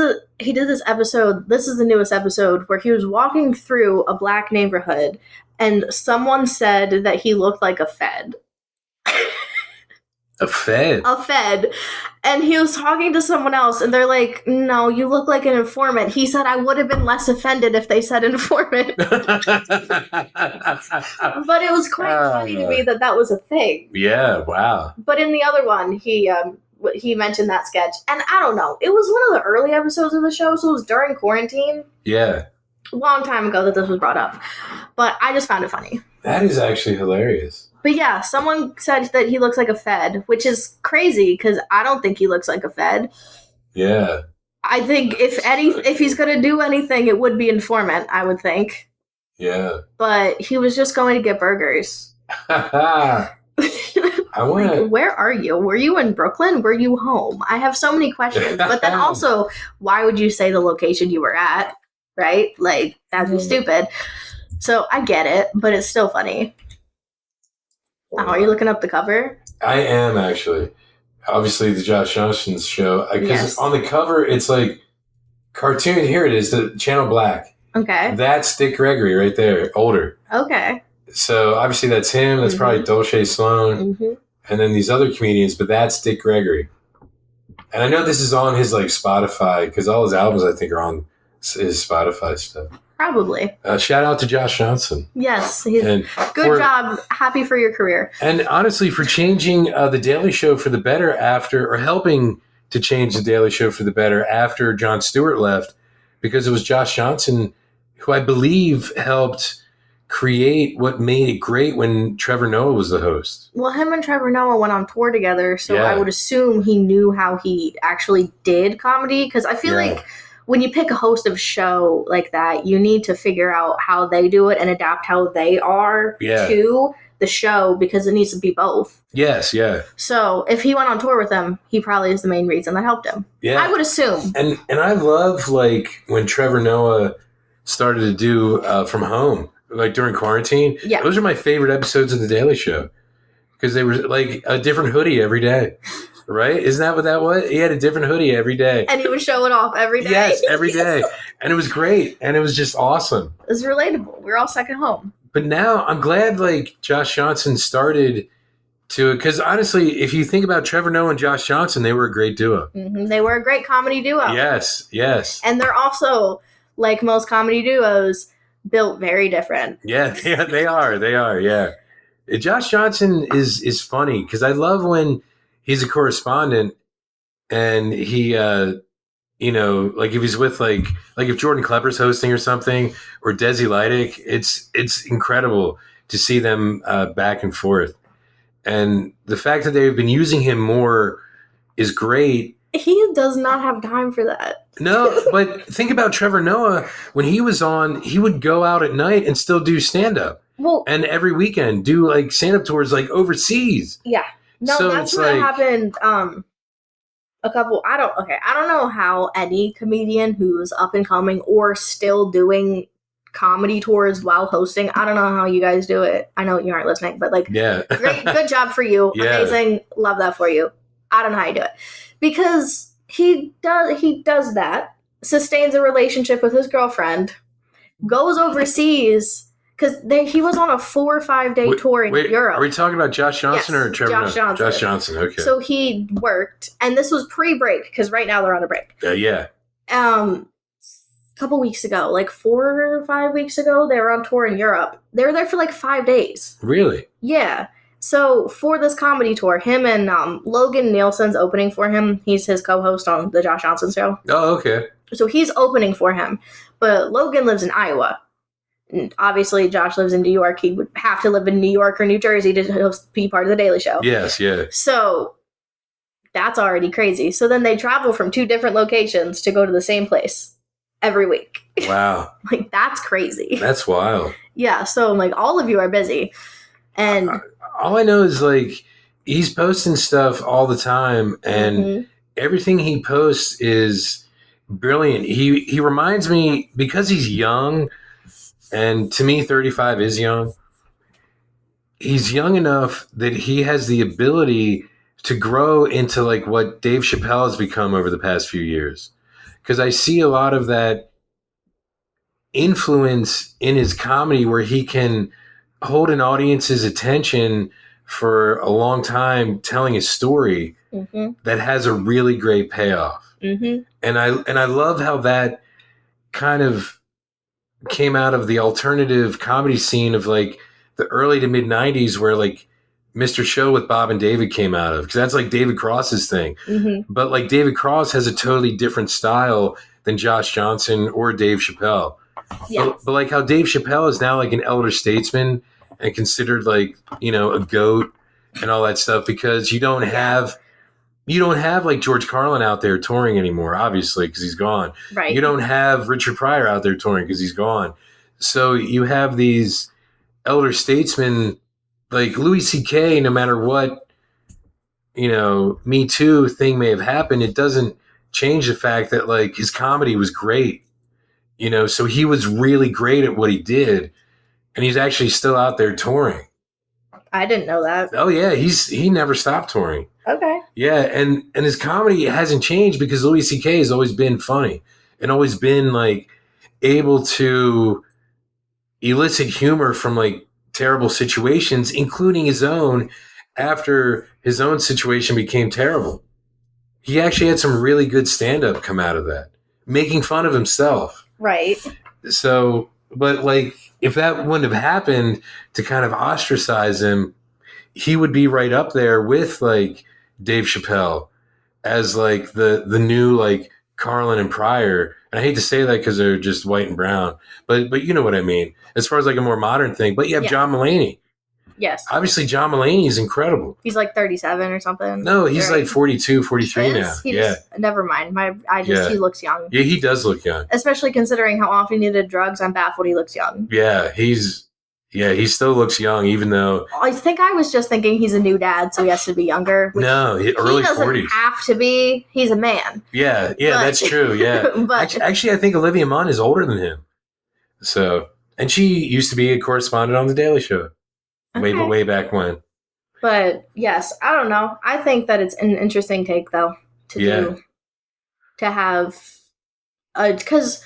this episode. This is the newest episode where he was walking through a black neighborhood, and someone said that he looked like a Fed. A Fed? A Fed. And he was talking to someone else, and they're like, no, you look like an informant. He said, I would have been less offended if they said informant. But it was quite funny to me that was a thing. Yeah, wow. But in the other one, he mentioned that sketch. And I don't know. It was one of the early episodes of the show, so it was during quarantine. Yeah. A long time ago that this was brought up. But I just found it funny. That is actually hilarious. But yeah, someone said that he looks like a Fed, which is crazy because I don't think he looks like a Fed. Yeah. I think if he's going to do anything, it would be informant, I would think. Yeah. But he was just going to get burgers. I want to... Where are you? Were you in Brooklyn? Were you home? I have so many questions. But then also, why would you say the location you were at? Right? Like, that'd be stupid. So I get it, but it's still funny. Oh, are you looking up the cover? I am, actually. Obviously, the Josh Johnson's show. Because on the cover, it's like cartoon. Here it is, the Channel Black. Okay. That's Dick Gregory right there, older. Okay. So obviously that's him. That's probably Dolce Sloan. Mm-hmm. And then these other comedians, but that's Dick Gregory. And I know this is on his like Spotify because all his albums, I think, are on his Spotify stuff. Probably. Shout out to Josh Johnson. Yes. Good job. Happy for your career. And honestly, for changing The Daily Show for the better or helping to change The Daily Show for the better after Jon Stewart left, because it was Josh Johnson who I believe helped create what made it great when Trevor Noah was the host. Well, him and Trevor Noah went on tour together, so I would assume he knew how he actually did comedy, because I feel like when you pick a host of a show like that, you need to figure out how they do it and adapt how they are to the show, because it needs to be both. Yes, yeah. So if he went on tour with them, he probably is the main reason that helped him. Yeah. I would assume. And I love, like, when Trevor Noah started to do From Home, like during quarantine. Yeah. Those are my favorite episodes of The Daily Show, because they were like a different hoodie every day. Right? Isn't that what that was? He had a different hoodie every day. And he would show it off every day. Yes, every day. And it was great. And it was just awesome. It was relatable. We were all stuck at home. But now I'm glad like Josh Johnson started to, because honestly, if you think about Trevor Noah and Josh Johnson, they were a great duo. Mm-hmm. They were a great comedy duo. Yes, yes. And they're also, like most comedy duos, built very different. Yeah, they are, yeah. Josh Johnson is funny because I love when he's a correspondent and he, like if he's with like if Jordan Klepper's hosting or something, or Desi Lydic, it's incredible to see them back and forth. And the fact that they've been using him more is great. He does not have time for that. No, but think about Trevor Noah. When he was on, he would go out at night and still do stand-up. Well, and every weekend do like stand-up tours like overseas. Yeah. No, so that's what happened. I don't know how any comedian who's up and coming or still doing comedy tours while hosting. I don't know how you guys do it. I know you aren't listening, but like, great, good job for you. Yeah. Amazing. Love that for you. I don't know how you do it, because he does that, sustains a relationship with his girlfriend, goes overseas, because he was on a 4 or 5 day tour in Europe. Are we talking about Josh Johnson or Trevor? Josh Johnson. Josh Johnson. Okay. So he worked, and this was pre-break because right now they're on a break. Yeah. A couple weeks ago, like 4 or 5 weeks ago, they were on tour in Europe. They were there for like 5 days. Really? Yeah. So for this comedy tour, him and Logan Nielsen's opening for him. He's his co-host on the Josh Johnson show. Oh, okay. So he's opening for him, but Logan lives in Iowa. And obviously, Josh lives in New York. He would have to live in New York or New Jersey to be part of the Daily Show. Yes, yeah. So that's already crazy. So then they travel from 2 different locations to go to the same place every week. Wow. Like, that's crazy. That's wild. Yeah, so like all of you are busy. And all I know is like he's posting stuff all the time, and everything he posts is brilliant. He reminds me, because he's young, and to me 35 is young. He's young enough that he has the ability to grow into like what Dave Chappelle has become over the past few years. Because I see a lot of that influence in his comedy where he can hold an audience's attention for a long time telling a story that has a really great payoff. And I love how that kind of came out of the alternative comedy scene of like the early to mid 90s, where like Mr. Show with Bob and David came out of, because that's like David Cross's thing. But like David Cross has a totally different style than Josh Johnson or Dave Chappelle. Yeah. But like how Dave Chappelle is now like an elder statesman and considered like, you know, a goat and all that stuff, because you don't have like George Carlin out there touring anymore, obviously, because he's gone. Right. You don't have Richard Pryor out there touring because he's gone. So you have these elder statesmen like Louis C.K. No matter what, you know, Me Too thing may have happened, it doesn't change the fact that like his comedy was great. You know, so he was really great at what he did, and he's actually still out there touring. I didn't know that. Oh yeah, he never stopped touring. Okay. Yeah, and his comedy hasn't changed because Louis C.K. has always been funny and always been like able to elicit humor from like terrible situations, including his own, after his own situation became terrible. He actually had some really good stand-up come out of that, making fun of himself. Right. So, but like, if that wouldn't have happened to kind of ostracize him, he would be right up there with like Dave Chappelle as like the new like Carlin and Pryor. And I hate to say that because they're just white and brown, but you know what I mean, as far as like a more modern thing. But you have John Mulaney. Yes. Obviously, John Mulaney is incredible. He's like 37 or something. No, he's like 42, 43 now. Never mind. He looks young. Yeah, he does look young. Especially considering how often he did drugs, I'm baffled he looks young. Yeah, he still looks young, even though... I think I was just thinking he's a new dad, so he has to be younger. No, early 40s. He doesn't have to be. He's a man. Yeah, that's true, yeah. But actually, I think Olivia Munn is older than him. So, and she used to be a correspondent on The Daily Show. Okay. Way back when. But yes, I don't know. I think that it's an interesting take, though, to have, because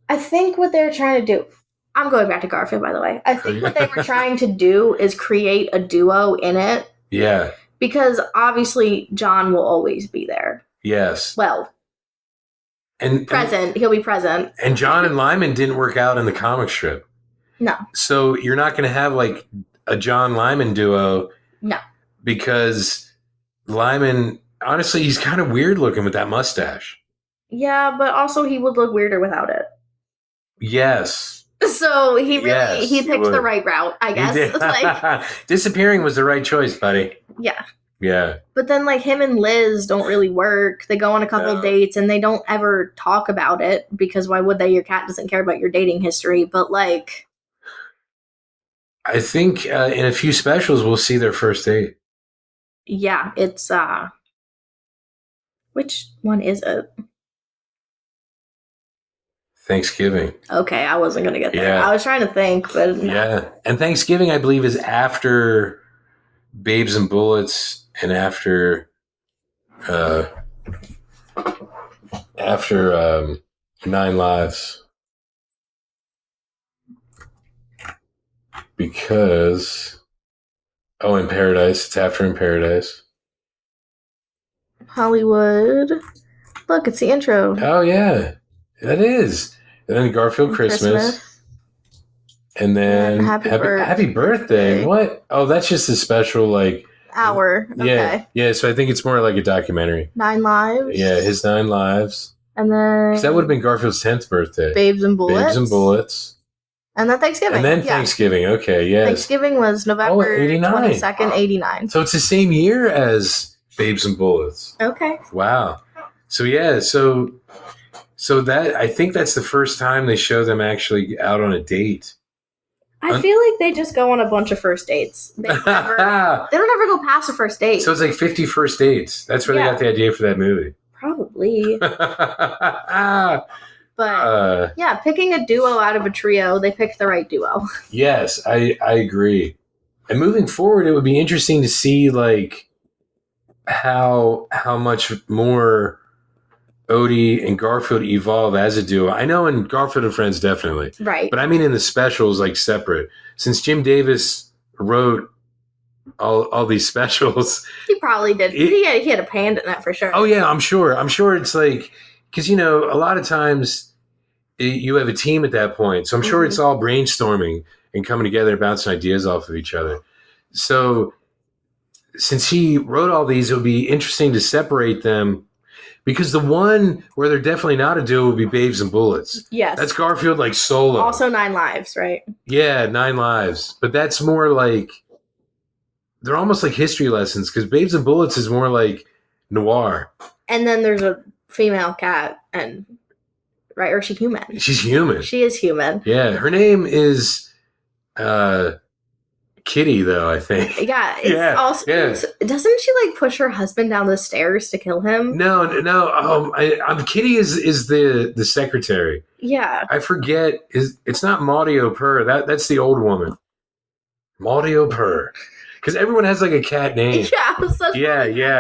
I think what they're trying to do. I'm going back to Garfield, by the way. I think what they were trying to do is create a duo in it. Yeah. Because obviously John will always be there. Yes. Well. He'll be present. And John and Lyman didn't work out in the comic strip. No. So you're not going to have like a John Lyman duo. No. Because Lyman, honestly, he's kind of weird looking with that mustache. Yeah, but also he would look weirder without it. Yes. So he picked the right route, I guess. Disappearing was the right choice, buddy. Yeah. Yeah. But then like him and Liz don't really work. They go on a couple of dates and they don't ever talk about it, because why would they? Your cat doesn't care about your dating history. But like, I think in a few specials we'll see their first date. Yeah, it's which one is it? Thanksgiving. Okay, I wasn't going to get there. I was trying to think, but no. Yeah. And Thanksgiving, I believe, is after Babes and Bullets and after Nine Lives. Because in Paradise. It's after In Paradise. Hollywood. Look, it's the intro. Oh yeah, that is. And then Garfield Christmas. And then Happy Birthday. What? Oh, that's just a special hour. Okay. Yeah. So I think it's more like a documentary. 9 Lives. Yeah, his 9 Lives. And then that would have been Garfield's 10th birthday. Babes and Bullets. And then Thanksgiving. Thanksgiving. Okay, yes. Thanksgiving was November 89. 22nd, 89. So it's the same year as Babes and Bullets. Okay. Wow. So yeah, so that I think that's the first time they show them actually out on a date. I feel like they just go on a bunch of first dates. They don't ever go past a first date. So it's like 50 first dates. That's where they got the idea for that movie. Probably. But picking a duo out of a trio, they picked the right duo. Yes, I agree. And moving forward, it would be interesting to see how much more Odie and Garfield evolve as a duo. I know in Garfield and Friends, definitely. Right. But I mean in the specials, separate. Since Jim Davis wrote all these specials. He probably did. He had a hand in that for sure. Oh, yeah, I'm sure. I'm sure it's because, a lot of times you have a team at that point. So I'm sure it's all brainstorming and coming together and bouncing ideas off of each other. So since he wrote all these, it would be interesting to separate them. Because the one where they're definitely not a duo would be Babes and Bullets. Yes. That's Garfield solo. Also 9 Lives, right? Yeah, 9 Lives. But that's more they're almost like history lessons because Babes and Bullets is more like noir. And then there's a female cat right? Or is she human? She's human. She is human. Yeah. Her name is Kitty, though, I think. Yeah. Doesn't she push her husband down the stairs to kill him? No. Kitty is the secretary. Yeah. I forget. It's not Maudie O'Purr. That's the old woman. Maudie O'Purr. Because everyone has a cat name. Yeah. I was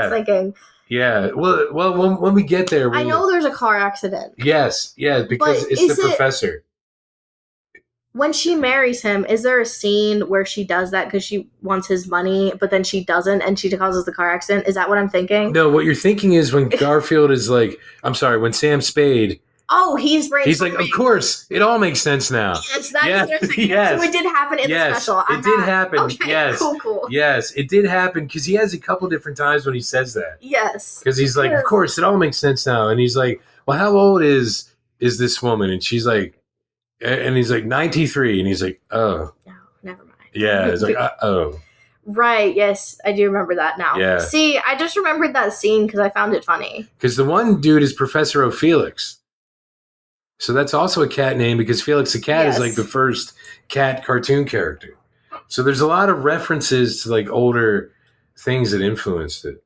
thinking. Yeah. Well, when we get there, I know there's a car accident. Yes. Yeah. Because it's the professor. When she marries him, is there a scene where she does that because she wants his money, but then she doesn't and she causes the car accident? Is that what I'm thinking? No, what you're thinking is when Garfield is when Sam Spade. Oh, he's like, of course, it all makes sense now. Yes, yes. So it did happen in the special. It did happen. Okay, yes. Cool. Yes, it did happen because he has a couple different times when he says that. Yes. Because he's like, of course, it all makes sense now. And he's like, well, how old is this woman? And she's like, and he's like 93, and he's like, oh, no, never mind. Yeah, it's like, oh, right. Yes, I do remember that now. Yeah. See, I just remembered that scene because I found it funny. Because the one dude is Professor O'Felix, so that's also a cat name because Felix the cat is the first cat cartoon character. So there's a lot of references to older things that influenced it.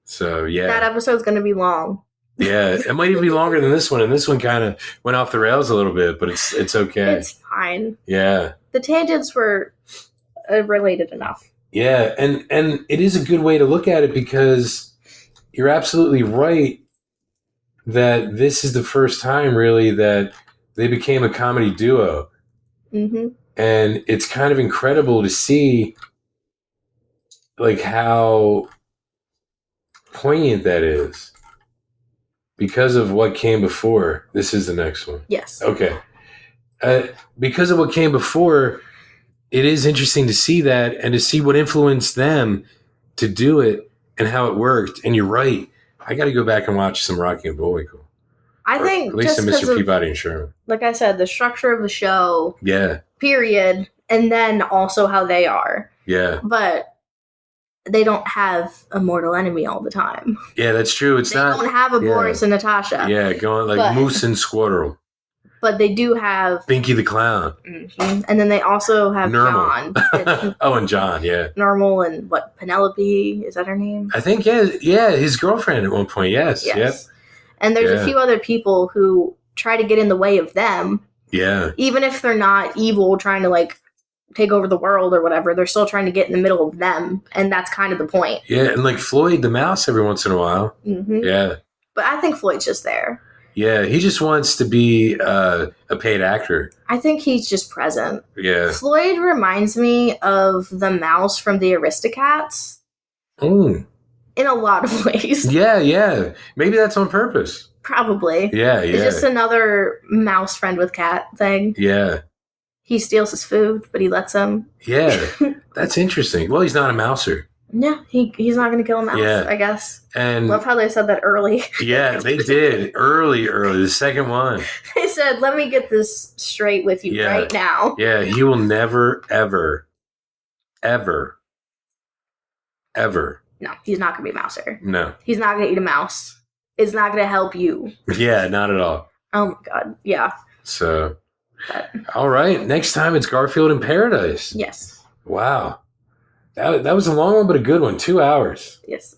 So yeah, that episode's going to be long. Yeah, it might even be longer than this one, and this one kind of went off the rails a little bit, but it's okay. It's fine. Yeah. The tangents were related enough. Yeah, and it is a good way to look at it because you're absolutely right that this is the first time really that they became a comedy duo. Mm-hmm. And it's kind of incredible to see how poignant that is. Because of what came before, this is the next one. Yes. Okay. Because of what came before, it is interesting to see that and to see what influenced them to do it and how it worked. And you're right. I got to go back and watch some Rocky and Bullwinkle. I think at least just Mr. Peabody and Sherman. Like I said, the structure of the show. Yeah. Period. And then also how they are. Yeah. But they don't have a mortal enemy all the time. Yeah, that's true. They don't have a Boris and Natasha. Yeah, going Moose and Squirrel. But they do have Pinky the Clown. Mm-hmm. And then they also have Normal. John. And John, yeah. Normal and Penelope, is that her name? I think, yeah, his girlfriend at one point, yes. Yep. And there's a few other people who try to get in the way of them. Yeah. Even if they're not evil, trying to take over the world or whatever, they're still trying to get in the middle of them, and that's kind of the point. Yeah, and Floyd the mouse every once in a while. Mm-hmm. Yeah. But I think Floyd's just there. Yeah, he just wants to be a paid actor. I think he's just present. Yeah. Floyd reminds me of the mouse from the Aristocats Mm. in a lot of ways. Yeah. Maybe that's on purpose. Probably. Yeah. It's just another mouse friend with cat thing. Yeah. He steals his food, but he lets him. Yeah. That's interesting. Well, he's not a mouser. Yeah, he's not going to kill a mouse, I guess. And love how they said that early. Yeah, they did. Early. The second one. They said, let me get this straight with you right now. Yeah, he will never, ever. No, he's not going to be a mouser. No. He's not going to eat a mouse. It's not going to help you. Yeah, not at all. Oh my God. Yeah. So, all right. Next time it's Garfield in Paradise. Yes. Wow. That was a long one, but a good one. 2 hours. Yes.